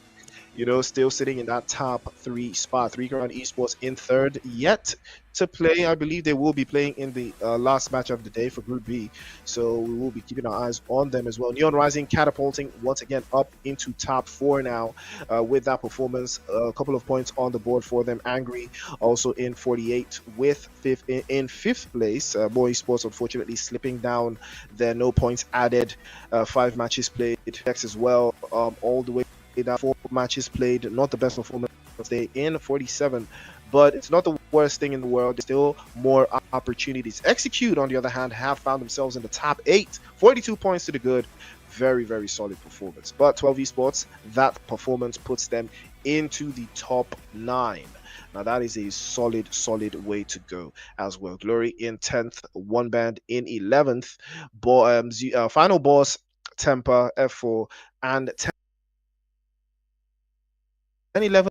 You know, still sitting in that top 3 spot. 3 Grand Esports in 3rd, yet to play. I believe they will be playing in the last match of the day for Group B, so we will be keeping our eyes on them as well. Neon Rising catapulting once again up into top 4 now with that performance. A couple of points on the board for them. Angry also in 48 with in 5th place. More Esports unfortunately slipping down there. No points added. 5 matches played. Next as well, all the way down. 4 matches played. Not the best performance today in 47, but it's not the worst thing in the world. There's still more opportunities. Execute, on the other hand, have found themselves in the top 8. 42 points to the good. Very, very solid performance. But 12 esports, that performance puts them into the top 9. Now that is a solid way to go as well. Glory in 10th, One Band in 11th, Final Boss, Temper, F4, and 10-11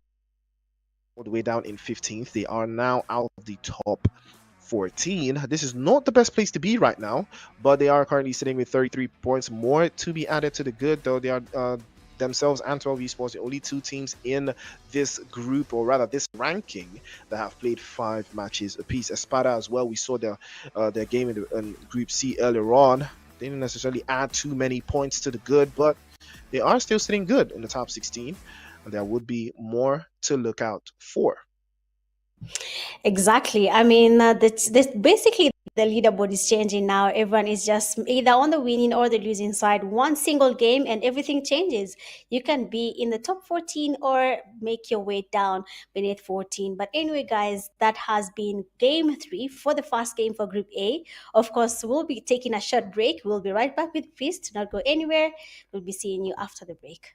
all the way down in 15th. They are now out of the top 14. This is not the best place to be right now, but they are currently sitting with 33 points. More to be added to the good, though. They are themselves and 12 esports the only 2 teams in this group, or rather this ranking, that have played 5 matches apiece. Espada as well, we saw their game in Group C earlier on. They didn't necessarily add too many points to the good, but they are still sitting good in the top 16. There would be more to look out for. Exactly. I mean, this basically the leaderboard is changing now. Everyone is just either on the winning or the losing side. One single game and everything changes. You can be in the top 14 or make your way down beneath 14. But anyway, guys, that has been game 3 for the first game for Group A. Of course, we'll be taking a short break. We'll be right back with Please do not go anywhere. We'll be seeing you after the break.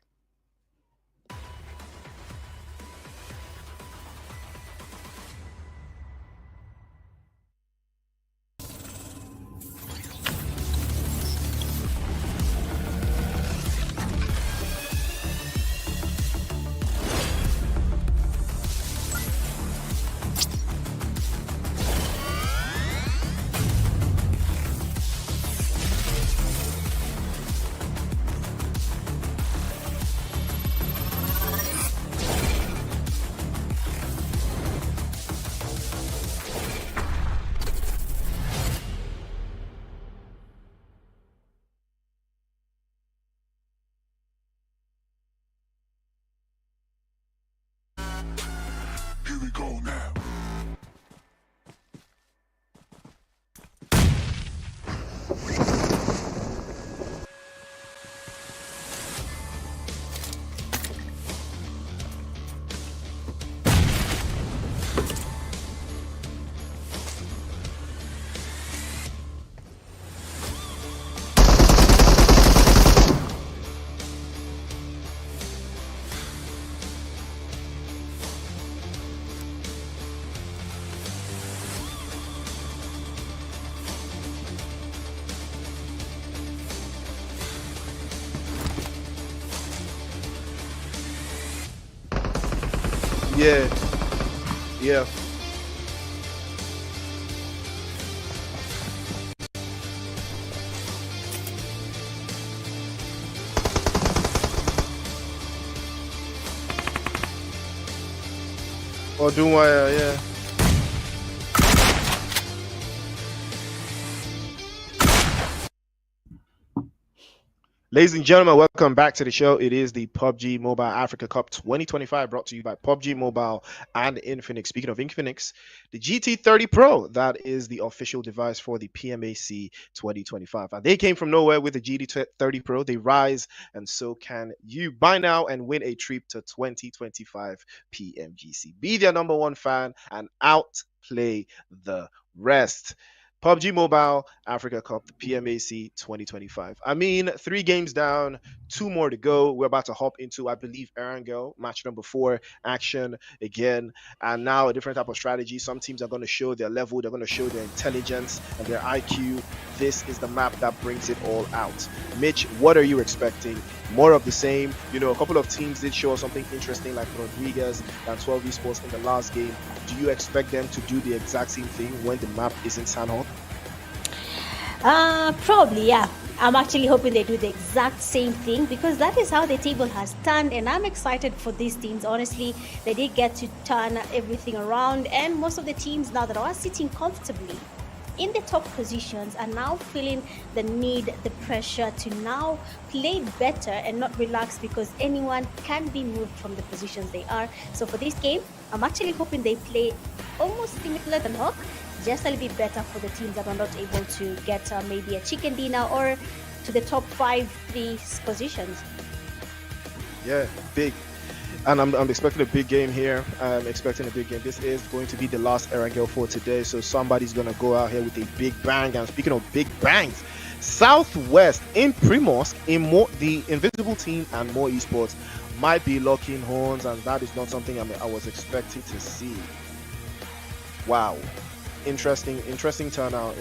Here we go now. Yeah. Yeah. Or do I, yeah. Ladies and gentlemen, welcome back to the show. It is the PUBG Mobile Africa Cup 2025 brought to you by PUBG Mobile and Infinix. Speaking of Infinix, the GT30 Pro, that is the official device for the PMAC 2025. And they came from nowhere with the GT30 Pro. They rise, and so can you. Buy now and win a trip to 2025 PMGC. Be their number one fan and outplay the rest. PUBG Mobile Africa Cup, the PMAC 2025. I mean, 3 games down, 2 more to go. We're about to hop into, I believe, Erangel, match number 4, action again. And now a different type of strategy. Some teams are going to show their level, they're going to show their intelligence and their IQ. This is the map that brings it all out. Mitch, what are you expecting? More of the same. You know, a couple of teams did show us something interesting, like Rodriguez and 12 eSports in the last game. Do you expect them to do the exact same thing when the map isn't Sandhawk? Probably, yeah. I'm actually hoping they do the exact same thing because that is how the table has turned, and I'm excited for these teams. Honestly, they did get to turn everything around, and most of the teams now that are sitting comfortably in the top positions are now feeling the need, the pressure to now play better and not relax because anyone can be moved from the positions they are. So for this game, I'm actually hoping they play almost similar than Hawk, just a little bit better for the teams that are not able to get maybe a chicken dinner or to the top 5-3 positions. Yeah, big. And I'm expecting a big game here. I'm expecting a big game. This is going to be the last Erangel for today. So somebody's going to go out here with a big bang. And speaking of big bangs, Southwest in Primorsk, the Invisible Team and More Esports might be locking horns. And that is not something I was expecting to see. Wow. Interesting turnout.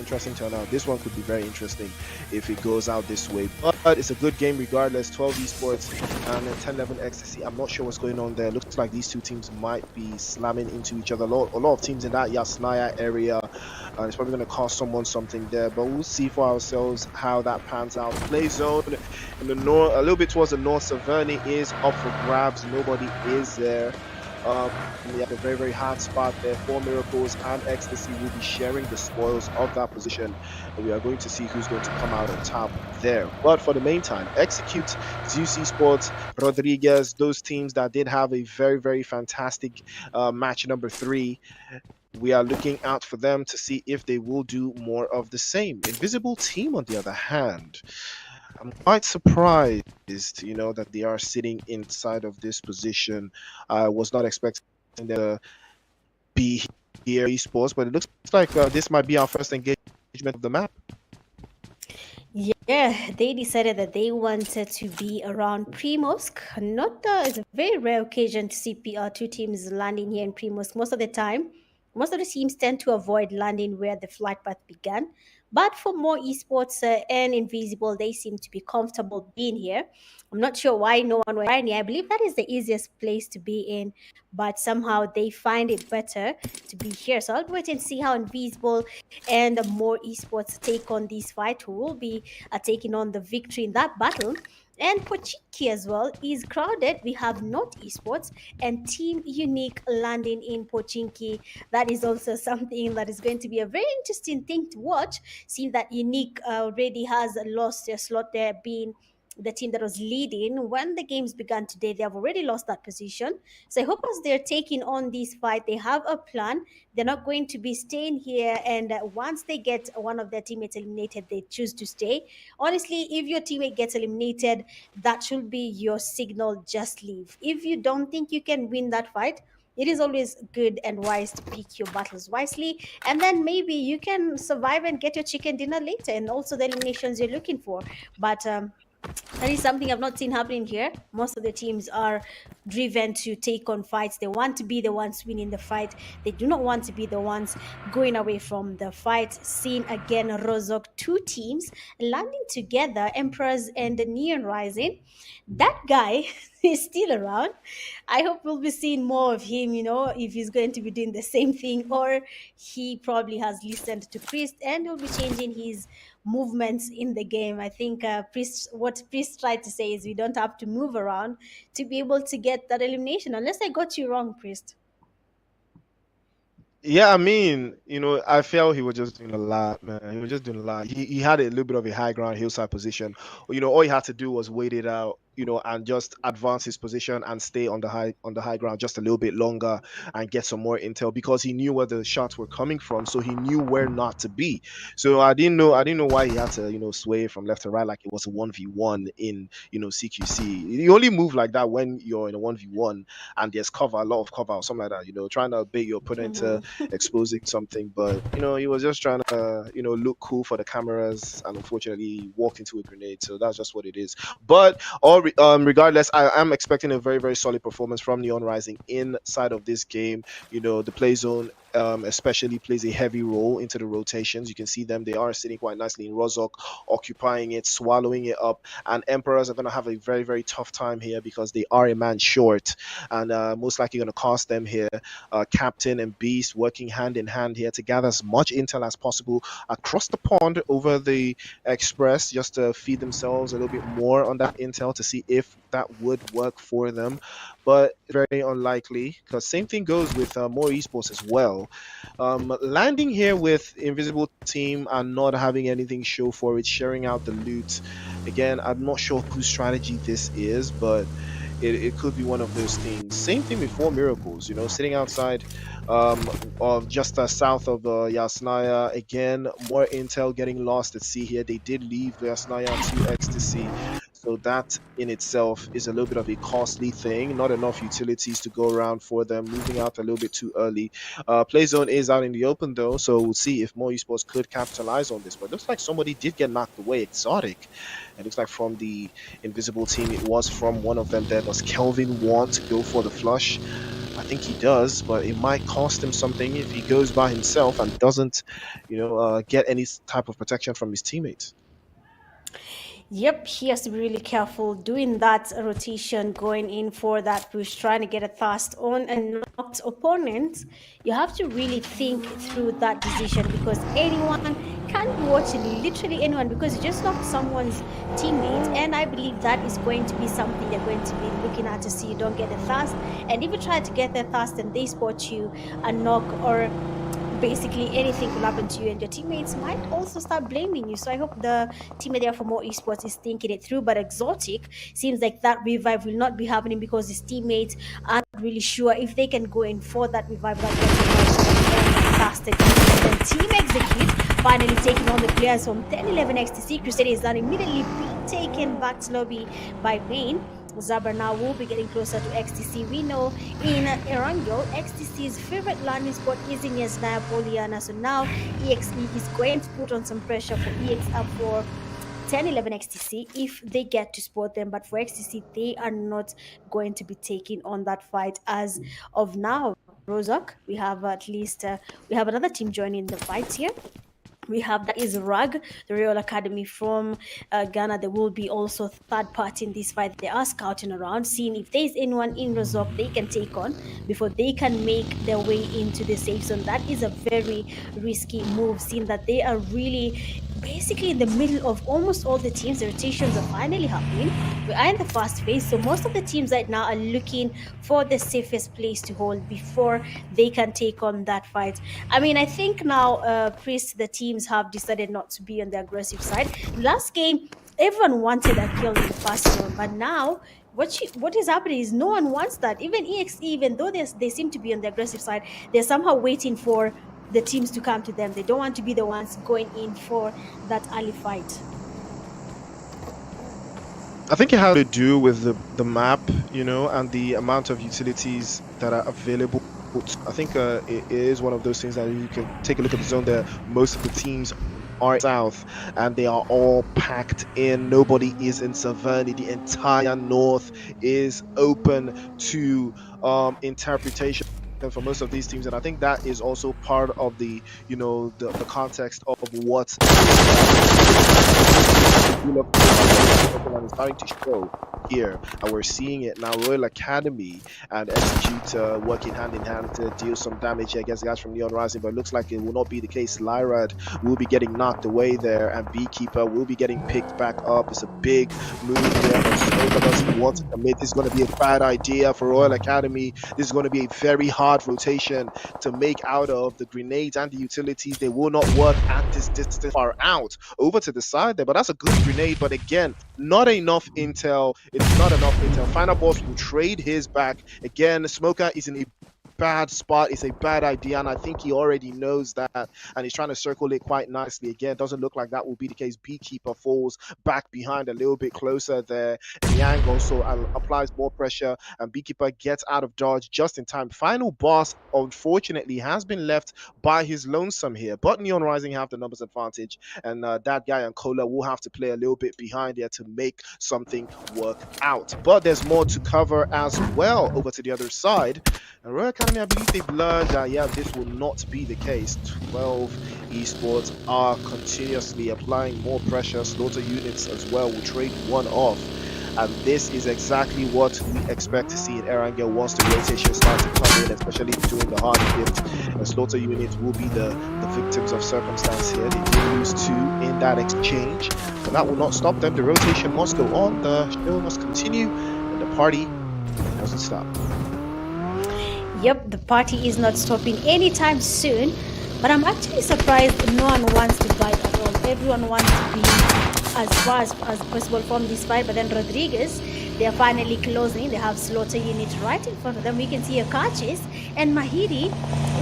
This one could be very interesting if it goes out this way, but it's a good game regardless. 12 esports and 10-11 ecstasy. I'm not sure what's going on there. Looks like these two teams might be slamming into each other. A lot of teams in that Yasnaya area, and it's probably going to cost someone something there, but we'll see for ourselves how that pans out. Play zone in the north, a little bit towards the north. Saverny is up for grabs. Nobody is there. We have a very, very hard spot there. 4 Miracles and Ecstasy will be sharing the spoils of that position, and we are going to see who's going to come out on top there. But for the meantime, Execute, Zeus Esports, Rodriguez, those teams that did have a very, very fantastic match number 3. we are looking out for them to see if they will do more of the same. Invisible Team, on the other hand, I'm quite surprised, that they are sitting inside of this position. I was not expecting them to be here esports, but it looks like this might be our first engagement of the map. Yeah, they decided that they wanted to be around Primosk. Not It's a very rare occasion to see two teams landing here in Primosk. Most of the time, most of the teams tend to avoid landing where the flight path began. But for more esports and Invisible, they seem to be comfortable being here. I'm not sure why no one went here. I believe that is the easiest place to be in, but somehow they find it better to be here. So I'll wait and see how Invisible and more esports take on this fight, who will be taking on the victory in that battle. And Pochiki as well is crowded. We have Not Esports and Team Unique landing in Pochinki. That is also something that is going to be a very interesting thing to watch, seeing that Unique already has lost their slot there, being the team that was leading when the games began today. They have already lost that position. So I hope as they're taking on this fight, they have a plan. They're not going to be staying here, and once they get one of their teammates eliminated, they choose to stay. Honestly, if your teammate gets eliminated, that should be your signal, just leave. If you don't think you can win that fight, it is always good and wise to pick your battles wisely, and then maybe you can survive and get your chicken dinner later, and also the eliminations you're looking for. But that is something I've not seen happening here. Most of the teams are driven to take on fights. They want to be the ones winning the fight. They do not want to be the ones going away from the fight. Seen again, Rozok, two teams landing together, Emperors and the Neon Rising. That guy is still around. I hope we'll be seeing more of him, if he's going to be doing the same thing, or he probably has listened to Priest and will be changing his movements in the game. I think what Priest tried to say is we don't have to move around to be able to get that elimination, unless I got you wrong, Priest. Yeah, I mean, I felt he was just doing a lot, man. He was just doing a lot. He had a little bit of a high ground hillside position. All he had to do was wait it out, and just advance his position and stay on the high ground just a little bit longer and get some more intel, because he knew where the shots were coming from, so he knew where not to be. So I didn't know why he had to, sway from left to right like it was a 1v1 in, CQC. You only move like that when you're in a 1v1 and there's cover, a lot of cover or something like that, trying to bait your opponent to exposing something. But he was just trying to look cool for the cameras, and unfortunately he walked into a grenade. So that's just what it is. But regardless, I am expecting a very, very solid performance from Neon Rising inside of this game. The play zone especially plays a heavy role into the rotations. You can see them, they are sitting quite nicely in Rozok, occupying it, swallowing it up, and Emperors are going to have a very, very tough time here because they are a man short, and most likely going to cost them here. Captain and Beast working hand in hand here to gather as much intel as possible across the pond over the Express, just to feed themselves a little bit more on that intel to see if that would work for them. But very unlikely, because same thing goes with more esports as well. Landing here with Invisible Team and not having anything show for it, sharing out the loot. Again, I'm not sure whose strategy this is, but it could be one of those things. Same thing with Four Miracles, sitting outside of just south of Yasnaya. Again, more intel getting lost at sea here. They did leave Yasnaya to Ecstasy. So that in itself is a little bit of a costly thing. Not enough utilities to go around for them. Moving out a little bit too early. Play zone is out in the open though, so we'll see if more esports could capitalize on this. But it looks like somebody did get knocked away. Exotic. It looks like from the Invisible Team, it was from one of them there. Does Kelvin want to go for the flush? I think he does, but it might cost him something if he goes by himself and doesn't, get any type of protection from his teammates. Yep, he has to be really careful doing that rotation, going in for that push, trying to get a thrust on a knocked opponent. You have to really think through that decision, because anyone can be watching, literally anyone, because you just knocked someone's teammate. And I believe that is going to be something they're going to be looking at to see you don't get the thrust. And if you try to get the thrust and they spot you a knock, or basically anything will happen to you, and your teammates might also start blaming you. So I hope the team there for more esports is thinking it through. But Exotic seems like that revive will not be happening because his teammates aren't really sure if they can go in for that revive. blasted. Then Team Execute finally taking on the players from 10-11 XTC. Crusaders are immediately being taken back to lobby by Pain. Zabra now will be getting closer to XTC. We know in Erangel, XTC's favorite landing spot is in Yasnaya Poliana. So now EXE is going to put on some pressure for EX up for 10-11 XTC if they get to spot them. But for XTC, they are not going to be taking on that fight as of now. Rozak, we have at least we have another team joining the fight here. We have that is RAG, the Royal Academy from Ghana. There will be also third party in this fight. They are scouting around, seeing if there's anyone in Rozok they can take on before they can make their way into the safe zone. That is a very risky move, seeing that they are really basically in the middle of almost all the teams. The rotations are finally happening. We are in the fast phase, so most of the teams right now are looking for the safest place to hold before they can take on that fight. I mean, I think now, Chris, the teams have decided not to be on the aggressive side. Last game, everyone wanted a kill in the first zone, but now what is happening is no one wants that. Even EXE, even though they seem to be on the aggressive side, they're somehow waiting for the teams to come to them. They don't want to be the ones going in for that early fight. I think it has to do with the map, you know, and the amount of utilities that are available. I think it is one of those things that you can take a look at the zone there. Most of the teams are south and they are all packed in. Nobody is in Savannah. The entire north is open to interpretation for most of these teams, and I think that is also part of the, you know, the context of what is starting to show here, and we're seeing it now. Royal Academy and Execute working hand in hand to deal some damage against guys from Neon Rising, but it looks like it will not be the case. Lyrad will be getting knocked away there, and Beekeeper will be getting picked back up. It's a big move there, but Smoker doesn't want to commit. This is going to be a bad idea for Royal Academy. This is going to be a very hard rotation to make out of. The grenades and the utilities, they will not work at this distance far out over to the side there, but that's a good grenade. But again, not enough intel. It's not enough intel. Final Boss will trade his back. Again, Smoker is in a bad spot. It's a bad idea, and I think he already knows that, and he's trying to circle it quite nicely. Again, doesn't look like that will be the case. Beekeeper falls back behind a little bit closer there. Yang also applies more pressure, and Beekeeper gets out of dodge just in time. Final Boss, unfortunately, has been left by his lonesome here, but Neon Rising have the numbers advantage, and that guy and Cola will have to play a little bit behind here to make something work out. But there's more to cover as well over to the other side. And Royal Academy, I believe they've learned that, yeah, this will not be the case. 12 esports are continuously applying more pressure. Slaughter units as well will trade one off. And this is exactly what we expect to see in Erangel once the rotation starts to come in, especially during the hard hit. And Slaughter units will be the victims of circumstance here. They did lose 2 in that exchange, but that will not stop them. The rotation must go on, the show must continue, and the party doesn't stop. Yep, the party is not stopping anytime soon, but I'm actually surprised no one wants to fight at all. Everyone wants to be as far as possible from this fight, but then Rodriguez, they are finally closing. They have Slaughter unit right in front of them. We can see a car chase, and Mahiri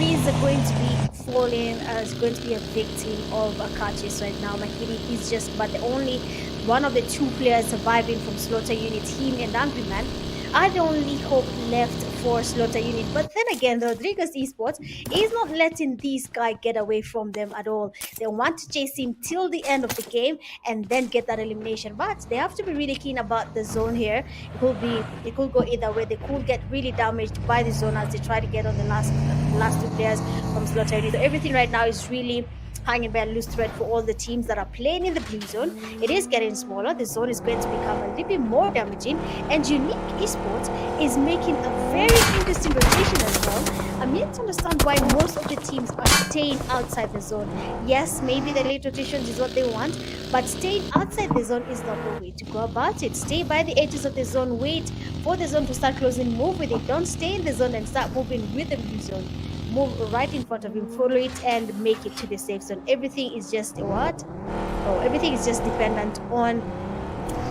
is going to be falling, is going to be a victim of a car chase right now. Mahiri is just but the only one of the 2 players surviving from Slaughter unit. Him and Angry Man are the only hope left for Slaughter unit. But then again, the Rodriguez eSports is not letting these guys get away from them at all. They want to chase him till the end of the game and then get that elimination. But they have to be really keen about the zone here. It could go either way. They could get really damaged by the zone as they try to get on the last 2 players from Slaughter unit. So everything right now is really hanging by a loose thread for all the teams that are playing in the blue zone. It is getting smaller. The zone is going to become a little bit more damaging, and Unique Esports is making a very interesting rotation as well. I'm yet to understand why most of the teams are staying outside the zone. Yes, maybe the late rotations is what they want, but staying outside the zone is not the way to go about it. Stay by the edges of the zone, wait for the zone to start closing, move with it. Don't stay in the zone and start moving with the blue zone. Move right in front of him, follow it, and make it to the safe zone. Everything is just everything is just dependent on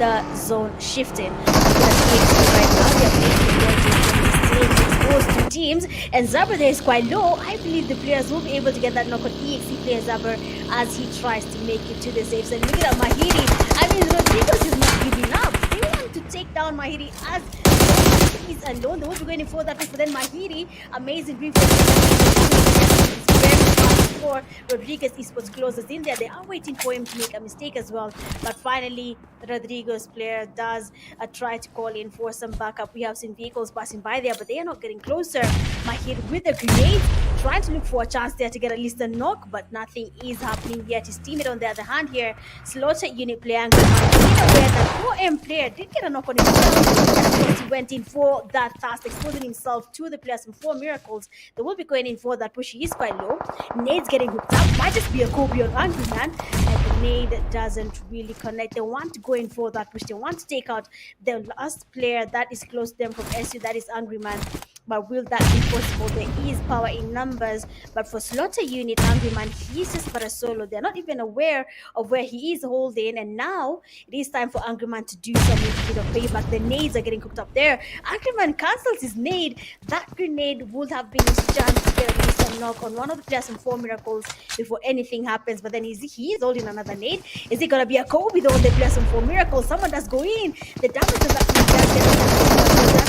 the zone shifting. Right now, they are playing the those two teams. And Zabra there is quite low. I believe the players will be able to get that knock on EXE player Zabra as he tries to make it to the safe zone. Look at that Mahiri. I mean, Rodriguez is not giving up. They want to take down Mahiri as he's alone. They will be going for that push, but then Mahiri, amazing for Rodriguez eSports closes in there. They are waiting for him to make a mistake as well. But finally, the Rodriguez player does try to call in for some backup. We have seen vehicles passing by there, but they are not getting closer. Mahir with a grenade, trying to look for a chance there to get at least a knock, but nothing is happening yet. His teammate on the other hand here, Slaughter unit player, and that 4M player did get a knock on him. And of course, he went in for that fast, exposing himself to the players from 4 Miracles. They will be going in for that push. He is quite low. Nade's getting hooked up. Might just be a Kobe or Angry Man. And the nade doesn't really connect. They want to go in for that push. They want to take out the last player that is close to them from SU, that is Angry Man. But will that be possible? There is power in numbers. But for Slaughter unit, Angry Man, he's just but a solo. They're not even aware of where he is holding. And now it is time for Angry Man to do some bit of payback. The nades are getting cooked up there. Angry Man cancels his nade. That grenade would have been his chance to get at least a knock on one of the players from 4 Miracles before anything happens. But then he is holding another nade. Is it going to be a Kobe though on the players from 4 Miracles? Someone does go in. The damage on that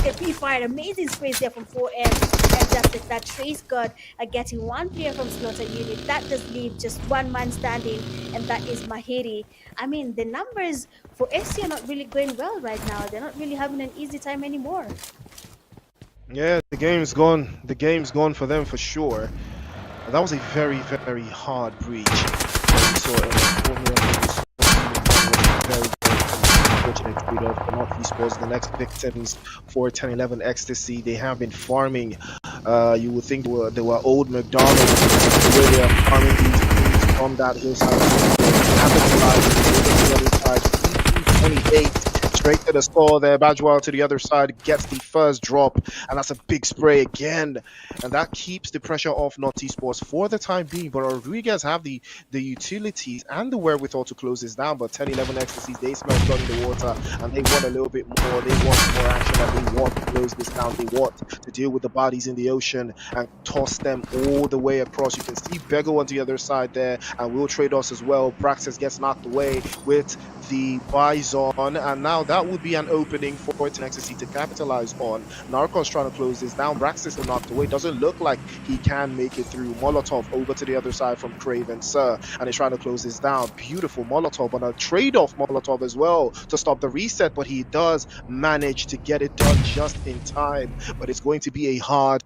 get pre-fired. Amazing sprays there from 4M. And just as that Trace God getting one player from Slaughter unit. That does leave just one man standing, and that is Mahiri. I mean, the numbers for SC are not really going well right now. They're not really having an easy time anymore. Yeah, the game's gone. The game's gone for them for sure. That was a very, very hard breach. So, very unfortunate trade off for not eSports. The next victims for 1011 Ecstasy, they have been farming. You would think they were old McDonald's, the way they are farming these things from that hillside. The other side, 28. Straight to the score there. Bajwal to the other side gets the first drop, and that's a big spray again. And that keeps the pressure off Not Esports for the time being. But Rodriguez have the utilities and the wherewithal to close this down. But 10-11 Ecstasies, they smell blood in the water, and they want a little bit more. They want more action, and they want to close this down. They want to deal with the bodies in the ocean and toss them all the way across. You can see Bego on the other side there, and Will Trade-offs as well. Praxis gets knocked away with the Bison, and now that would be an opening for Ecstasy to capitalize on. Narcos trying to close this down. Braxis is knocked away. Doesn't look like he can make it through. Molotov over to the other side from Craven Sir, and he's trying to close this down. Beautiful Molotov on a trade-off Molotov as well to stop the reset, but he does manage to get it done just in time. But it's going to be a hard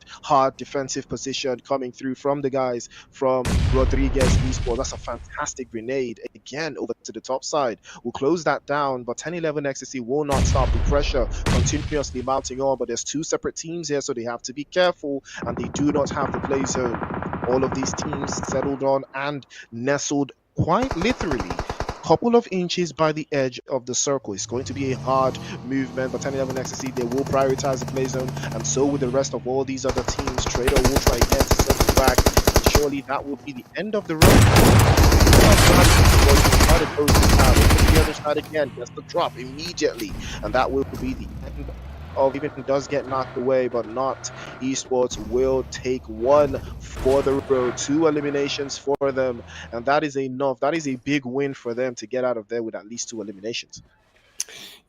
defensive position coming through from the guys from Rodriguez eSports. That's a fantastic grenade again over to the top side. We'll close that down, but 10-11 Ecstasy will not stop. The pressure continuously mounting on, but there's two separate teams here, so they have to be careful, and they do not have the play zone. All of these teams settled on and nestled quite literally couple of inches by the edge of the circle. It's going to be a hard movement, but 10-11 Ecstasy, they will prioritize the play zone, and so will the rest of all these other teams. Trader will try again to set it back. Surely that will be the end of the road. The other side again, gets the drop immediately, and that will be the end of, even if it does get knocked away, but Not Esports will take one for the road. 2 eliminations for them, and that is enough. That is a big win for them to get out of there with at least 2 eliminations.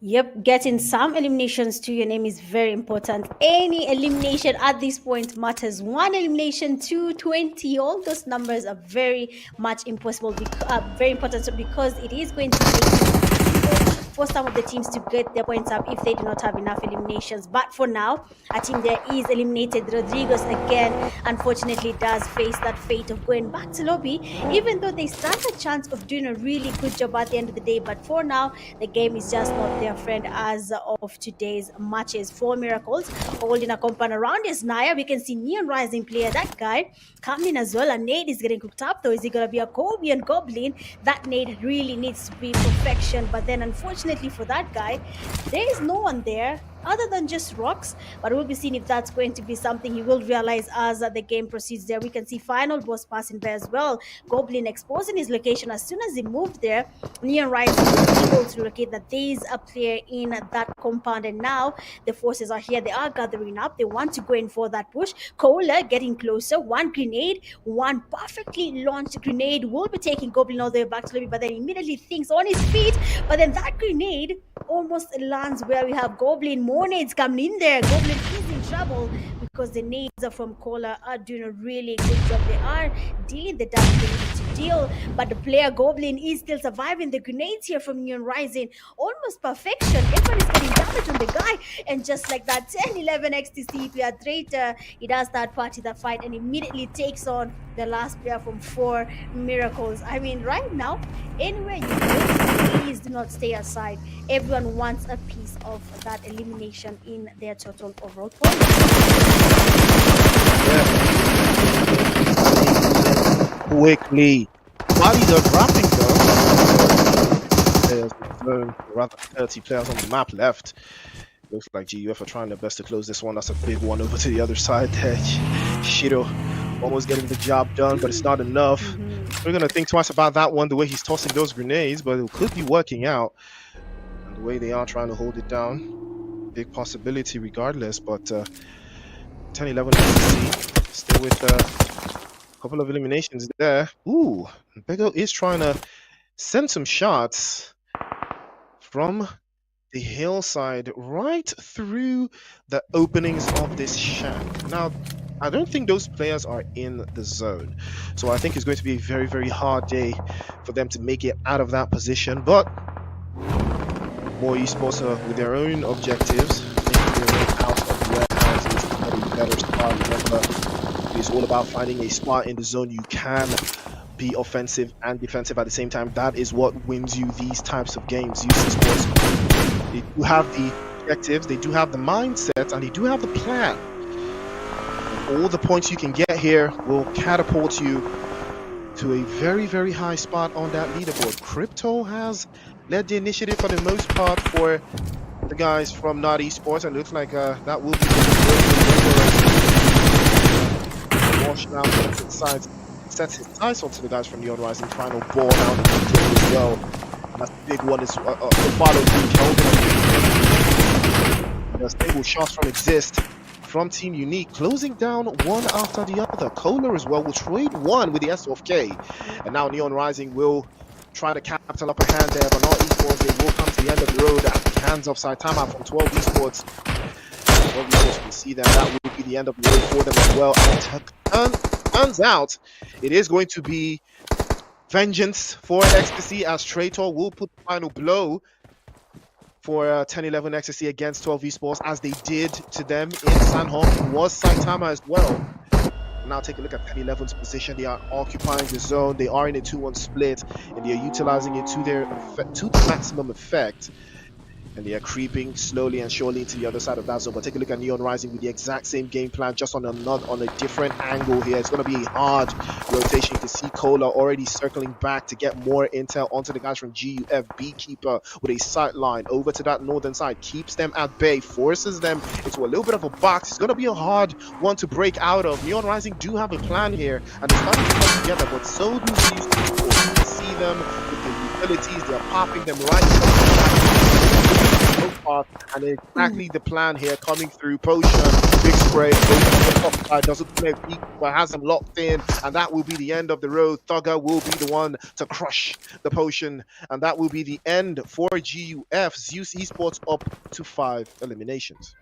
Yep, getting some eliminations to your name is very important. Any elimination at this point matters. 1 elimination, 2, 20, all those numbers are very much impossible, very important, because it is going to take for some of the teams to get their points up if they do not have enough eliminations. But for now, I think there is eliminated. Rodriguez again, unfortunately, does face that fate of going back to lobby, even though they stand a chance of doing a really good job at the end of the day. But for now, the game is just not their friend as of today's matches. 4 Miracles holding a compound around is Naya. We can see Neon Rising player, that guy, coming as well. And Nade is getting cooked up though. Is he going to be a Kobe and Goblin? That Nade really needs to be perfection. But then unfortunately for that guy, there is no one there other than just rocks. But we'll be seeing if that's going to be something he will realize as the game proceeds. There we can see final boss passing by as well. Goblin exposing his location. As soon as he moved there, Neon Rising was able to locate that there is a player in that compound, and now the forces are here. They are gathering up. They want to go in for that push. Kohler getting closer. One grenade, one perfectly launched grenade will be taking Goblin all the way back to lobby, but then immediately thinks on his feet. But then that grenade almost lands where we have Goblin. More nades coming in there. Goblin is in trouble because the nades from Kohler are doing a really good job. They are dealing the damage they need to deal, but the player Goblin is still surviving. The grenades here from Neon Rising, almost perfection. Everyone is getting damage on the guy, and just like that, 10-11 XTC player Traitor, he does that party, that fight, and immediately takes on the last player from 4 Miracles. I mean, right now, anywhere you go, please do not stay aside. Everyone wants a piece of that elimination in their total overall point. Quickly. Bodies are dropping though. There's rather 30 players on the map left. Looks like GUF are trying their best to close this one. That's a big one over to the other side there. Shiro almost getting the job done, but it's not enough. We're going to think twice about that one, the way he's tossing those grenades, but it could be working out. And the way they are trying to hold it down, big possibility regardless, but 10-11 still with a couple of eliminations there. Ooh, Bego is trying to send some shots from the hillside right through the openings of this shack. Now, I don't think those players are in the zone, so I think it's going to be a very, very hard day for them to make it out of that position. But more esports are with their own objectives, making their way out of warehouses to get a better spot. Remember, it's all about finding a spot in the zone you can be offensive and defensive at the same time. That is what wins you these types of games. Zeus eSports, they do have the objectives, they do have the mindset, and they do have the plan. And all the points you can get here will catapult you to a very, very high spot on that leaderboard. Crypto has led the initiative for the most part for the guys from Not Esports, and it looks like that will be washed out on the sides. Sets his eyes onto the guys from Neon Rising. Final ball out as well. And that's the big one. Is the follow being held. Stable shots from Exist from Team Unique, closing down one after the other. Kohler as well will trade one with the S-K, and now Neon Rising will try to capital up a hand there, but Not Esports, they will come to the end of the road at the hands of Saitama from 12 Esports. 12 Esports, we see that will be the end of the road for them as well. And turns out it is going to be vengeance for Ecstasy, as Traitor will put the final blow for 10-11 Ecstasy against 12 Esports, as they did to them in Sanhok. It was Saitama as well. Now take a look at 10-11's position. They are occupying the zone. They are in a 2-1 split, and they are utilizing it to their maximum effect. And they are creeping slowly and surely into the other side of that zone. But take a look at Neon Rising with the exact same game plan, just on a different angle here. It's going to be a hard rotation. You can see Kohler already circling back to get more intel onto the guys from GUF. Beekeeper with a sight line over to that northern side, keeps them at bay, forces them into a little bit of a box. It's going to be a hard one to break out of. Neon Rising do have a plan here, and they're starting to come together, but so do these people. You can see them with the utilities. They're popping them right and exactly the plan here coming through. Potion, big spray, doesn't play peak, but has them locked in, and that will be the end of the road. Thugger will be the one to crush the Potion, and that will be the end for GUF. Zeus Esports up to 5 eliminations.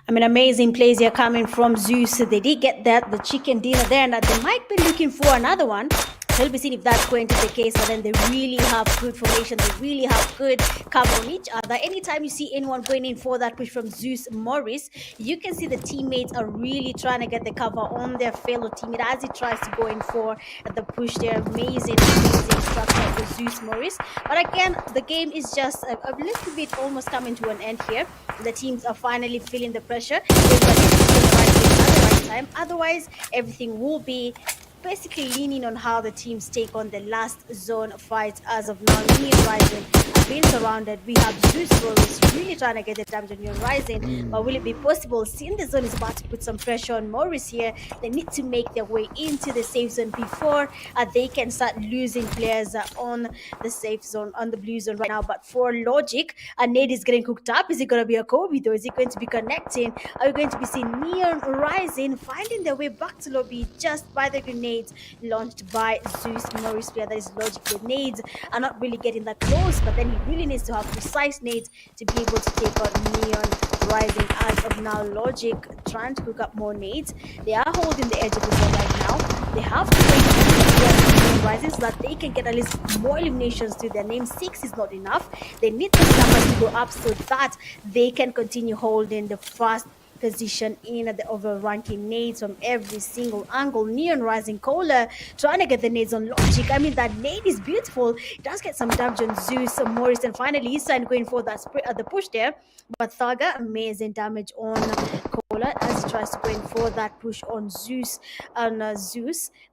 I mean, amazing plays here coming from Zeus. They did get the chicken dinner there, and they might be looking for another one. We'll be seeing if that's going to be the case, but then they really have good formation. They really have good cover on each other. Anytime you see anyone going in for that push from Zeus Moris, you can see the teammates are really trying to get the cover on their fellow teammate as he tries to go in for the push there. Amazing structure for Zeus Moris. But again, the game is just a little bit almost coming to an end here. The teams are finally feeling the pressure. Time. Otherwise, everything will be basically leaning on how the teams take on the last zone fight as of now. Neon Rising being surrounded. We have Zeus Moris really trying to get the damage on Neon Rising, but will it be possible? Seeing the zone is about to put some pressure on Moris here. They need to make their way into the safe zone before they can start losing players on the safe zone, on the blue zone right now. But for Logic, Nade is getting cooked up. Is it going to be a Kobe though? Is it going to be connecting? Are we going to be seeing Neon Rising finding their way back to lobby just by the grenades launched by Zeus Moris player? That is Logic. The nades are not really getting that close, but then he really needs to have precise nades to be able to take out Neon Rising. As of now, Logic trying to cook up more nades. They are holding the edge of the zone right now. They have to wait for Neon Rising so that they can get at least more eliminations to their name. 6 is not enough. They need the numbers to go up so that they can continue holding the first position in the overall ranking. Nades from every single angle. Neon Rising Cola trying to get the nades on Logic. I mean, that nade is beautiful. It does get some damage on Zeus Moris, and finally Isan going for that the push there. But Thaga, amazing damage on Cola as he tries to go in for that push on Zeus.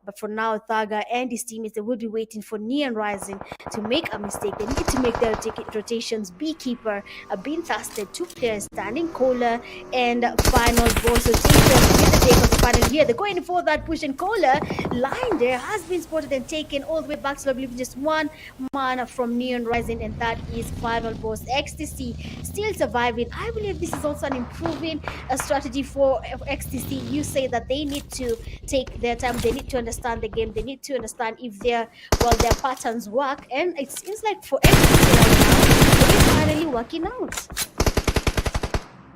But for now, Thaga and his teammates, they will be waiting for Neon Rising to make a mistake. They need to make their rotations. Beekeeper being fasted. 2 players standing. Cola and final boss. So teams get the take of the final here. They're going for that push, and Cola line there has been spotted and taken all the way back. So I believe just 1 man from Neon Rising, and that is final boss. XTC still surviving. I believe this is also an improving strategy for XTC. You say that they need to take their time. They need to understand the game. They need to understand if their patterns work. And it seems like for XTC right now, they're finally working out.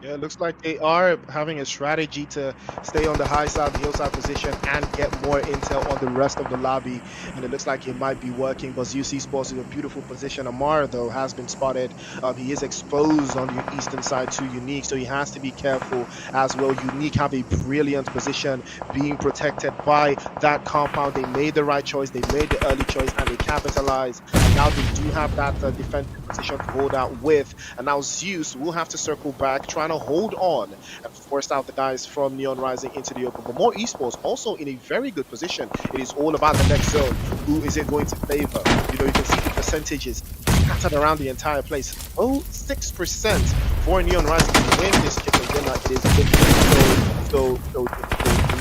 Yeah, it looks like they are having a strategy to stay on the high side, the hillside position, and get more intel on the rest of the lobby. And it looks like it might be working. But Zeus Esports is in a beautiful position. Amar, though, has been spotted. He is exposed on the eastern side to Unique, so he has to be careful as well. Unique have a brilliant position being protected by that compound. They made the right choice. They made the early choice, and they capitalized. And now they do have that defensive position to hold out with. And now Zeus will have to circle back, trying to hold on and force out the guys from Neon Rising into the open. But more esports also in a very good position. It is all about the next zone. Who is it going to favor? You know, you can see the percentages scattered around the entire place. 6% for Neon Rising to win this chicken dinner. It is so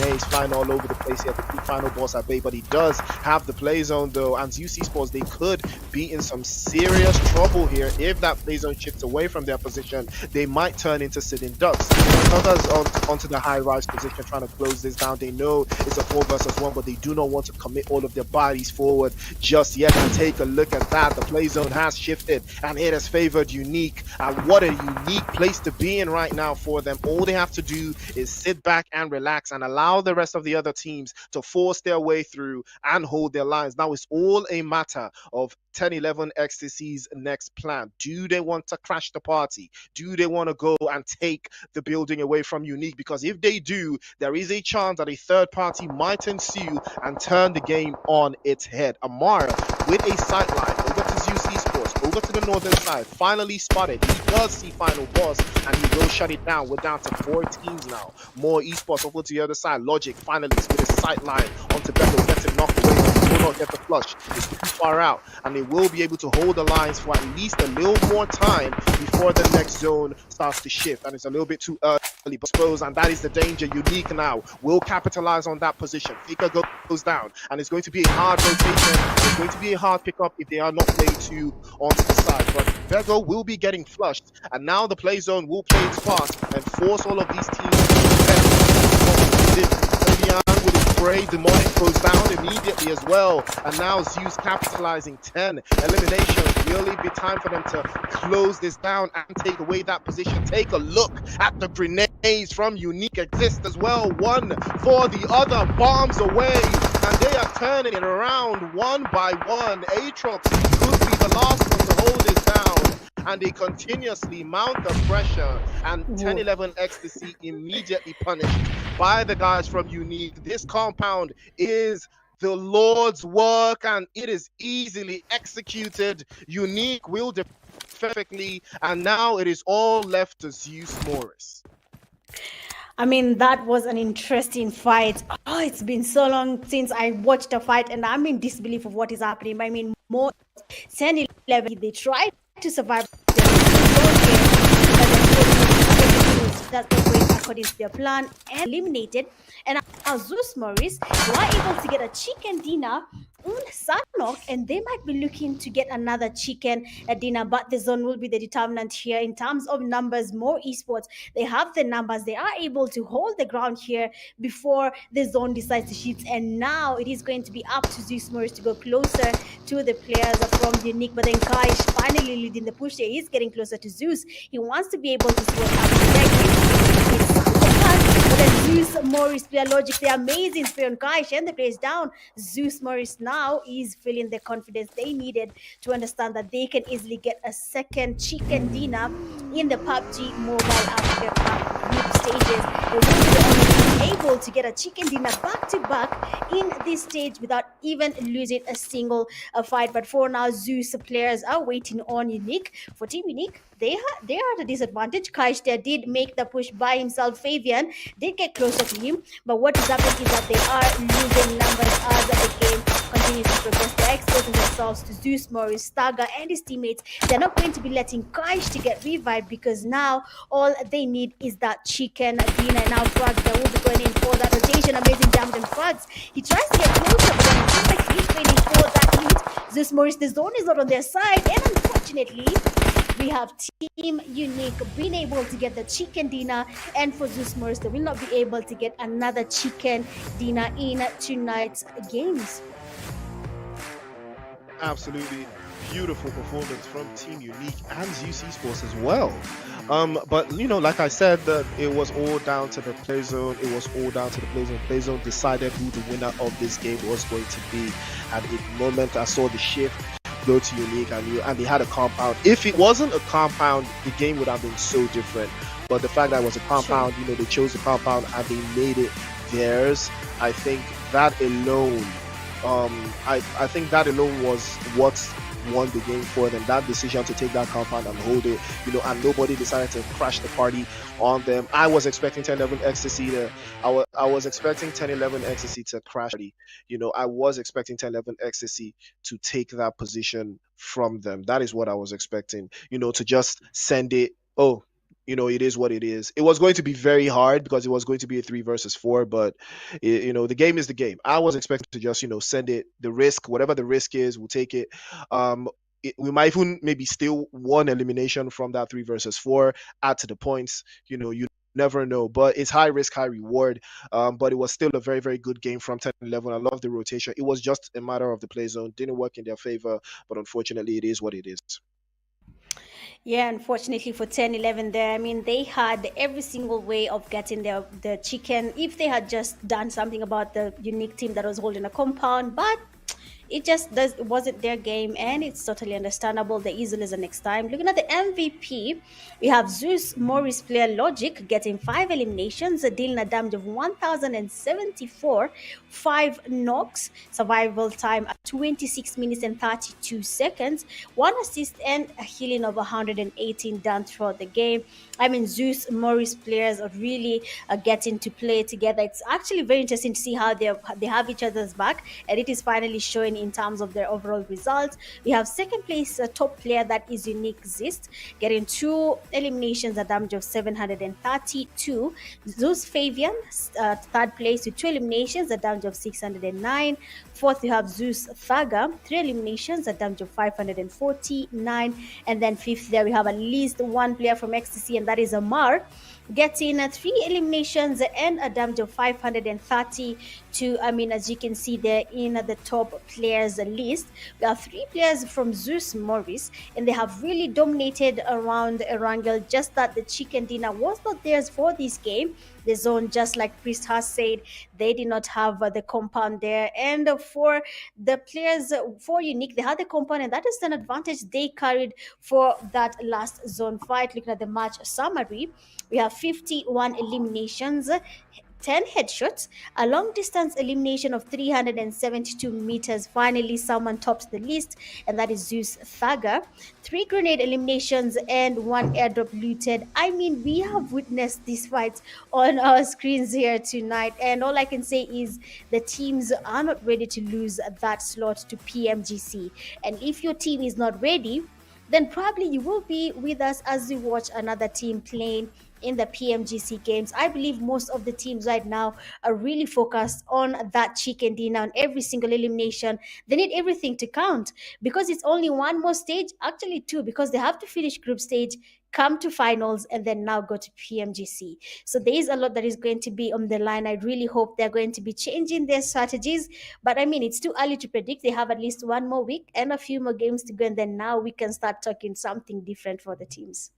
Renee's flying all over the place here. The final boss at bay, but he does have the play zone though. And Zeus Esports, they could be in some serious trouble here if that play zone shifts away from their position. They might turn into sitting ducks. Others onto the high rise position, trying to close this down. They know it's a 4 versus 1, but they do not want to commit all of their bodies forward just yet. And take a look at that. The play zone has shifted, and it has favored Unique. And what a unique place to be in right now for them. All they have to do is sit back and relax and allow the rest of the other teams to force their way through and hold their lines. Now it's all a matter of 10-11 XTC's next plan. Do they want to crash the party? Do they want to go and take the building away from Unique? Because if they do, there is a chance that a third party might ensue and turn the game on its head. Amara with a sightline over to Zeus Esports, over to the northern side, finally spotted. He does see final boss, and he will shut it down. We're down to 4 teams now. More esports over to the other side. Logic finally with a sightline onto Bethel, gets it knocked away, but he will not get the flush. It's too far out, and they will be able to hold the lines for at least a little more time before the next zone starts to shift. And it's a little bit too early, but suppose, and that is the danger. Unique now will capitalize on that position. Faker goes down, and it's going to be a hard rotation. It's going to be a hard pickup if they are not playing too onto the side. But Vego will be getting flushed, and now the play zone will play its part and force all of these teams to defend. With his spray, Demonic goes down immediately as well. And now Zeus capitalizing 10 eliminations. Really be time for them to close this down and take away that position. Take a look at the grenades from Unique exist as well. One for the other, bombs away. And they are turning it around one by one. Aatrox could be the last one to hold this down. And they continuously mount the pressure, and 10-11 XTC immediately punished by the guys from Unique. This compound is the Lord's work, and it is easily executed. Unique will defend perfectly, and now it is all left to Zeus Moris. I mean, that was an interesting fight. Oh, it's been so long since I watched a fight, and I'm in disbelief of what is happening. I mean, more 10-11, they tried to survive the zone here, but unfortunately that's not going according to their plan and eliminated. And now Zeus Moris were able to get a chicken dinner on Sanok, and they might be looking to get another chicken dinner, but the zone will be the determinant here in terms of numbers. More esports, they have the numbers, they are able to hold the ground here before the zone decides to shift, and now it is going to be up to Zeus Moris to go closer to the players from Unique. But then Kaish finally leading the push here. He's getting closer to Zeus. He wants to be able to score but then Zeus Moris player logic, the amazing spray on Kaish, and the plays down. Zeus Moris now is feeling the confidence they needed to understand that they can easily get a second chicken dinner in the Pubg Mobile Africa Cup group stages. They will be the only able to get a chicken dinner back to back in this stage without even losing a single fight. But for now, Zeus players are waiting on Unique. For Team Unique, they are at a disadvantage. Kaish there did make the push by himself. Fabian did get closer to him, but what is happening is that they are losing numbers as the game continues to progress. They're exposing themselves to Zeus Moris, Staga, and his teammates. They're not going to be letting Kaish to get revived because now all they need is that chicken dinner. Now Frags, they will be going in for that rotation. Amazing damage on Frags. He tries to get closer, but then it seems like he's waiting for that hit. Zeus Moris, the zone is not on their side, and unfortunately, we have Team Unique being able to get the chicken dinner, and for Zeus Moris, they will not be able to get another chicken dinner in tonight's games. Absolutely beautiful performance from Team Unique and Zeus Esports as well. But like I said, that it was all down to the play zone. It was all down to the play zone. Play zone decided who the winner of this game was going to be. At the moment I saw the shift go to Unique, and they had a compound. If it wasn't a compound, the game would have been so different. But the fact that it was a compound, they chose the compound and they made it theirs. I think that alone, I think that alone was what won the game for them. That decision to take that compound and hold it, and nobody decided to crash the party on them. I was expecting 10-11 Ecstasy to, I was expecting 10-11 Ecstasy to crash the party. I was expecting 10-11 Ecstasy to take that position from them. That is what I was expecting, to just send it. It is what it is. It was going to be very hard because it was going to be a 3 versus 4, but the game is the game. I was expecting to just, send it, the risk, whatever the risk is, we'll take it. We might even maybe steal one elimination from that 3 versus 4, add to the points. You never know, but it's high risk, high reward. But it was still a very, very good game from 10-11. I love the rotation. It was just a matter of the play zone. Didn't work in their favor, but unfortunately, it is what it is. Yeah, unfortunately for 10-11 there, I mean, they had every single way of getting the chicken if they had just done something about the Unique team that was holding a compound, but it wasn't their game, and it's totally understandable. The easel is the next time. Looking at the MVP, we have Zeus Moris player Logic getting 5 eliminations, dealing a damage of 1074, 5 knocks, survival time at 26 minutes and 32 seconds, 1 assist, and a healing of 118 done throughout the game. I mean, Zeus Moris players are really getting to play together. It's actually very interesting to see how they have each other's back, and it is finally showing in terms of their overall results. We have second place top player, that is Unique Zist, getting 2 eliminations, a damage of 732. Zeus Fabian, third place with 2 eliminations, a damage of 609. Fourth, we have Zeus Thaga, 3 eliminations, a damage of 549. And then fifth, there we have at least one player from Ecstasy, and that is Amar, getting 3 eliminations and a damage of 532. I mean, as you can see there in the top players list, we have 3 players from Zeus Moris, and they have really dominated around Erangel. Just that the chicken dinner was not theirs for this game. The zone, just like Priest has said, they did not have the compound there. And for the players for Unique, they had the compound, and that is an advantage they carried for that last zone fight. Looking at the match summary, we have 51 eliminations, 10 headshots, a long distance elimination of 372 meters. Finally, someone tops the list, and that is Zeus Thaga. 3 grenade eliminations and 1 airdrop looted. I mean, we have witnessed these fights on our screens here tonight, and all I can say is the teams are not ready to lose that slot to PMGC. And if your team is not ready, then probably you will be with us as we watch another team playing in the PMGC games. I believe most of the teams right now are really focused on that chicken dinner, on every single elimination. They need everything to count because it's only one more stage, actually two, because they have to finish group stage, come to finals, and then now go to PMGC. So there is a lot that is going to be on the line. I really hope they're going to be changing their strategies. But I mean, it's too early to predict. They have at least one more week and a few more games to go, and then now we can start talking something different for the teams.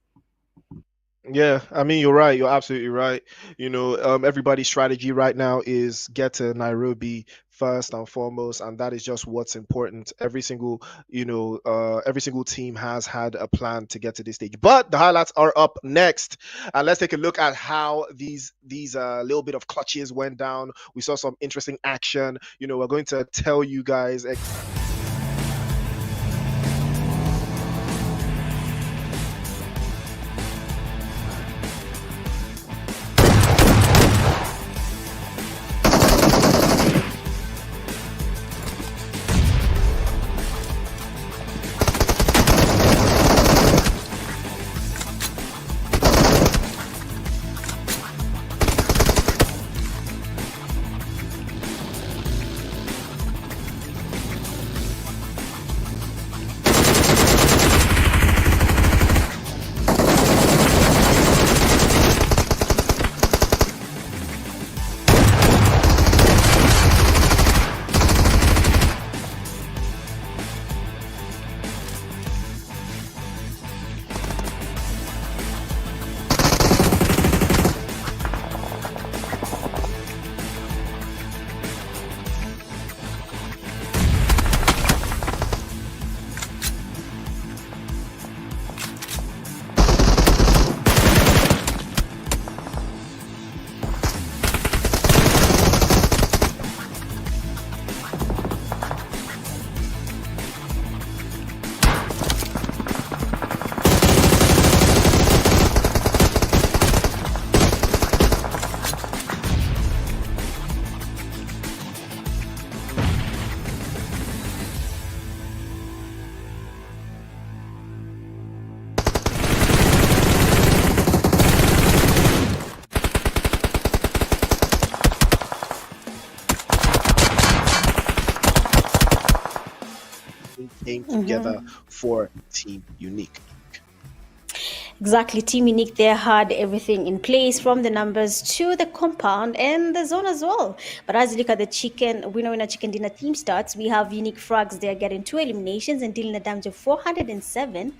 Yeah, I mean, you're right. You're absolutely right. Everybody's strategy right now is get to Nairobi first and foremost, and that is just what's important. Every single team has had a plan to get to this stage. But the highlights are up next, and let's take a look at how these little bit of clutches went down. We saw some interesting action. We're going to tell you guys. Came together for Team Unique. Exactly. Team Unique there had everything in place from the numbers to the compound and the zone as well. But as you look at the chicken, winner chicken dinner team starts, we have Unique Frags there getting 2 eliminations and dealing a damage of 407.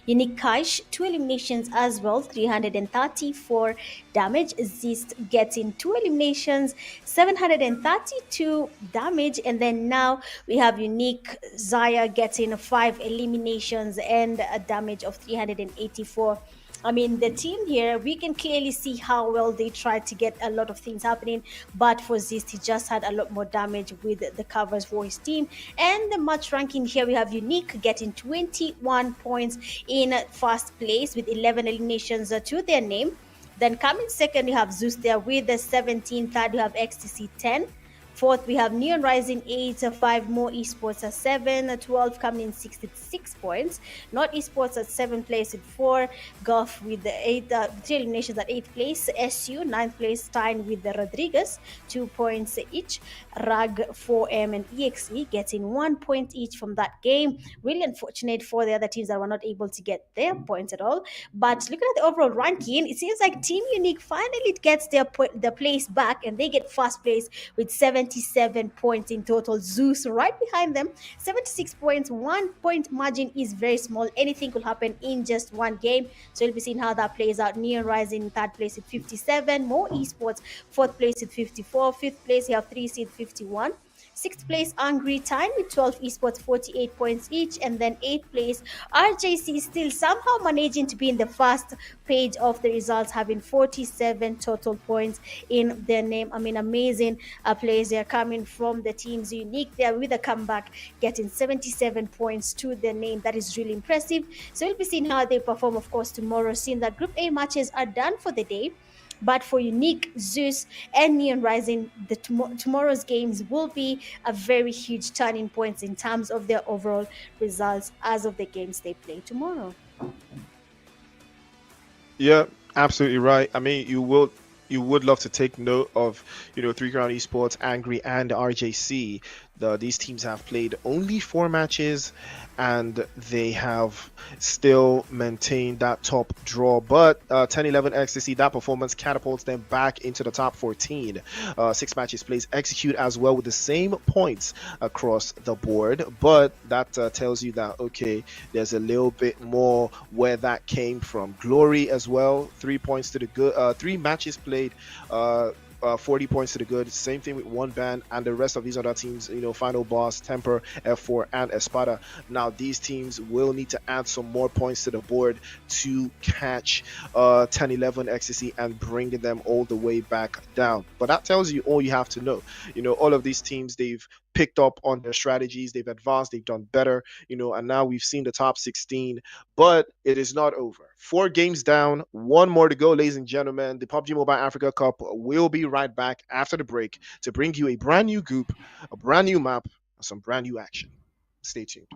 Unique Kaish, 2 eliminations as well, 334 damage. Zist getting 2 eliminations, 732 damage. And then now we have Unique Zaya getting 5 eliminations and a damage of 384. I mean, the team here, we can clearly see how well they tried to get a lot of things happening. But for Zist, he just had a lot more damage with the covers for his team. And the match ranking here, we have Unique getting 21 points in first place with 11 eliminations to their name. Then coming second, you have Zeus there with the 17. Third, you have XTC 10. Fourth, we have Neon Rising 8, 5 more esports at 7, 12 coming in 66 points. Not esports at 7th place with 4, GUF with the 3 eliminations at 8th place, SU 9th place tying with the Rodriguez, 2 points each. RAG, 4M, and EXE getting 1 point each from that game. Really unfortunate for the other teams that were not able to get their points at all. But looking at the overall ranking, it seems like Team Unique finally gets their place back and they get first place with 77 points in total. Zeus right behind them, 76 points. 1 point margin is very small. Anything could happen in just one game. So we'll be seeing how that plays out. Neon Rising in 3rd place with 57. More esports, 4th place with 54. 5th place, you have 3 seed 51. 6th place, Angry Time with 12 esports, 48 points each. And then 8th place, RJC still somehow managing to be in the first page of the results, having 47 total points in their name. I mean, amazing plays. They're coming from the teams Unique there with a comeback, getting 77 points to their name. That is really impressive. So we'll be seeing how they perform, of course, tomorrow, seeing that Group A matches are done for the day. But for Unique, Zeus, and Neon Rising, the tomorrow's games will be a very huge turning point in terms of their overall results as of the games they play tomorrow. Yeah, absolutely right. I mean, you would love to take note of, Three Crown Esports, Angry, and RJC. These teams have played only 4 matches, and they have still maintained that top draw. But 10-11 Ecstasy, that performance catapults them back into the top 14. 6 matches plays execute as well with the same points across the board. But that tells you that, okay, there's a little bit more where that came from. Glory as well, 3 points to the good. 3 matches played. 40 points to the good. Same thing with One Band and the rest of these other teams, Final Boss, Temper, F4, and Espada. Now, these teams will need to add some more points to the board to catch 10-11 Ecstasy and bring them all the way back down. But that tells you all you have to know. All of these teams, they've picked up on their strategies, they've advanced, they've done better, and now we've seen the top 16, but it is not over. 4 games down, 1 more to go, ladies and gentlemen. The PUBG Mobile Africa Cup will be right back after the break to bring you a brand new group, a brand new map, and some brand new action. Stay tuned.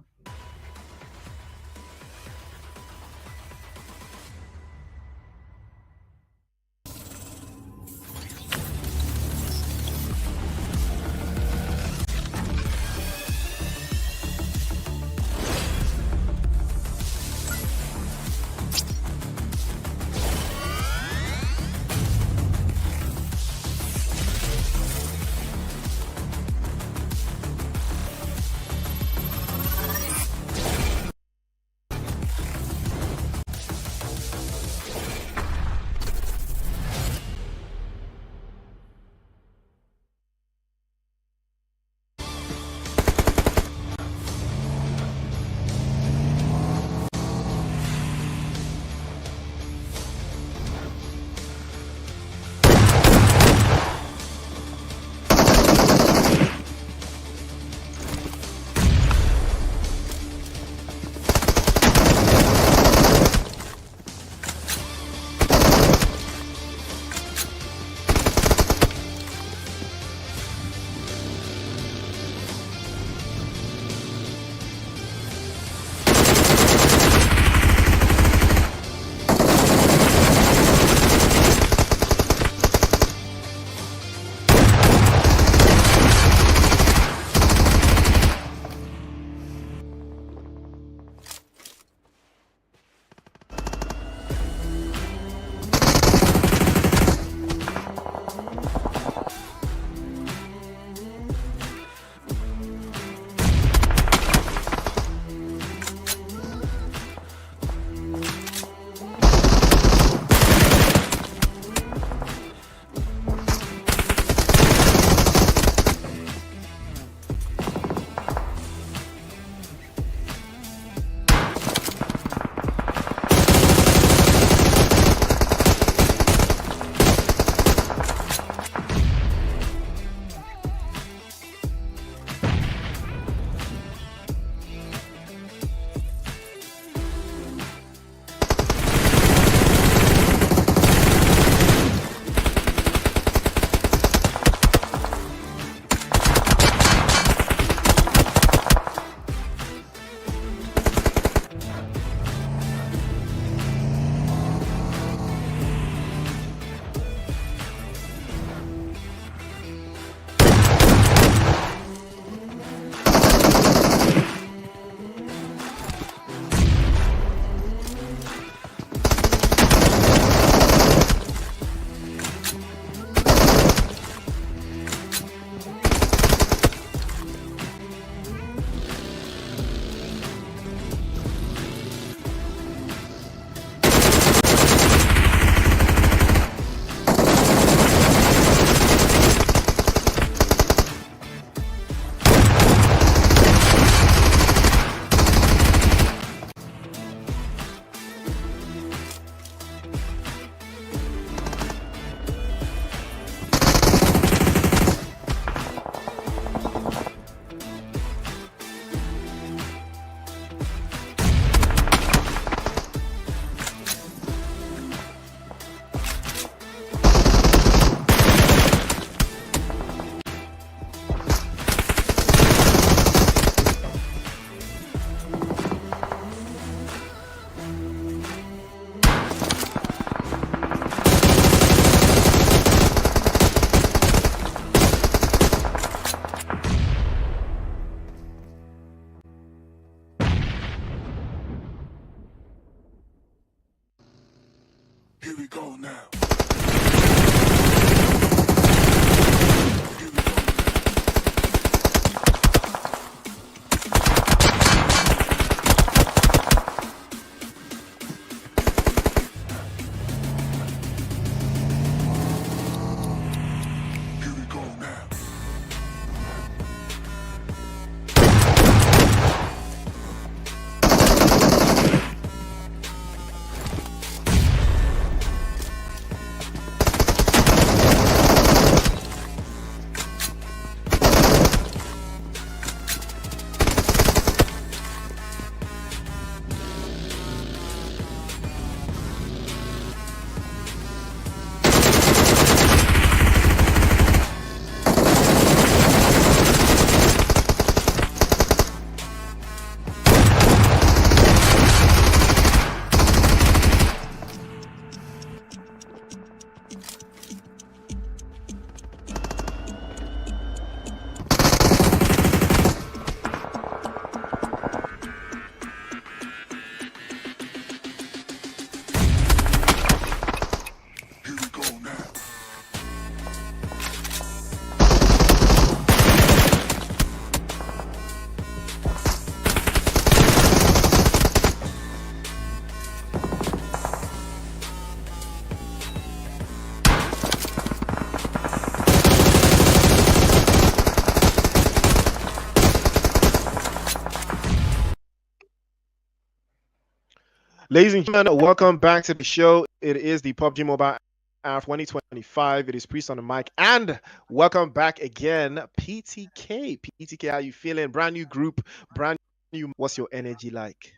Ladies and gentlemen, welcome back to the show. It is the PUBG Mobile App 2025. It is Priest on the mic, and welcome back again, PTK. PTK, how you feeling? Brand new group, brand new. What's your energy like?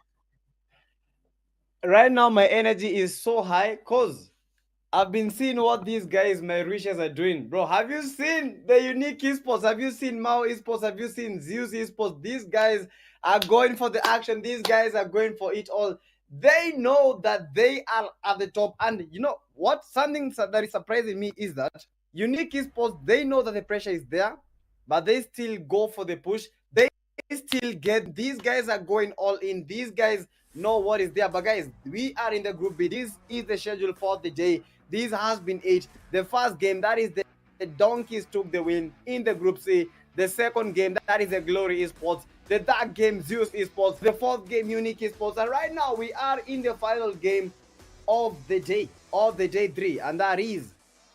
Right now, my energy is so high because I've been seeing what these guys, my riches, are doing. Bro, have you seen the unique esports? Have you seen Mao esports? Have you seen Zeus esports? These guys are going for the action. These guys are going for it all. They know that they are at the top. And you know what? Something that is surprising me is that unique esports, they know that the pressure is there, but they still go for the push. They still get, these guys are going all in. These guys know what is there. But guys, we are in the group B. This is the schedule for the day. This has been it. The first game, that is the Donkeys took the win in the Group C. The second game, that is the Glory Esports. The third game, Zeus Esports. The fourth game, Unique Esports. And right now, we are in the final game of the day 3, and that is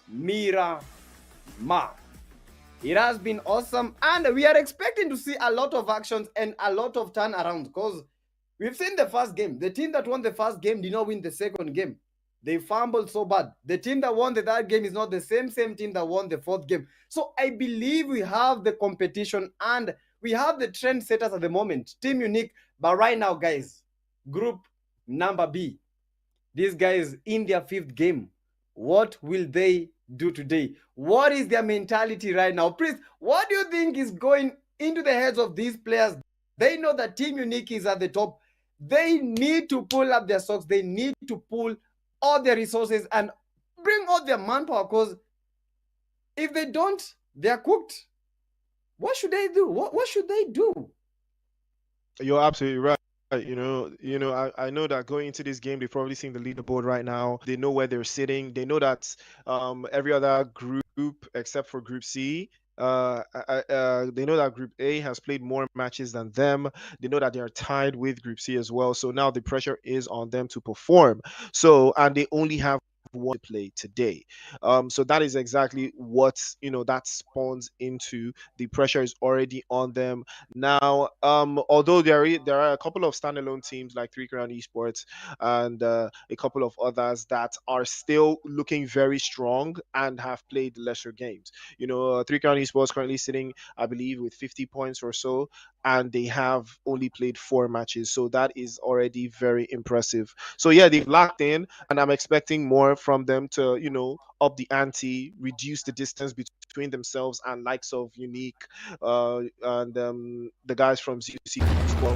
Miramar. It has been awesome, and we are expecting to see a lot of actions and a lot of turnarounds because we've seen the first game. The team that won the first game did not win the second game. They fumbled so bad. The team that won the third game is not the same team that won the fourth game. So I believe we have the competition and we have the trendsetters at the moment. Team Unique. But right now, guys, group number B, these guys in their fifth game, what will they do today? What is their mentality right now? Please, what do you think is going into the heads of these players? They know that Team Unique is at the top. They need to pull up their socks. They need to pull all their resources and bring all their manpower, because if they don't, they're cooked. What should they do? What should they do? You're absolutely right. I know that going into this game, they've probably seen the leaderboard right now. They know where they're sitting. They know that every other group except for Group C, they know that Group A has played more matches than them. They know that they are tied with Group C as well. So now the pressure is on them to perform. So, and they only have one to play today. So that is exactly what that spawns into. The pressure is already on them now. Although there are a couple of standalone teams like Three Crown Esports and a couple of others that are still looking very strong and have played lesser games. Three Crown Esports currently sitting, I believe, with 50 points or so, and they have only played 4 matches. So that is already very impressive. So yeah, they've locked in, and I'm expecting more from them to, up the ante, reduce the distance between themselves and likes of Unique and the guys from Zeus as well.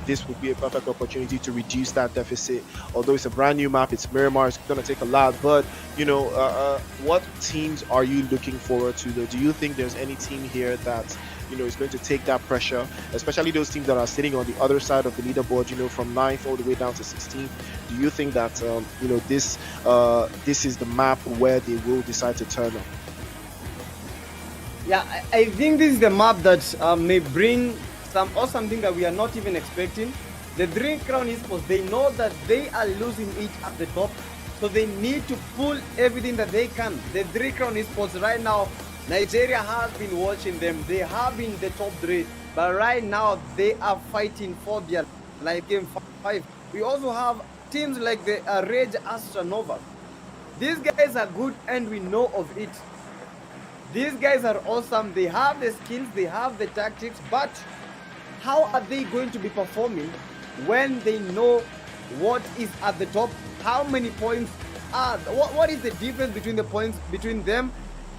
This would be a perfect opportunity to reduce that deficit. Although it's a brand new map, it's Miramar, it's going to take a lot. But, what teams are you looking forward to, though? Do you think there's any team here that, is going to take that pressure, especially those teams that are sitting on the other side of the leaderboard, from 9th all the way down to 16th? Do you think that, this is the map where they will decide to turn up? Yeah, I think this is the map that may bring some awesome thing that we are not even expecting. The Three Crown Esports, they know that they are losing it at the top, so they need to pull everything that they can. The Three Crown Esports right now, Nigeria has been watching them. They have been the top 3, but right now they are fighting for their like game 5. We also have teams like the Rage Astronova. These guys are good and we know of it. These guys are awesome. They have the skills, they have the tactics, but how are they going to be performing when they know what is at the top? How many points are, what is the difference between the points between them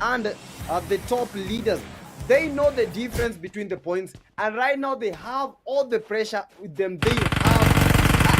and the top leaders? They know the difference between the points, and right now they have all the pressure with them. They have,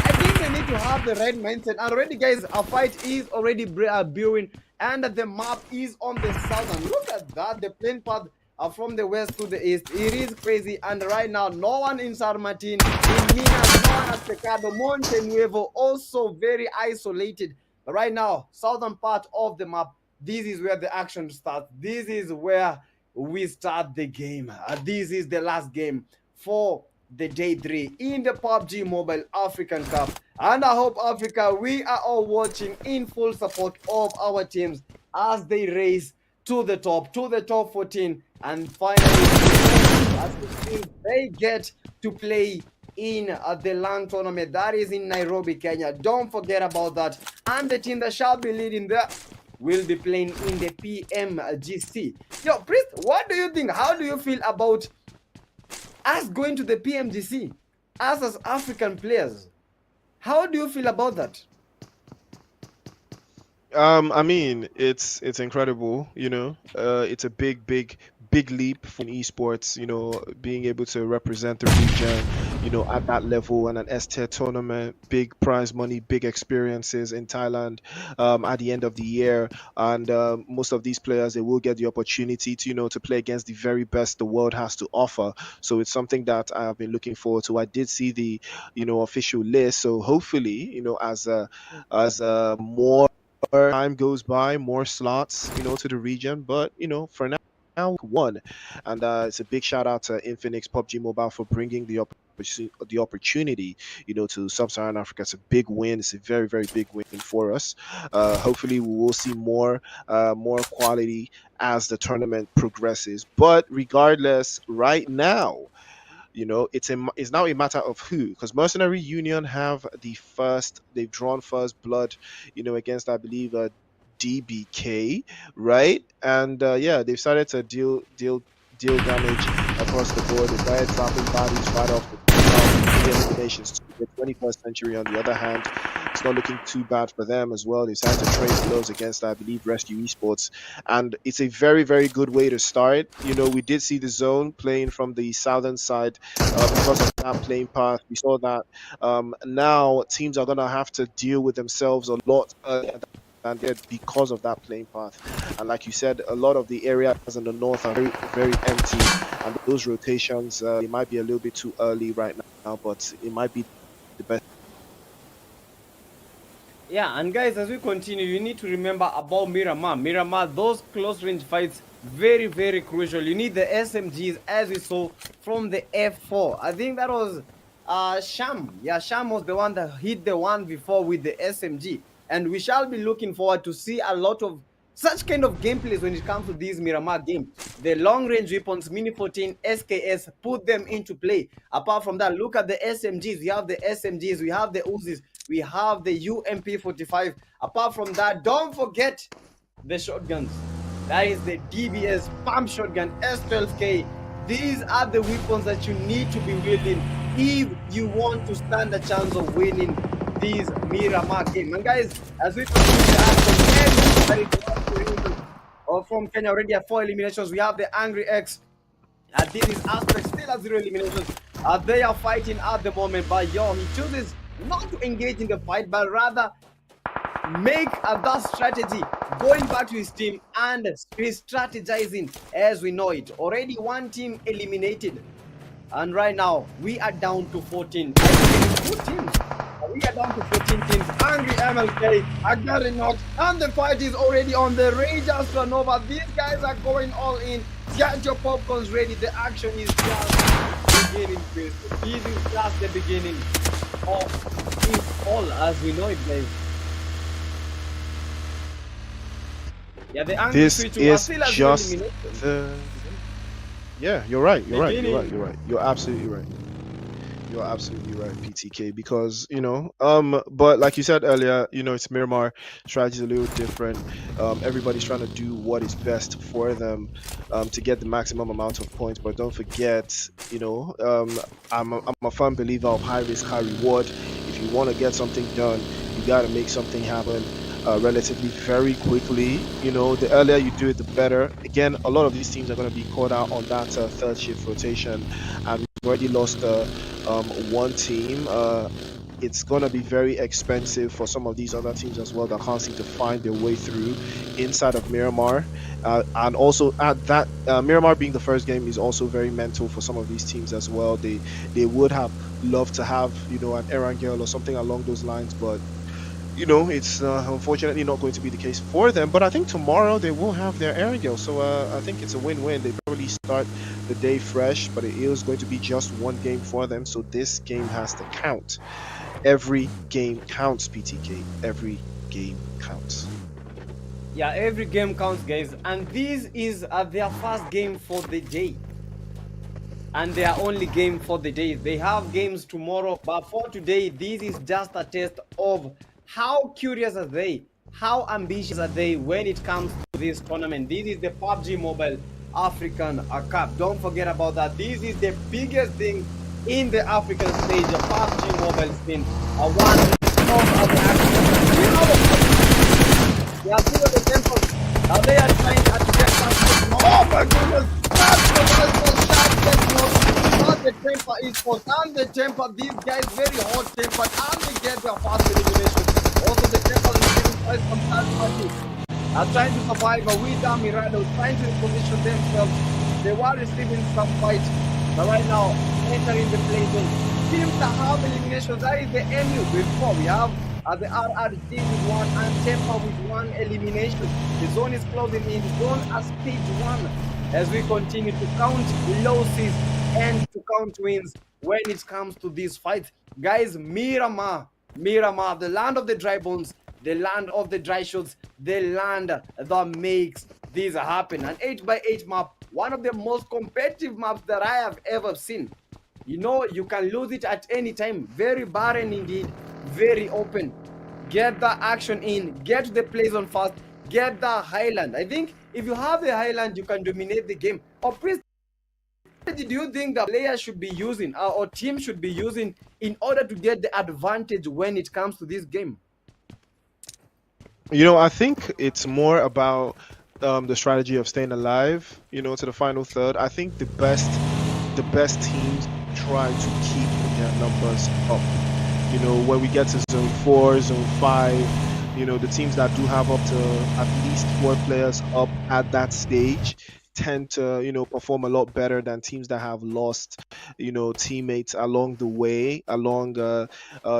I think they need to have the right mindset. And already, guys, a fight is already brewing, and the map is on the south. And look at that, the plane path from the west to the east. It is crazy. And right now, no one in San Martin, in Minas, no one at Pecado, Monte Nuevo, also very isolated. But right now, southern part of the map, this is where the action starts. This is where we start the game. This is the last game for the day 3 in the PUBG Mobile African Cup. And I hope, Africa, we are all watching in full support of our teams as they race to the top 14, and finally as they get to play in the LAN tournament that is in Nairobi, Kenya. Don't forget about that. And the team that shall be leading there will be playing in the PMGC. Yo, Priest, what do you think? How do you feel about us going to the PMGC? Us as African players. How do you feel about that? I mean, it's incredible, it's a big leap for esports, being able to represent the region, at that level and an S-tier tournament, big prize money, big experiences in Thailand, at the end of the year. And most of these players, they will get the opportunity to, to play against the very best the world has to offer. So it's something that I have been looking forward to. I did see the, official list. So hopefully, as more time goes by, more slots, to the region. But for now, one, and it's a big shout out to Infinix Pubg Mobile for bringing the opportunity, to Sub-Saharan Africa. It's a big win. It's a very very big win for us. Hopefully, we will see more quality as the tournament progresses. But regardless, right now, it's now a matter of who, because Mercenary Union they've drawn first blood, against, I believe, DBK, right? And yeah, they've started to deal damage across the board. They started dropping bodies right off the eliminations to the 21st century. On the other hand, it's not looking too bad for them as well. They started to trade blows against, I believe, Rescue Esports, and it's a very very good way to start. We did see the zone playing from the southern side because of that playing path. We saw that now teams are gonna have to deal with themselves a lot earlier than they did because of that playing path. And like you said, a lot of the areas in the north are very very empty, and those rotations, they might be a little bit too early right now, but it might be the best. Yeah, and guys, as we continue, you need to remember about Miramar, those close range fights, very very crucial. You need the SMGs, as we saw from the F4. I think that was Sham. Yeah, Sham was the one that hit the one before with the SMG, and we shall be looking forward to see a lot of such kind of gameplays when it comes to these Miramar games. The long range weapons, Mini 14, SKS, put them into play. Apart from that, look at the SMGs. We have the SMGs, we have the Uzis, we have the UMP 45. Apart from that, don't forget the shotguns. That is the DBS pump shotgun, S12K. These are the weapons that you need to be wielding if you want to stand a chance of winning these Miramar game. And guys, as we continue to ask from Kenya, already at 4 eliminations. We have the Angry X. This is Aspect still at 0 eliminations. They are fighting at the moment, but he chooses not to engage in the fight, but rather make that strategy, going back to his team and re-strategizing as we know it. Already one team eliminated, and right now we are down to 14. I think it's 2 teams. We are down to 14 teams. Angry MLK, I got it knocked, and the fight is already on. The Rangers run over. These guys are going all in. Get your popcorns ready. The action is just beginning. This is just the beginning of it all as we know it, guys. Yeah, the Angry This Switch is still has just eliminated. Yeah, you're right. You're absolutely right. You're absolutely right, PTK, because but like you said earlier, it's Miramar. Strategy is a little different. Everybody's trying to do what is best for them, to get the maximum amount of points. But don't forget, I'm a firm believer of high risk, high reward. If you want to get something done, you got to make something happen relatively very quickly. The earlier you do it, the better. Again, a lot of these teams are going to be caught out on that third shift rotation, and we've already lost one team. It's going to be very expensive for some of these other teams as well that can't seem to find their way through inside of Miramar. And also at that, Miramar being the first game is also very mental for some of these teams as well. They would have loved to have an Erangel or something along those lines, but it's unfortunately not going to be the case for them. But I think tomorrow they will have their Erangel, so I think it's a win-win. They probably start the day fresh, but it is going to be just one game for them, so this game has to count. Every game counts, PTK. Every game counts. Yeah, every game counts, guys, and this is their first game for the day. and their only game for the day. They have games tomorrow, but for today, this is just a test of how curious are they, how ambitious are they when it comes to this tournament. This is the PUBG Mobile African Cup. Don't forget about that. This is the biggest thing in the African stage, the PUBG Mobile scene. One of the African. They are still at the temple. Now they are trying to get something. Oh my goodness! That's the first shot. Not the temper eSports. And the temper. These guys very hot tempered. And they get their fast elimination. Also the temper is giving quite some third party. Are trying to survive. But we down Mirado trying to position themselves. They were receiving some fight. But right now, entering the play zone. Teams that have eliminations. That is the MU with 4. We have the RRG with 1 and Temper with 1 elimination. The zone is closing in. Zone at stage 1 as we continue to count losses and to count wins when it comes to these fights. Guys, Miramar, the land of the dry bones, the land of the dry shots, the land that makes this happen. An 8x8 map, one of the most competitive maps that I have ever seen. You know, you can lose it at any time. Very barren indeed. Very open. Get the action in. Get to the play zone fast. Get the highland. I think if you have the highland, you can dominate the game. Or please, do you think the players should be using or team should be using in order to get the advantage when it comes to this game? You know, I think it's more about the strategy of staying alive, you know, to the final third. I think the best teams try to keep their numbers up. You know, when we get to zone 4, zone 5, you know, the teams that do have up to at least 4 players up at that stage tend to, you know, perform a lot better than teams that have lost, you know, teammates along the way, along the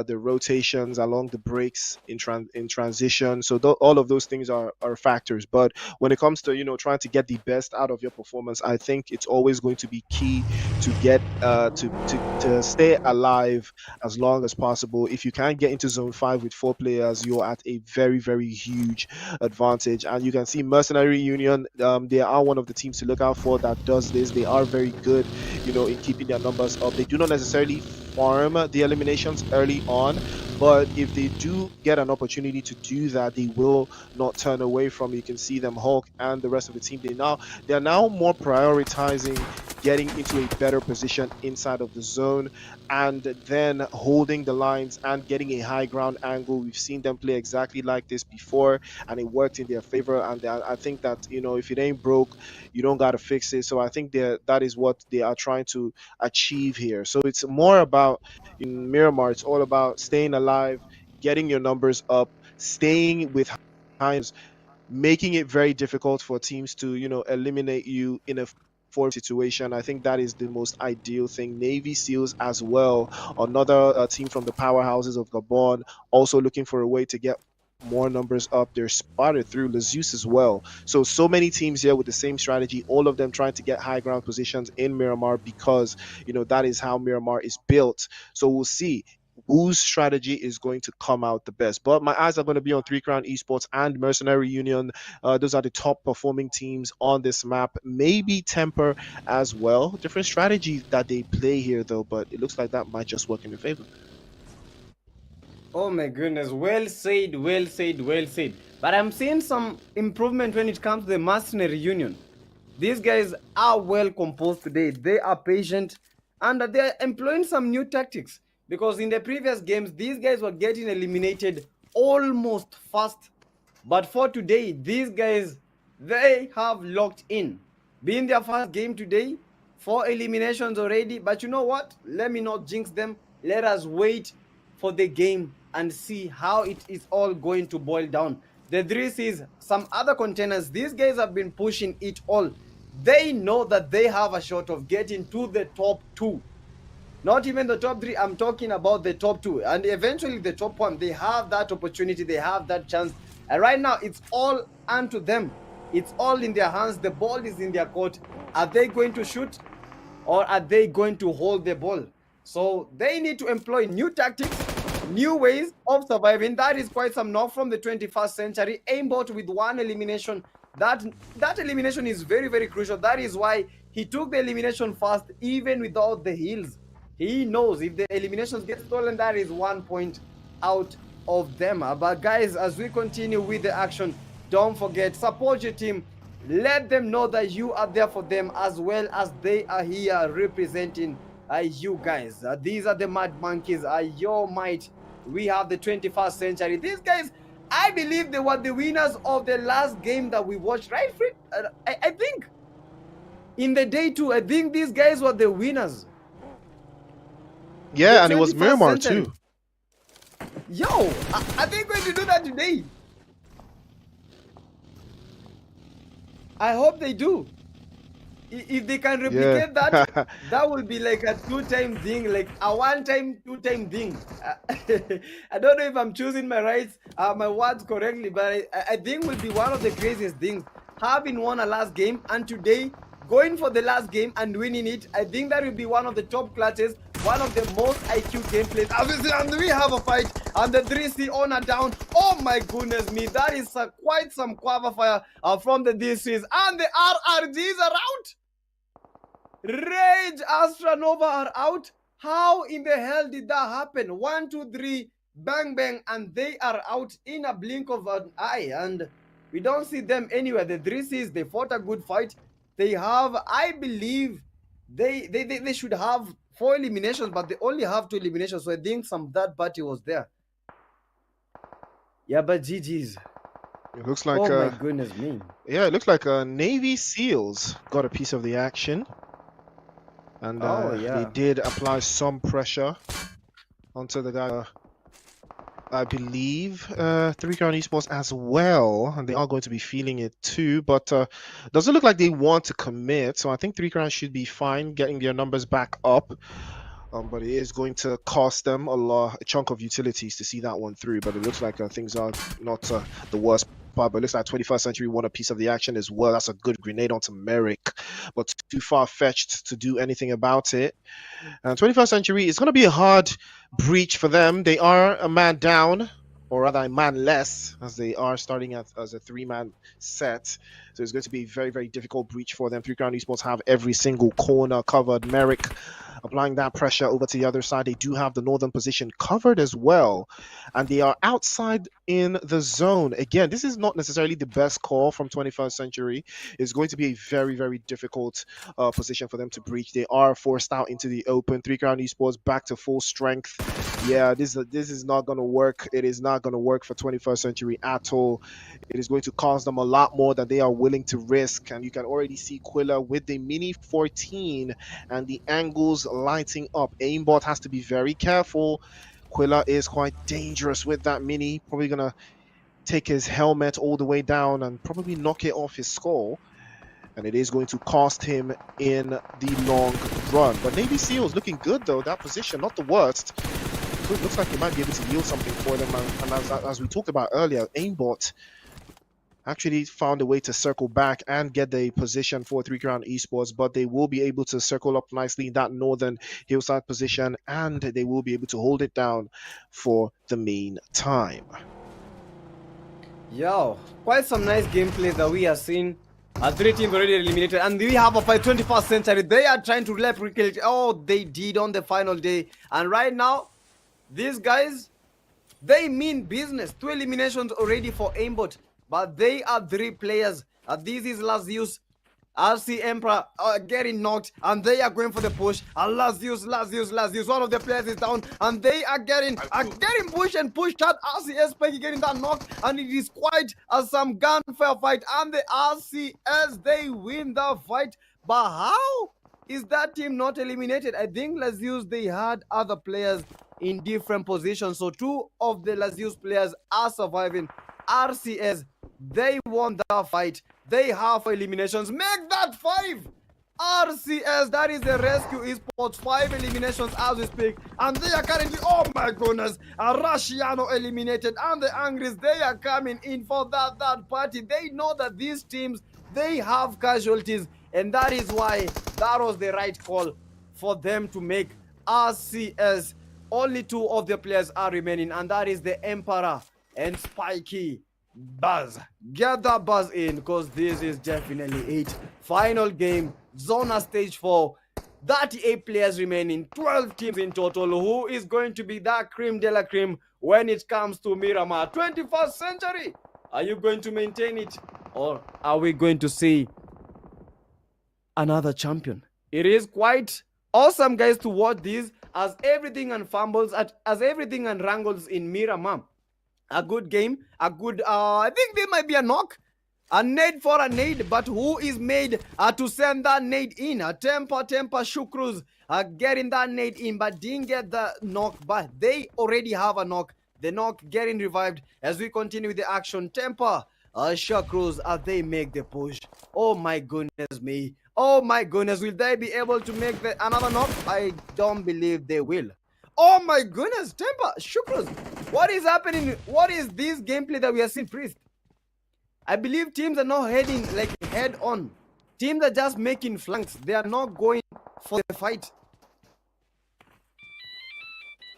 rotations, along the breaks in transition. So all of those things are factors. But when it comes to, you know, trying to get the best out of your performance, I think it's always going to be key to get to stay alive as long as possible. If you can't get into zone 5 with 4 players, you're at a very, very huge advantage. And you can see Mercenary Union, they are one of the teams to look out for that does this. They are very good, you know, in keeping their numbers up. They do not necessarily farm the eliminations early on, but if they do get an opportunity to do that, they will not turn away from it. You can see them, Hulk and the rest of the team. They are now more prioritizing getting into a better position inside of the zone and then holding the lines and getting a high ground angle. We've seen them play exactly like this before, and it worked in their favor. And I think that, you know, if it ain't broke, you don't got to fix it. So I think that is what they are trying to achieve here. So it's more about, in Miramar, it's all about staying alive, getting your numbers up, staying with high, making it very difficult for teams to, you know, eliminate you in a form situation. I think that is the most ideal thing. Navy SEALs as well, another team from the powerhouses of Gabon, also looking for a way to get more numbers up. They're spotted through Zeus as well. So many teams here with the same strategy, all of them trying to get high ground positions in Miramar because, you know, that is how Miramar is built. So we'll see whose strategy is going to come out the best. But my eyes are going to be on 3 Crown Esports and Mercenary Union. Those are the top performing teams on this map. Maybe Temper as well. Different strategy that they play here, though, but it looks like that might just work in their favor. Oh my goodness, well said, well said, well said. But I'm seeing some improvement when it comes to the Mercenary Union. These guys are well composed today. They are patient and they're employing some new tactics. Because in the previous games, these guys were getting eliminated almost fast. But for today, these guys, they have locked in. Being their first game today, 4 eliminations already. But you know what? Let me not jinx them. Let us wait for the game and see how it is all going to boil down. The Driss is some other contenders. These guys have been pushing it all. They know that they have a shot of getting to the top 2. Not even the top 3, I'm talking about the top 2. And eventually the top 1, they have that opportunity, they have that chance. And right now, it's all unto them. It's all in their hands. The ball is in their court. Are they going to shoot or are they going to hold the ball? So they need to employ new tactics, new ways of surviving. That is quite some knock from the 21st century. Aimbot with 1 elimination that elimination is very, very crucial. That is why he took the elimination fast, even without the heals. He knows if the eliminations get stolen, that is 1 point out of them. But guys, as we continue with the action, don't forget, support your team. Let them know that you are there for them, as well as they are here representing you guys. These are the Mad Monkeys, your might. We have the 21st century. These guys, I believe they were the winners of the last game that we watched, right, Fred? I think in the day 2, I think these guys were the winners. Yeah, and it was Miramar too. Yo, are they going to do that today? I hope they do. If they can replicate that, that will be like a 2-time thing, like a 1-time, 2-time thing. I don't know if I'm choosing my words correctly, but I think will be one of the craziest things. Having won a last game and today going for the last game and winning it, I think that will be one of the top clutches, one of the most IQ gameplays. Obviously, and we have a fight, and the 3C owner down. Oh my goodness me, that is quite some qualifier from the DCs, and the RRGs are out. Rage Astronova are out. How in the hell did that happen? 1, 2, 3, bang bang, and they are out in a blink of an eye, and we don't see them anywhere. The 3Cs, they fought a good fight. They have, I believe, they should have 4 eliminations, but they only have 2 eliminations. So I think some third party was there. Yeah, but GG's. It looks like. Oh my goodness me. Yeah, it looks like Navy SEALs got a piece of the action, and they did apply some pressure onto the guy. I believe 3 Crown eSports as well, and they are going to be feeling it too, but doesn't look like they want to commit, so I think 3 Crown should be fine getting their numbers back up, but it is going to cost them a chunk of utilities to see that one through, but it looks like things are not the worst part, but it looks like 21st Century won a piece of the action as well. That's a good grenade onto Merrick, but too far-fetched to do anything about it. And 21st Century is going to be a hard breach for them. They are a man down, or rather a man less, as they are starting as a 3-man set. So it's going to be a very, very difficult breach for them. 3 Crown eSports have every single corner covered. Merrick applying that pressure over to the other side. They do have the northern position covered as well, and they are outside in the zone. Again, this is not necessarily the best call from 21st Century. It's going to be a very, very difficult position for them to breach. They are forced out into the open. 3 Crown eSports back to full strength. Yeah, this is not going to work. It is not going to work for 21st Century at all. It is going to cost them a lot more than they are willing to risk, and you can already see Quilla with the Mini 14 and the angles lighting up. Aimbot has to be very careful. Quilla is quite dangerous with that Mini, probably gonna take his helmet all the way down and probably knock it off his skull, and it is going to cost him in the long run. But Navy SEALs looking good though, that position, not the worst. It looks like he might be able to yield something for them, and as we talked about earlier, Aimbot actually found a way to circle back and get the position for 3 Crown eSports, but they will be able to circle up nicely in that northern hillside position, and they will be able to hold it down for the meantime. Yo, quite some nice gameplay that we have seen. 3 teams already eliminated, and we have a fight. 21st Century. They are trying to replicate. Oh, they did on the final day, and right now, these guys, they mean business. 2 eliminations already for Aimbot. But they are 3 players. This is Zeus, RC Emperor getting knocked, and they are going for the push. And Zeus. One of the players is down, and they are getting pushed and pushed out. RCS Peggy getting that knock, and it is quite some gunfire fight. And the RCS, they win the fight. But how is that team not eliminated? I think Zeus, they had other players in different positions. So 2 of the Zeus players are surviving. RCS, they won that fight. They have 4 eliminations. Make that 5. RCS, that is the Rescue Esports, 5 eliminations as we speak. And they are currently, oh my goodness, Rushiano eliminated. And the Angries, they are coming in for that party. They know that these teams, they have casualties. And that is why that was the right call for them to make. RCS, only 2 of the players are remaining. And that is the Emperor and Spikey. buzz. Get that buzz in, because this is definitely it. Final game, Zona Stage 4. 38 players remaining, 12 teams in total. Who is going to be that cream de la cream when it comes to Miramar? 21st century. Are you going to maintain it, or are we going to see another champion? It is quite awesome, guys, to watch this, as everything and fumbles, as everything and wrangles in Miramar. A good game, a good, I think there might be a knock. A nade for a nade, but who is made to send that nade in? A Temper Shukrus getting that nade in, but didn't get the knock. But they already have a knock. The knock getting revived as we continue with the action. Temper Shukrus as they make the push. Oh my goodness me. Oh my goodness. Will they be able to make another knock? I don't believe they will. Oh my goodness. Temper Shukrus. What is happening? What is this gameplay that we are seeing, Priest? I believe teams are not heading like head on. Teams are just making flanks. They are not going for the fight.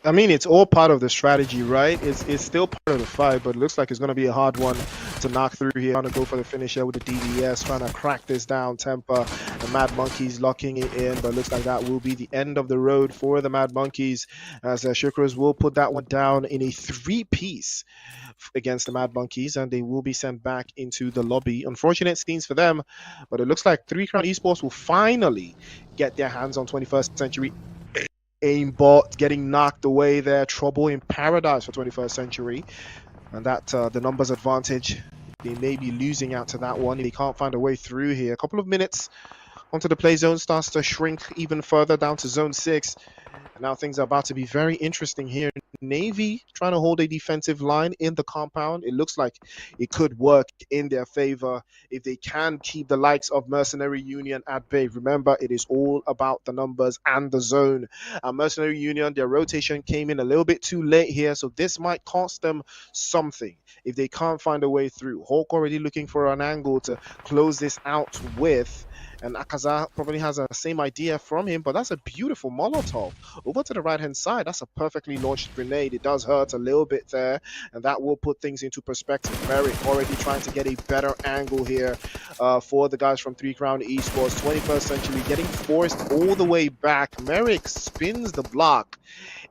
I mean, it's all part of the strategy, right? It's still part of the fight, but it looks like it's going to be a hard one to knock through here. Trying to go for the finisher with the DDS, trying to crack this down. Temper, the Mad Monkeys locking it in, but looks like that will be the end of the road for the Mad Monkeys, as Shukras will put that one down in a 3-piece against the Mad Monkeys, and they will be sent back into the lobby. Unfortunate scenes for them, but it looks like 3 Crown Esports will finally get their hands on 21st Century. Aimbot getting knocked away there. Trouble in paradise for 21st Century, and that the numbers advantage, they may be losing out to that one. They can't find a way through here. A couple of minutes onto the play zone, starts to shrink even further down to zone 6. And now things are about to be very interesting here. Navy trying to hold a defensive line in the compound. It looks like it could work in their favor if they can keep the likes of Mercenary Union at bay. Remember, it is all about the numbers and the zone. Mercenary Union, their rotation came in a little bit too late here, so this might cost them something if they can't find a way through. Hawk already looking for an angle to close this out with. And Akaza probably has the same idea from him, but that's a beautiful Molotov. Over to the right-hand side, that's a perfectly launched grenade. It does hurt a little bit there, and that will put things into perspective. Merrick already trying to get a better angle here for the guys from 3 Crown Esports. 21st Century getting forced all the way back. Merrick spins the block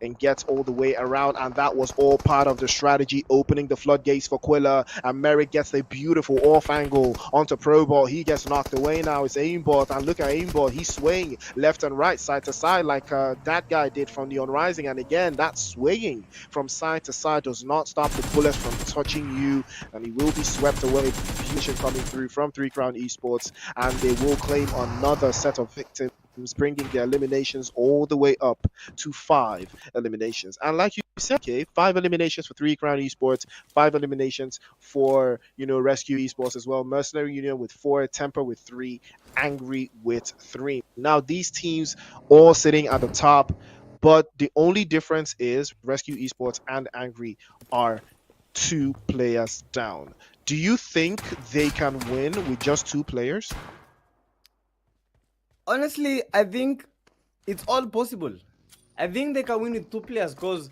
and gets all the way around, and that was all part of the strategy, opening the floodgates for Quilla. And Merrick gets a beautiful off angle onto Probot. He gets knocked away now. It's Aimbot, and look at Aimbot. He's swaying left and right, side to side, like that guy did from the Unrising. And again, that swaying from side to side does not stop the bullets from touching you, and he will be swept away. Fusion coming through from 3 Crown Esports, and they will claim another set of victims, bringing their eliminations all the way up to 5 eliminations. And like you said, okay, 5 eliminations for 3 Crown Esports, 5 eliminations for, Rescue Esports as well. Mercenary Union with 4, Temper with 3, Angry with 3. Now these teams all sitting at the top, but the only difference is Rescue Esports and Angry are 2 players down. Do you think they can win with just 2 players? Honestly, I think it's all possible. I think they can win with 2 players, because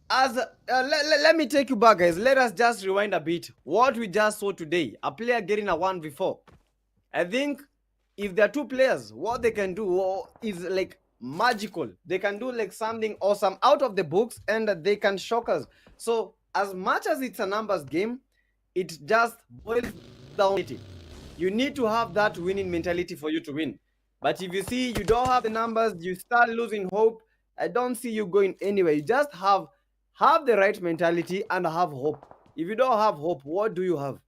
let me take you back, guys. Let us just rewind a bit. What we just saw today, a player getting a 1v4. I think if there are 2 players, what they can do is like magical. They can do like something awesome out of the books, and they can shock us. So as much as it's a numbers game, it just boils down to it. You need to have that winning mentality for you to win. But if you see you don't have the numbers, you start losing hope. I don't see you going anywhere. You just have the right mentality and have hope. If you don't have hope, what do you have?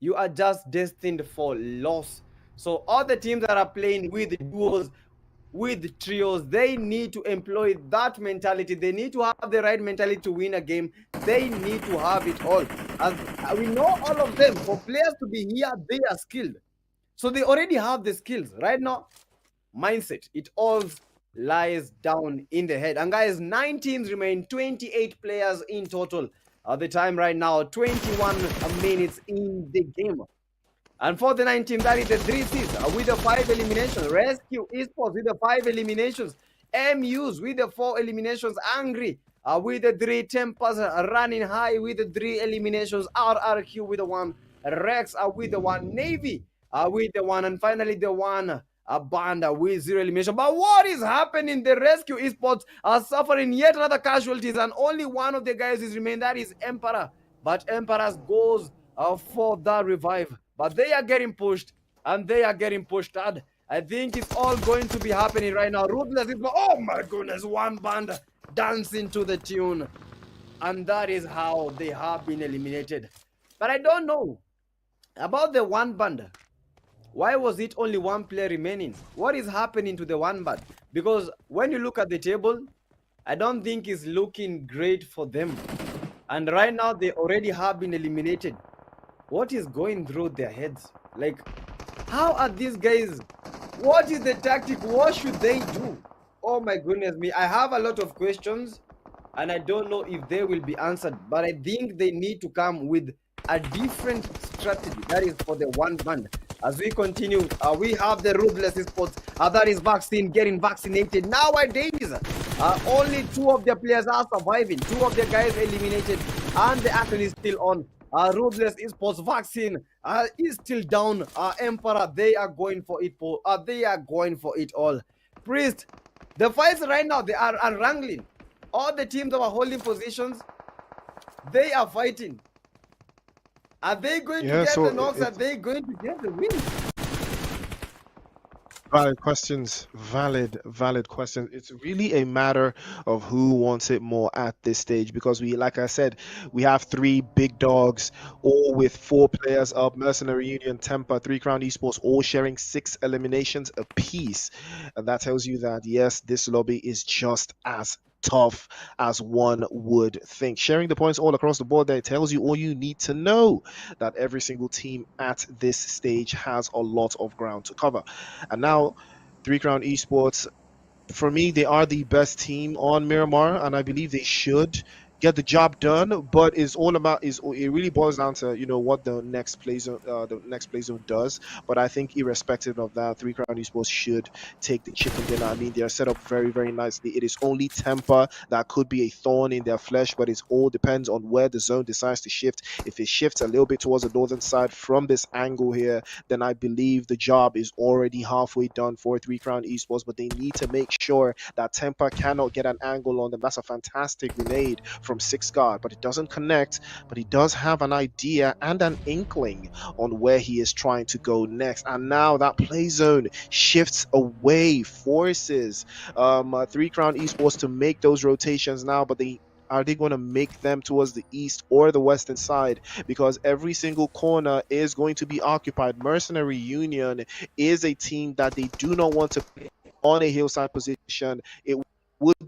You are just destined for loss. So all the teams that are playing with duos, with trios, they need to employ that mentality. They need to have the right mentality to win a game. They need to have it all. As we know, all of them, for players to be here, they are skilled. So they already have the skills. Right now, mindset, it all lies down in the head. And guys, 9 teams remain, 28 players in total. At the time right now, 21 minutes in the game. And for the 9 teams, that is the 3 Cs with the 5 eliminations. Rescue Esports with the 5 eliminations. MUs with the 4 eliminations, Angry with the 3, Tempers running high with the 3 eliminations, RRQ with the 1, Rex with the 1, Navy with the 1, and finally the 1 Banda with 0 elimination. But what is happening? The Rescue Esports are suffering yet another casualties, and only one of the guys is remain. That is Emperor. But Emperor goes for the revive. But they are getting pushed, and they are getting pushed hard. I think it's all going to be happening right now. Ruthless is, oh my goodness, one band dancing to the tune. And that is how they have been eliminated. But I don't know about the one band. Why was it only one player remaining? What is happening to the one band? Because when you look at the table, I don't think it's looking great for them. And right now, they already have been eliminated. What is going through their heads? Like, how are these guys? What is the tactic? What should they do? Oh my goodness me. I have a lot of questions and I don't know if they will be answered. But I think they need to come with a different strategy. That is for the one band. As we continue, we have the Ruthless Esports. That is vaccine, getting vaccinated. Nowadays, only 2 of their players are surviving. 2 of their guys eliminated. And the action is still on. Ruthless Esports vaccine is still down. Emperor, they are going for it. They are going for it all. Priest, the fights right now, they are wrangling. All the teams that are holding positions, they are fighting. Are they going to get the knocks? Are they going to get the win? Valid questions. Valid questions. It's really a matter of who wants it more at this stage, because we, like I said, we have 3 big dogs, all with 4 players up. Mercenary Union, Temper, 3 Crown Esports, all sharing 6 eliminations apiece. And that tells you that, yes, this lobby is just as tough as one would think. Sharing the points all across the board there tells you all you need to know, that every single team at this stage has a lot of ground to cover. And now 3 Crown Esports, for me, they are the best team on Miramar, and I believe they should get the job done. But it's all about, it really boils down to what the next play zone does. But I think irrespective of that, 3 Crown Esports should take the chicken dinner. I mean, they are set up very, very nicely. It is only Temper that could be a thorn in their flesh, but it all depends on where the zone decides to shift. If it shifts a little bit towards the northern side from this angle here, then I believe the job is already halfway done for 3 Crown Esports. But they need to make sure that Temper cannot get an angle on them. That's a fantastic grenade from 6 guard, but it doesn't connect. But he does have an idea and an inkling on where he is trying to go next. And now that play zone shifts away, forces 3 Crown Esports to make those rotations now. But are they going to make them towards the east or the western side? Because every single corner is going to be occupied. Mercenary Union is a team that they do not want to play on a hillside position. It would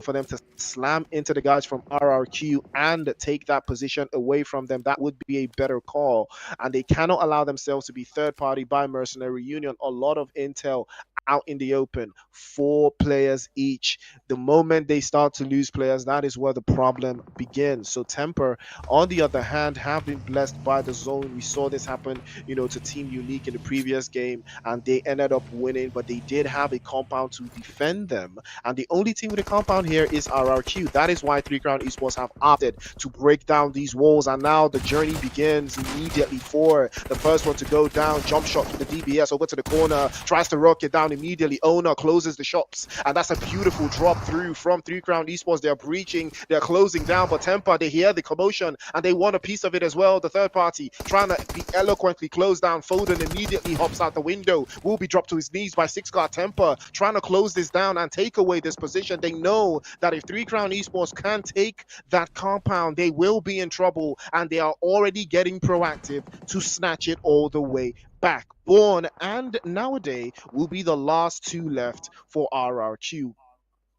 for them to slam into the guys from RRQ and take that position away from them. That would be a better call. And they cannot allow themselves to be third party by Mercenary Union. A lot of intel out in the open, 4 players each. The moment they start to lose players, that is where the problem begins. So Temper, on the other hand, have been blessed by the zone. We saw this happen, to Team Unique in the previous game, and they ended up winning, but they did have a compound to defend them. And the only team with a compound here is RRQ. That is why 3 Crown Esports have opted to break down these walls, and now the journey begins immediately for the first one to go down. Jump shot to the DBS over to the corner, tries to rock it down immediately. Owner closes the shops, and that's a beautiful drop through from 3 Crown Esports. They're breaching, they're closing down, but Temper, they hear the commotion and they want a piece of it as well. The third party trying to be eloquently closed down. Foden immediately hops out the window, will be dropped to his knees by 6 guard. Temper trying to close this down and take away this position. They know that if 3 Crown Esports can take that compound, they will be in trouble, and they are already getting proactive to snatch it all the way back. Born and Nowadays will be the last 2 left for RRQ.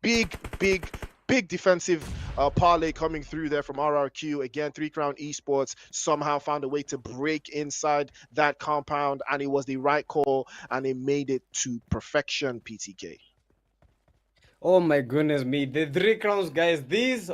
Big defensive parlay coming through there from RRQ. Again, 3 Crown Esports somehow found a way to break inside that compound, and it was the right call, and it made it to perfection, PTK. Oh my goodness me. The 3 Crowns guys, these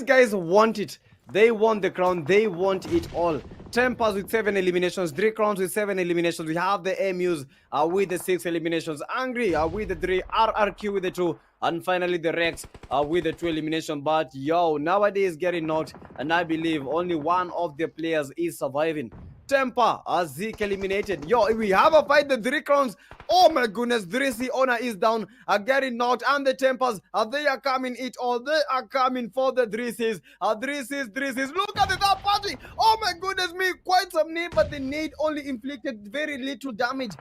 guys want it. They want the crown. They want it all. Tempers with 7 eliminations, 3 crowns with 7 eliminations. We have the MUs with the 6 eliminations. Angry with the 3, RRQ with the 2, and finally the Rex with the 2 elimination. But yo, nowadays getting knocked, and I believe only one of the players is surviving. Temper as Zeke eliminated. Yo, we have a fight, the 3 crowns. Oh my goodness, 3C owner is down, getting knocked, and the Tempers, they are coming it all. They are coming for the 3Cs. 3Cs. Look at the third party. Oh my goodness me, quite some need, but the need only inflicted very little damage.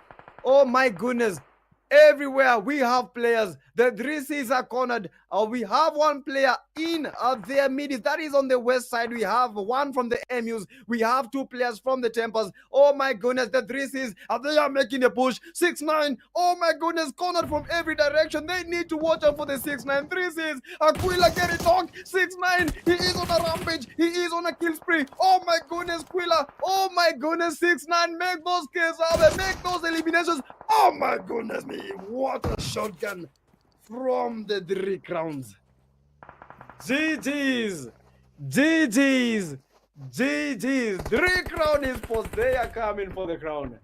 Oh my goodness. Everywhere we have players. The 3Cs are cornered. We have one player in their midst. That is on the west side. We have one from the MUs. We have 2 players from the Tempers. Oh my goodness, the 3Cs, they are making a push. 6-9. Oh my goodness, cornered from every direction. They need to watch out for the 6-9. 3Cs. Aquila getting knocked. 6-9. He is on a rampage. He is on a kill spree. Oh my goodness, Quilla. Oh my goodness, 6-9. Make those kills out there. Make those eliminations. Oh my goodness me. What a shotgun from the 3 crowns. GG's. 3 crown esports. They are coming for the crown.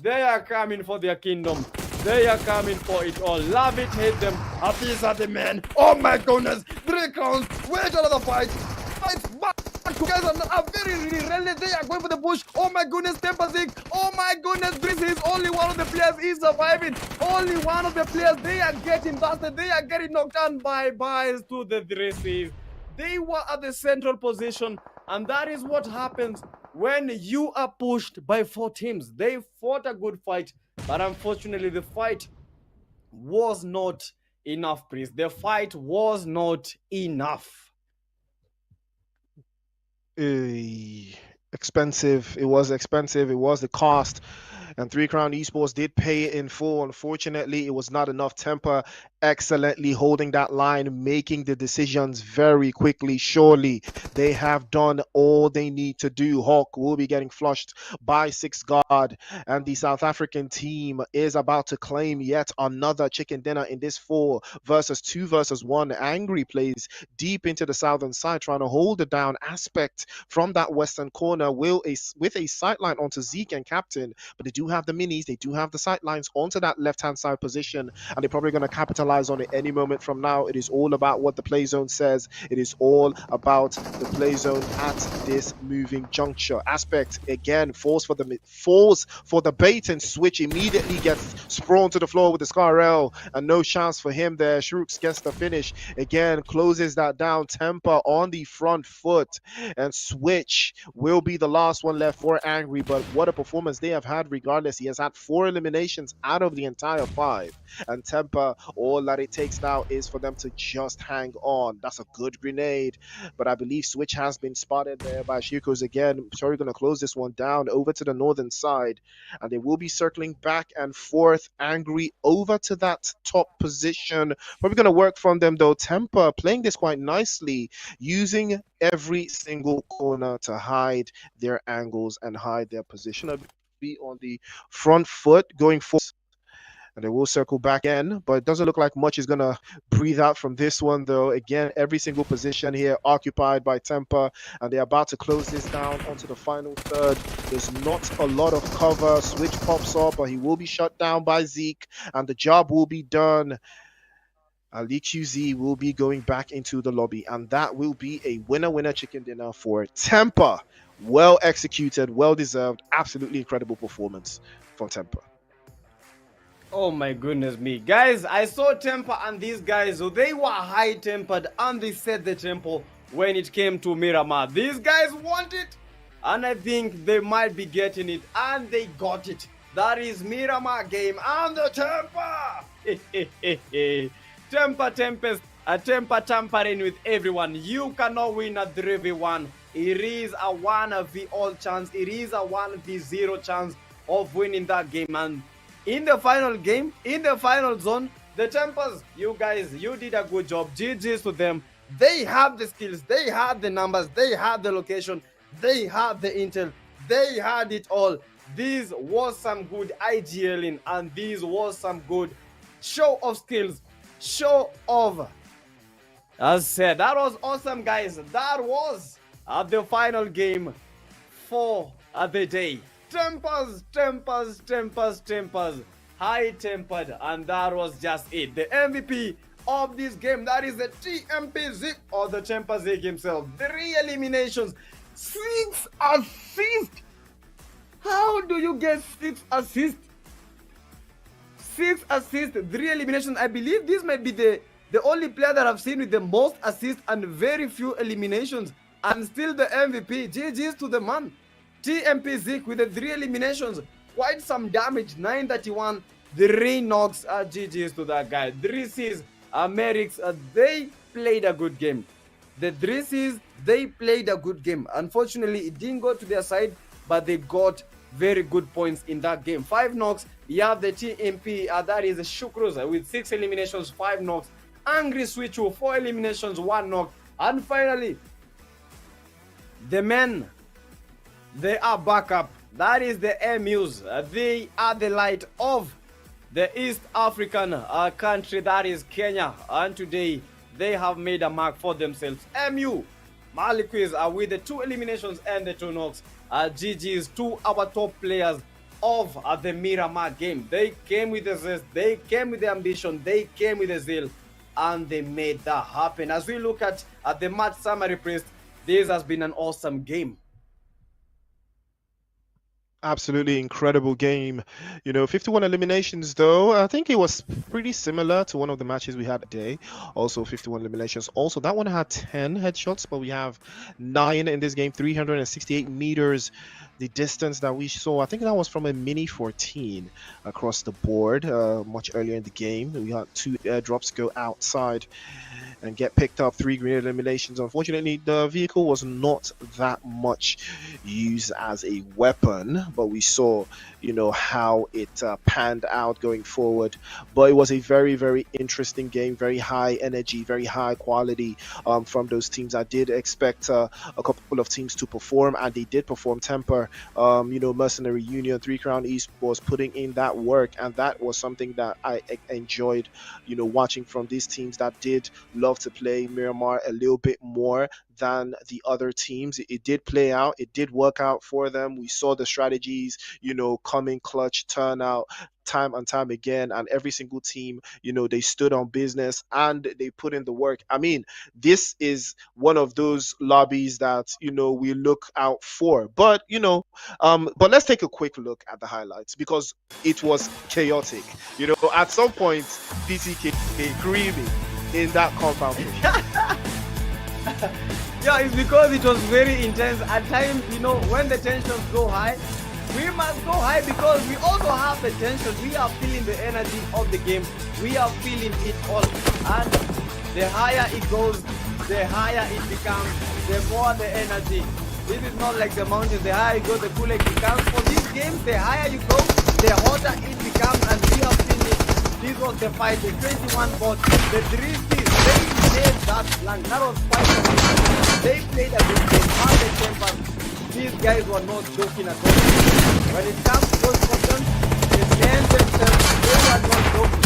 They are coming for their kingdom. They are coming for it all. Love it, hate them. These are the men. Oh my goodness. 3 crowns. Wait another fight. Fight back. Together are very relentless. They are going for the push. Oh my goodness, Temperzik. Oh my goodness, this is only one of the players is surviving. Only one of the players. They are getting busted. They are getting knocked down by buys to the dresses. They were at the central position, and that is what happens when you are pushed by 4 teams. They fought a good fight, but unfortunately, the fight was not enough, Priest. The fight was not enough. Expensive. It was expensive. It was the cost. And 3 Crown Esports did pay it in full. Unfortunately, it was not enough. Temper excellently holding that line, making the decisions very quickly. Surely they have done all they need to do. Hawk will be getting flushed by 6 guard, and the South African team is about to claim yet another chicken dinner in this 4 versus 2 versus 1. Angry plays deep into the southern side, trying to hold it down. Aspect from that western corner with a sightline onto Zeke and Captain, but they do have the minis, they do have the sightlines onto that left-hand side position, and they're probably going to capitalize on it any moment from now. It is all about what the play zone says. It is all about the play zone at this moving juncture. Aspect again falls for the bait, and Switch immediately gets sprawned to the floor with the Scarrel, and no chance for him there. Shrooks gets the finish again, closes that down. Temper on the front foot, and Switch will be the last one left for Angry. But what a performance they have had regardless. He has had 4 eliminations out of the entire 5, and Temper, all that it takes now is for them to just hang on. That's a good grenade, but I believe Switch has been spotted there by Shikos again. Sorry, going to close this one down over to the northern side, and they will be circling back and forth. Angry over to that top position, probably going to work from them though. Temper playing this quite nicely, using every single corner to hide their angles and hide their position. Be on the front foot going forward, and they will circle back in, but it doesn't look like much is gonna breathe out from this one though. Again, every single position here occupied by Temper, and they're about to close this down onto the final third. There's not a lot of cover. Switch pops up, but he will be shut down by Zeke, and the job will be done. Ali QZ will be going back into the lobby, and that will be a winner chicken dinner for Temper. Well executed, well deserved, absolutely incredible performance from Temper. Oh my goodness me. Guys, I saw Temper and these guys, so they were high-tempered and they set the tempo when it came to Miramar. These guys want it, and I think they might be getting it, and they got it. That is Miramar game and the Temper. Temper Tempest, a Temper tampering with everyone. You cannot win a 3v1. It is a 1v all chance. It is a 1v0 chance of winning that game. And in the final game, in the final zone, the Tempers, you guys, you did a good job. GG's to them. They have the skills, they had the numbers, they had the location, they had the intel, they had it all. This was some good IGLing, and this was some good show of skills, show of. As said, that was awesome, guys. That was at the final game for the day. Tempers, high-tempered, and that was just it. The MVP of this game, that is the TMP Zik, or the Temper Zik himself. 3 eliminations, 6 assists. How do you get 6 assists? 6 assists, 3 eliminations. I believe this might be the only player that I've seen with the most assists and very few eliminations, and still the MVP. GG's to the man. TMP Zik with the 3 eliminations. Quite some damage. 931. 3 knocks. GG's to that guy. 3 C's. Merrick's. They played a good game. The 3 C's, they played a good game. Unfortunately, it didn't go to their side, but they got very good points in that game. 5 knocks. You have the TMP. That is Shukruz with 6 eliminations, 5 knocks. Angry Switchu, 4 eliminations, 1 knock. And finally, the men, they are back up. That is the MUs. They are the light of the East African country, that is Kenya. And today, they have made a mark for themselves. MU, Maliquiz with the 2 eliminations and the 2 knocks. GG's to our top players of the Miramar game. They came with the zest, they came with the ambition, they came with the zeal, and they made that happen. As we look at the match summary, Priest, this has been an awesome game. Absolutely incredible game. 51 eliminations though. I think it was pretty similar to one of the matches we had today. Also 51 eliminations. Also, that one had 10 headshots, but we have 9 in this game. 368 meters. The distance that we saw, I think that was from a Mini 14 across the board much earlier in the game. We had 2 airdrops go outside and get picked up, 3 green eliminations. Unfortunately, the vehicle was not that much used as a weapon, but we saw, how it panned out going forward. But it was a very, very interesting game, very high energy, very high quality from those teams. I did expect a couple of teams to perform, and they did perform. Temper, Mercenary Union, 3 Crown eSports putting in that work, and that was something that I enjoyed, watching from these teams that did love to play Miramar a little bit more than the other teams. It did play out, it did work out for them. We saw the strategies, coming clutch, turn out time and time again, and every single team, they stood on business and they put in the work. I mean, this is one of those lobbies that we look out for. But but let's take a quick look at the highlights, because it was chaotic. At some point, PCK creamy in that compound. Yeah, it's because it was very intense. At times, when the tensions go high, we must go high, because we also have the tension. We are feeling the energy of the game. We are feeling it all. And the higher it goes, the higher it becomes, the more the energy. This is not like the mountains. The higher you go, the cooler it becomes. For these games, the higher you go, the hotter it becomes. And we have seen it. This was the fight, the 21 bots, the 3 C's. They made that plan. That was quite amazing. They played a good game. All the Temper, these guys were not joking at all. When it comes to those questions, the men themselves, they were not joking.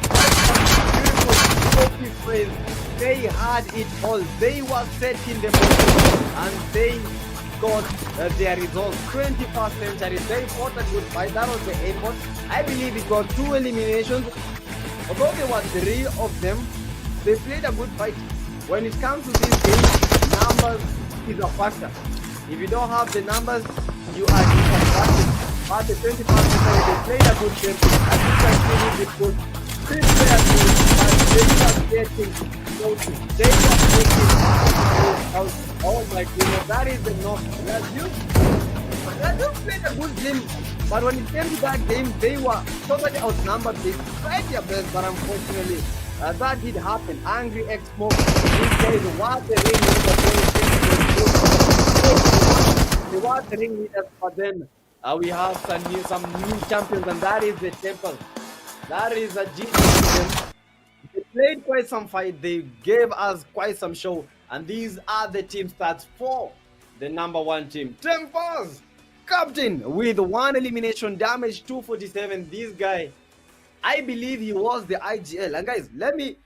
Quite some beautiful trophy phrase. They had it all. They were setting the motion, and they got their results. 21st century. They fought a good fight. That was the aim. I believe it got 2 eliminations. Although there were 3 of them, they played a good fight. When it comes to these games, numbers is a factor. If you don't have the numbers, you are disadvantaged. But the 21st century, they played a good game. I think I see it good. 3 players, and they were getting nothing. They were taking out. Oh my goodness, that is the knock. They played a good game. But when it came to that game, they were totally outnumbered. They tried their best, but unfortunately, that did happen. Angry X-Smoke, these guys were the ringleaders. They were the ringleaders, but then we have some new champions, and that is the Temple. That is a GG to them. They played quite some fight. They gave us quite some show, and these are the team stats for the number 1 team. Tempers! Captain with 1 elimination, damage 247. This guy, I believe he was the IGL. And guys, let me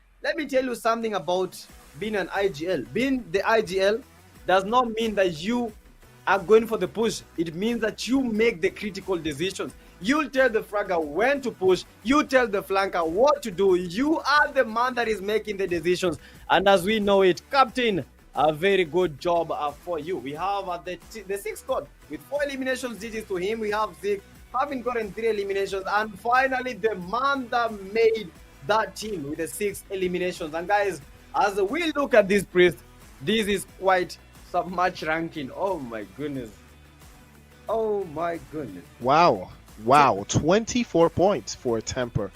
tell you something about being an IGL. Being the IGL, does not mean that you are going for the push. It means that you make the critical decisions. You tell the fragger when to push. You tell the flanker what to do. You are the man that is making the decisions. And as we know it, Captain, a very good job for you. We have the sixth squad with 4 eliminations. GG's to him. We have Zeke having gotten 3 eliminations. And finally, the man that made that team with the 6 eliminations. And guys, as we look at this priest, this is quite some match ranking. Oh my goodness. Oh my goodness. Wow. 24 points for Temper.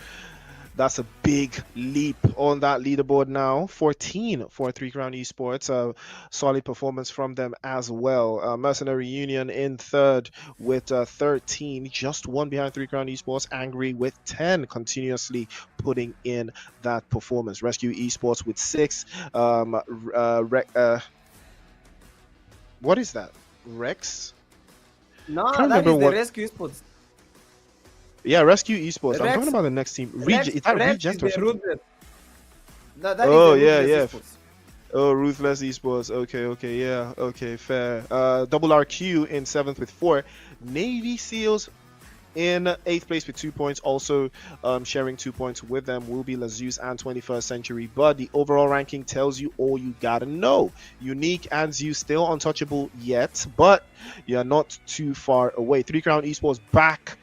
That's a big leap on that leaderboard now. 14 for 3 Crown Esports. Solid performance from them as well. Mercenary Union in third with 13. Just one behind 3 Crown Esports. Angry with 10. Continuously putting in that performance. Rescue Esports with 6. What is that? Rex? No, Can't that is remember the what- Rescue Esports. Yeah, Rescue Esports. I'm Rex- talking about the next team. Rex- Is that Rex Reject is or the something? Ruthless. No, that is Oh, the yeah, Ruthless yeah. Esports. Oh, Ruthless Esports. Okay, yeah. Okay, fair. Double RQ in 7th with 4. Navy Seals in 8th place with 2 points. Also sharing 2 points with them will be Zeus and 21st Century. But the overall ranking tells you all you gotta know. Unique and Zeus still untouchable yet, but you're not too far away. 3 Crown Esports back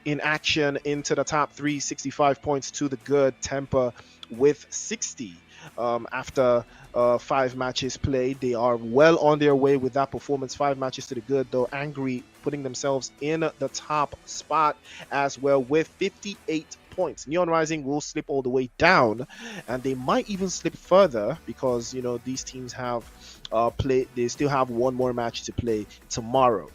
in action into the top 3, 65 points to the good. Temper with 60 after 5 matches played. They are well on their way with that performance. 5 matches to the good, though. Angry putting themselves in the top spot as well with 58 points. Neon Rising will slip all the way down, and they might even slip further because these teams have they still have one more match to play tomorrow.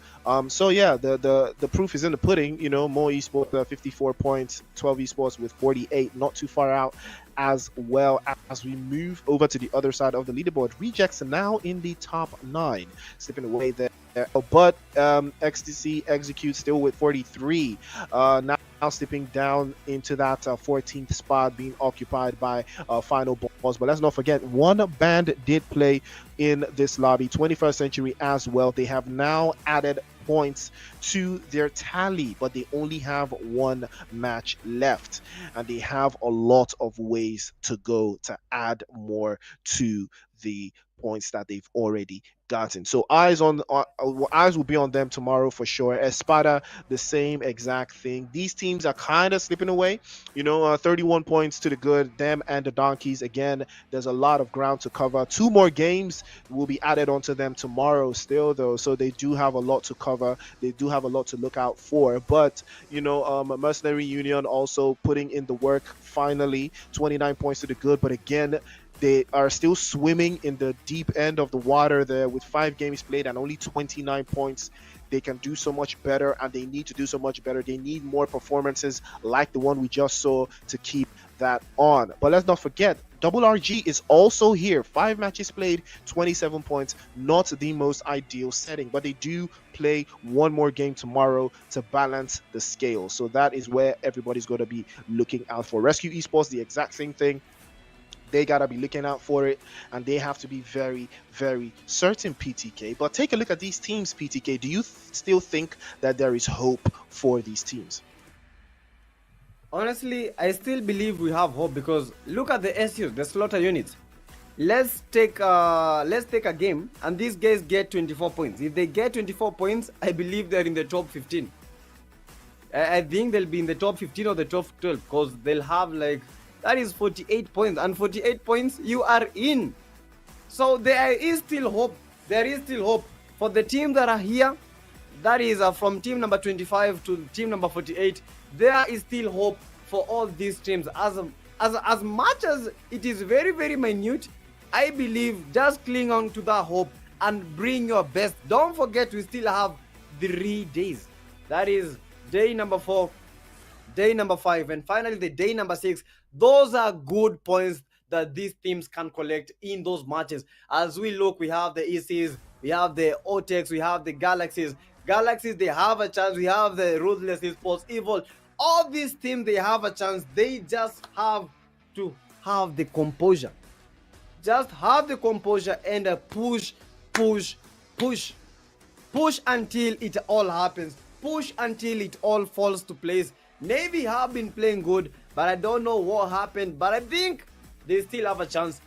So yeah, the proof is in the pudding. More esports 54 points, 12 esports with 48, not too far out. As well as we move over to the other side of the leaderboard, Rejects are now in the top 9, slipping away there. But XTC Execute still with 43, now slipping down into that 14th spot, being occupied by Final Boss. But let's not forget, one band did play in this lobby, 21st Century as well. They have now added points to their tally, but they only have 1 match left, and they have a lot of ways to go to add more to the points that they've already gotten. So eyes will be on them tomorrow for sure. Espada, the same exact thing. These teams are kind of slipping away. 31 points to the good. Them and the Donkeys. Again, there's a lot of ground to cover. 2 more games will be added onto them tomorrow still, though. So they do have a lot to cover. They do have a lot to look out for. But, Mercenary Union also putting in the work finally. 29 points to the good. But again, they are still swimming in the deep end of the water there with 5 games played and only 29 points. They can do so much better, and they need to do so much better. They need more performances like the one we just saw to keep that on. But let's not forget, Double RG is also here. 5 matches played, 27 points. Not the most ideal setting, but they do play 1 more game tomorrow to balance the scale. So that is where everybody's going to be looking out for. Rescue Esports, the exact same thing. They gotta be looking out for it, and they have to be very, very certain, PTK. But take a look at these teams, PTK. Do you still think that there is hope for these teams? Honestly, I still believe we have hope because look at the SUs, the slaughter units. Let's take a game, and these guys get 24 points. If they get 24 points, I believe they're in the top 15. I think they'll be in the top 15 or the top 12 because they'll have that is 48 points, and 48 points you are in. So there is still hope. There is still hope for the teams that are here. That is from team number 25 to team number 48. There is still hope for all these teams. As much as it is very, very minute, I believe just cling on to that hope and bring your best. Don't forget, we still have 3 days. That is day number 4, day number 5, and finally the day number 6. Those are good points that these teams can collect in those matches. As we look, we have the ECs, we have the OTEX, we have the Galaxies. Galaxies, they have a chance. We have the Ruthless Esports, Evil. All these teams, they have a chance. They just have to have the composure. Just have the composure and push push, push, push until it all happens. Push until it all falls to place. Navy have been playing good, but I don't know what happened. But I think they still have a chance.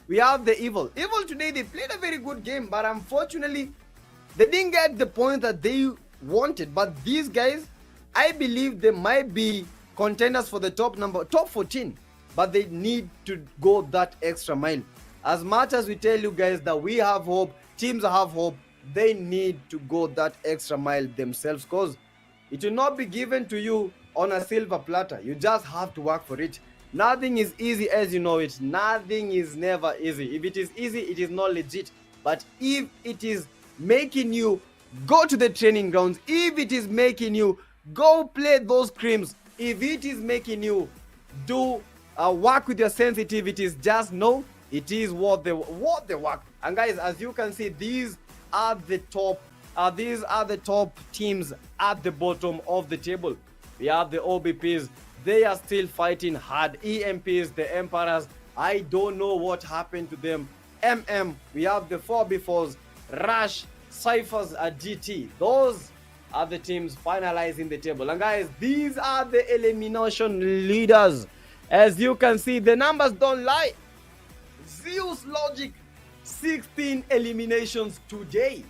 We have the Evil. Evil today, they played a very good game, but unfortunately, they didn't get the point that they wanted. But these guys, I believe they might be contenders for the top 14. But they need to go that extra mile. As much as we tell you guys that we have hope, teams have hope, they need to go that extra mile themselves, because it will not be given to you on a silver platter. You just have to work for it. Nothing is easy as you know it. Nothing is never easy. If it is easy, it is not legit. But if it is making you go to the training grounds, if it is making you go play those creams, if it is making you do work with your sensitivities, just know it is what they work. And guys, as you can see, these are the top teams at the bottom of the table. We have the OBPs. They are still fighting hard. EMPs, the Emperors, I don't know what happened to them. We have the 4B4s, Rush, Cyphers at GT. Those are the teams finalizing the table. And guys, these are the elimination leaders. As you can see, the numbers don't lie. Zeus Logic, 16 eliminations today.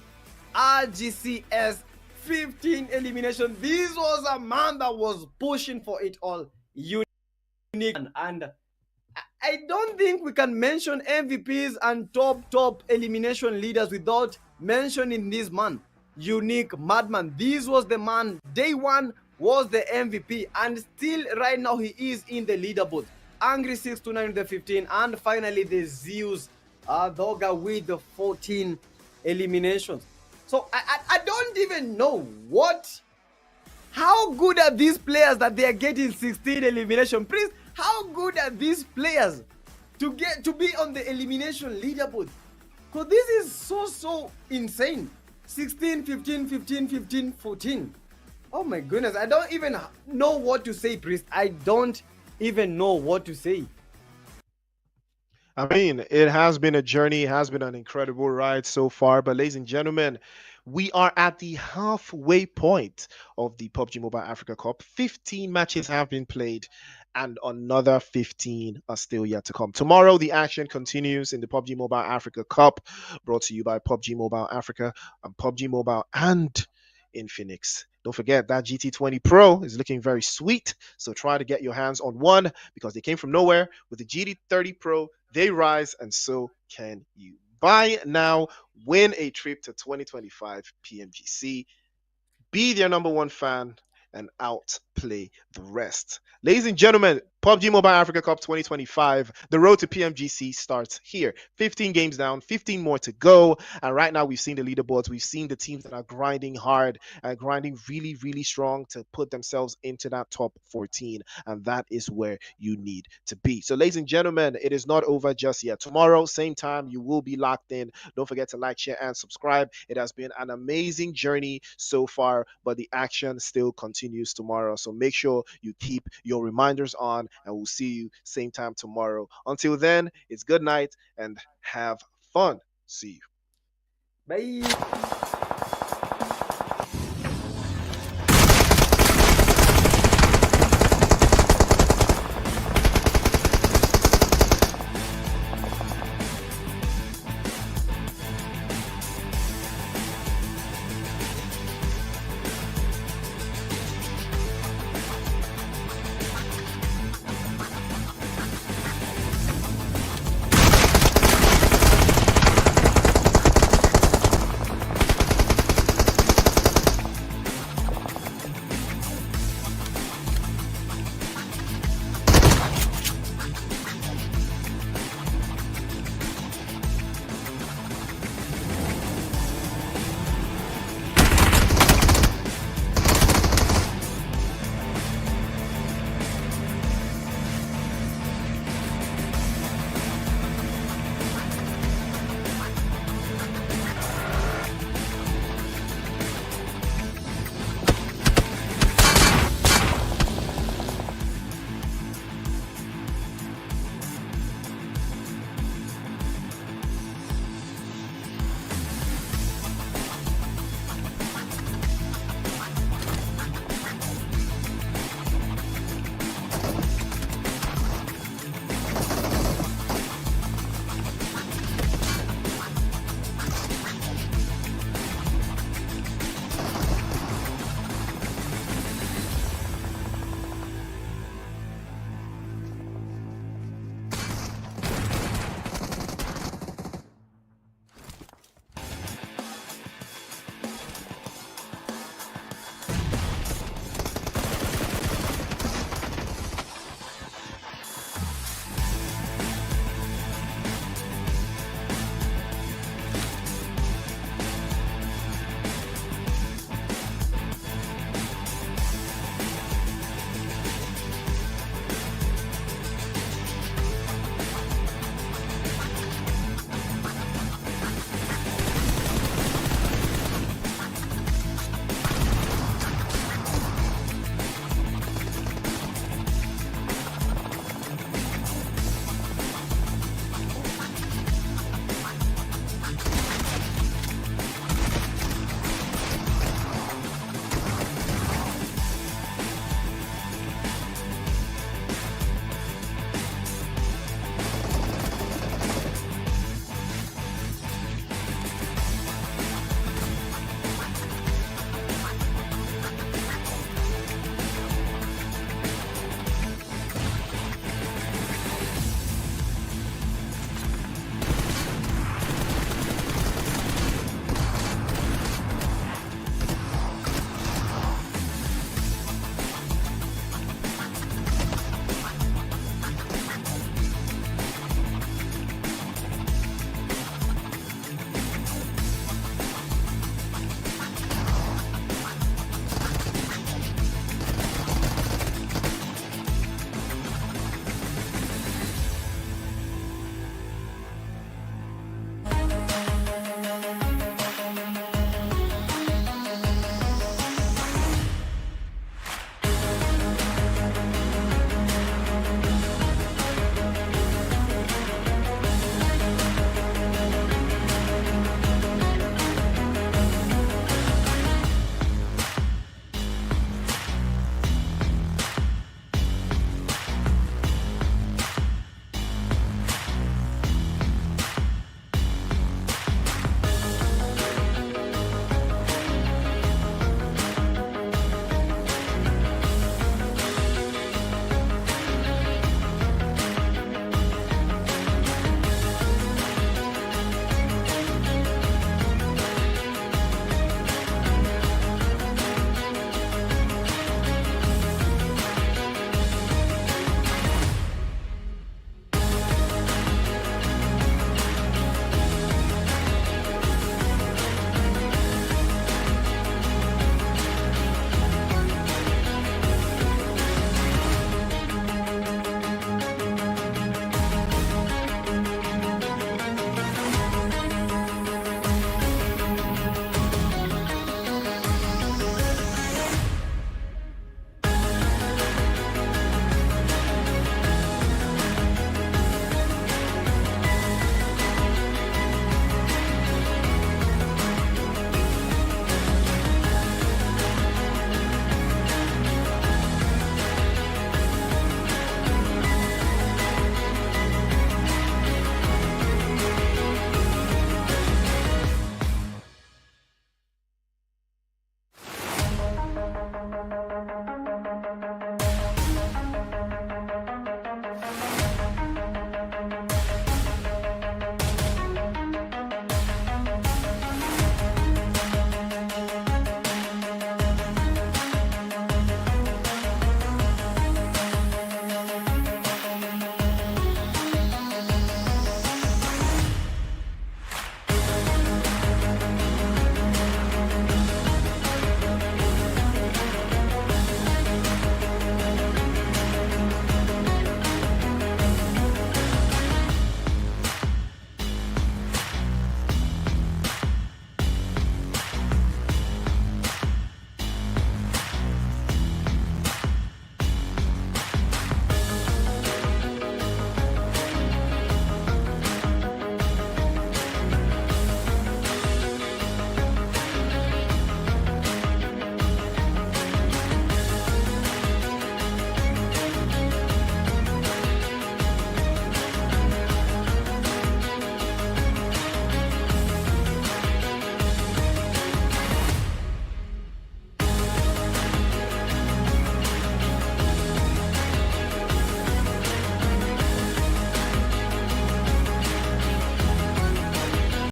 RGCS, 15 eliminations. This was a man that was pushing for it all. Unique. And I don't think we can mention MVPs and top elimination leaders without mentioning this man. Unique Madman. This was the man. Day one was the MVP, and still right now he is in the leaderboard. Angry 629 with the 15, and finally the Zeus Dogger with the 14 eliminations. So I don't even know how good are these players that they are getting 16 elimination. Please, how good are these players to be on the elimination leaderboard? Because this is so insane. 16, 15, 15, 15, 14. Oh my goodness, I don't even know what to say, Priest. I don't even know what to say. I mean, it has been a journey, it has been an incredible ride so far. But ladies and gentlemen, we are at the halfway point of the PUBG Mobile Africa Cup. 15 matches have been played, and another 15 are still yet to come. Tomorrow, the action continues in the PUBG Mobile Africa Cup, brought to you by PUBG Mobile Africa and PUBG Mobile and Infinix. Don't forget that GT20 Pro is looking very sweet, so try to get your hands on one because they came from nowhere. With the GT30 Pro, they rise, and so can you. Buy now, win a trip to 2025 PMGC, be their number one fan, and outplay the rest. Ladies and gentlemen, PUBG Mobile Africa Cup 2025, the road to PMGC starts here. 15 games down, 15 more to go. And right now we've seen the leaderboards. We've seen the teams that are grinding hard and grinding really strong to put themselves into that top 14. And that is where you need to be. So ladies and gentlemen, it is not over just yet. Tomorrow, same time, you will be locked in. Don't forget to like, share, and subscribe. It has been an amazing journey so far, but the action still continues tomorrow. So make sure you keep your reminders on, and we'll see you same time tomorrow. Until then, it's good night and have fun. See you. Bye.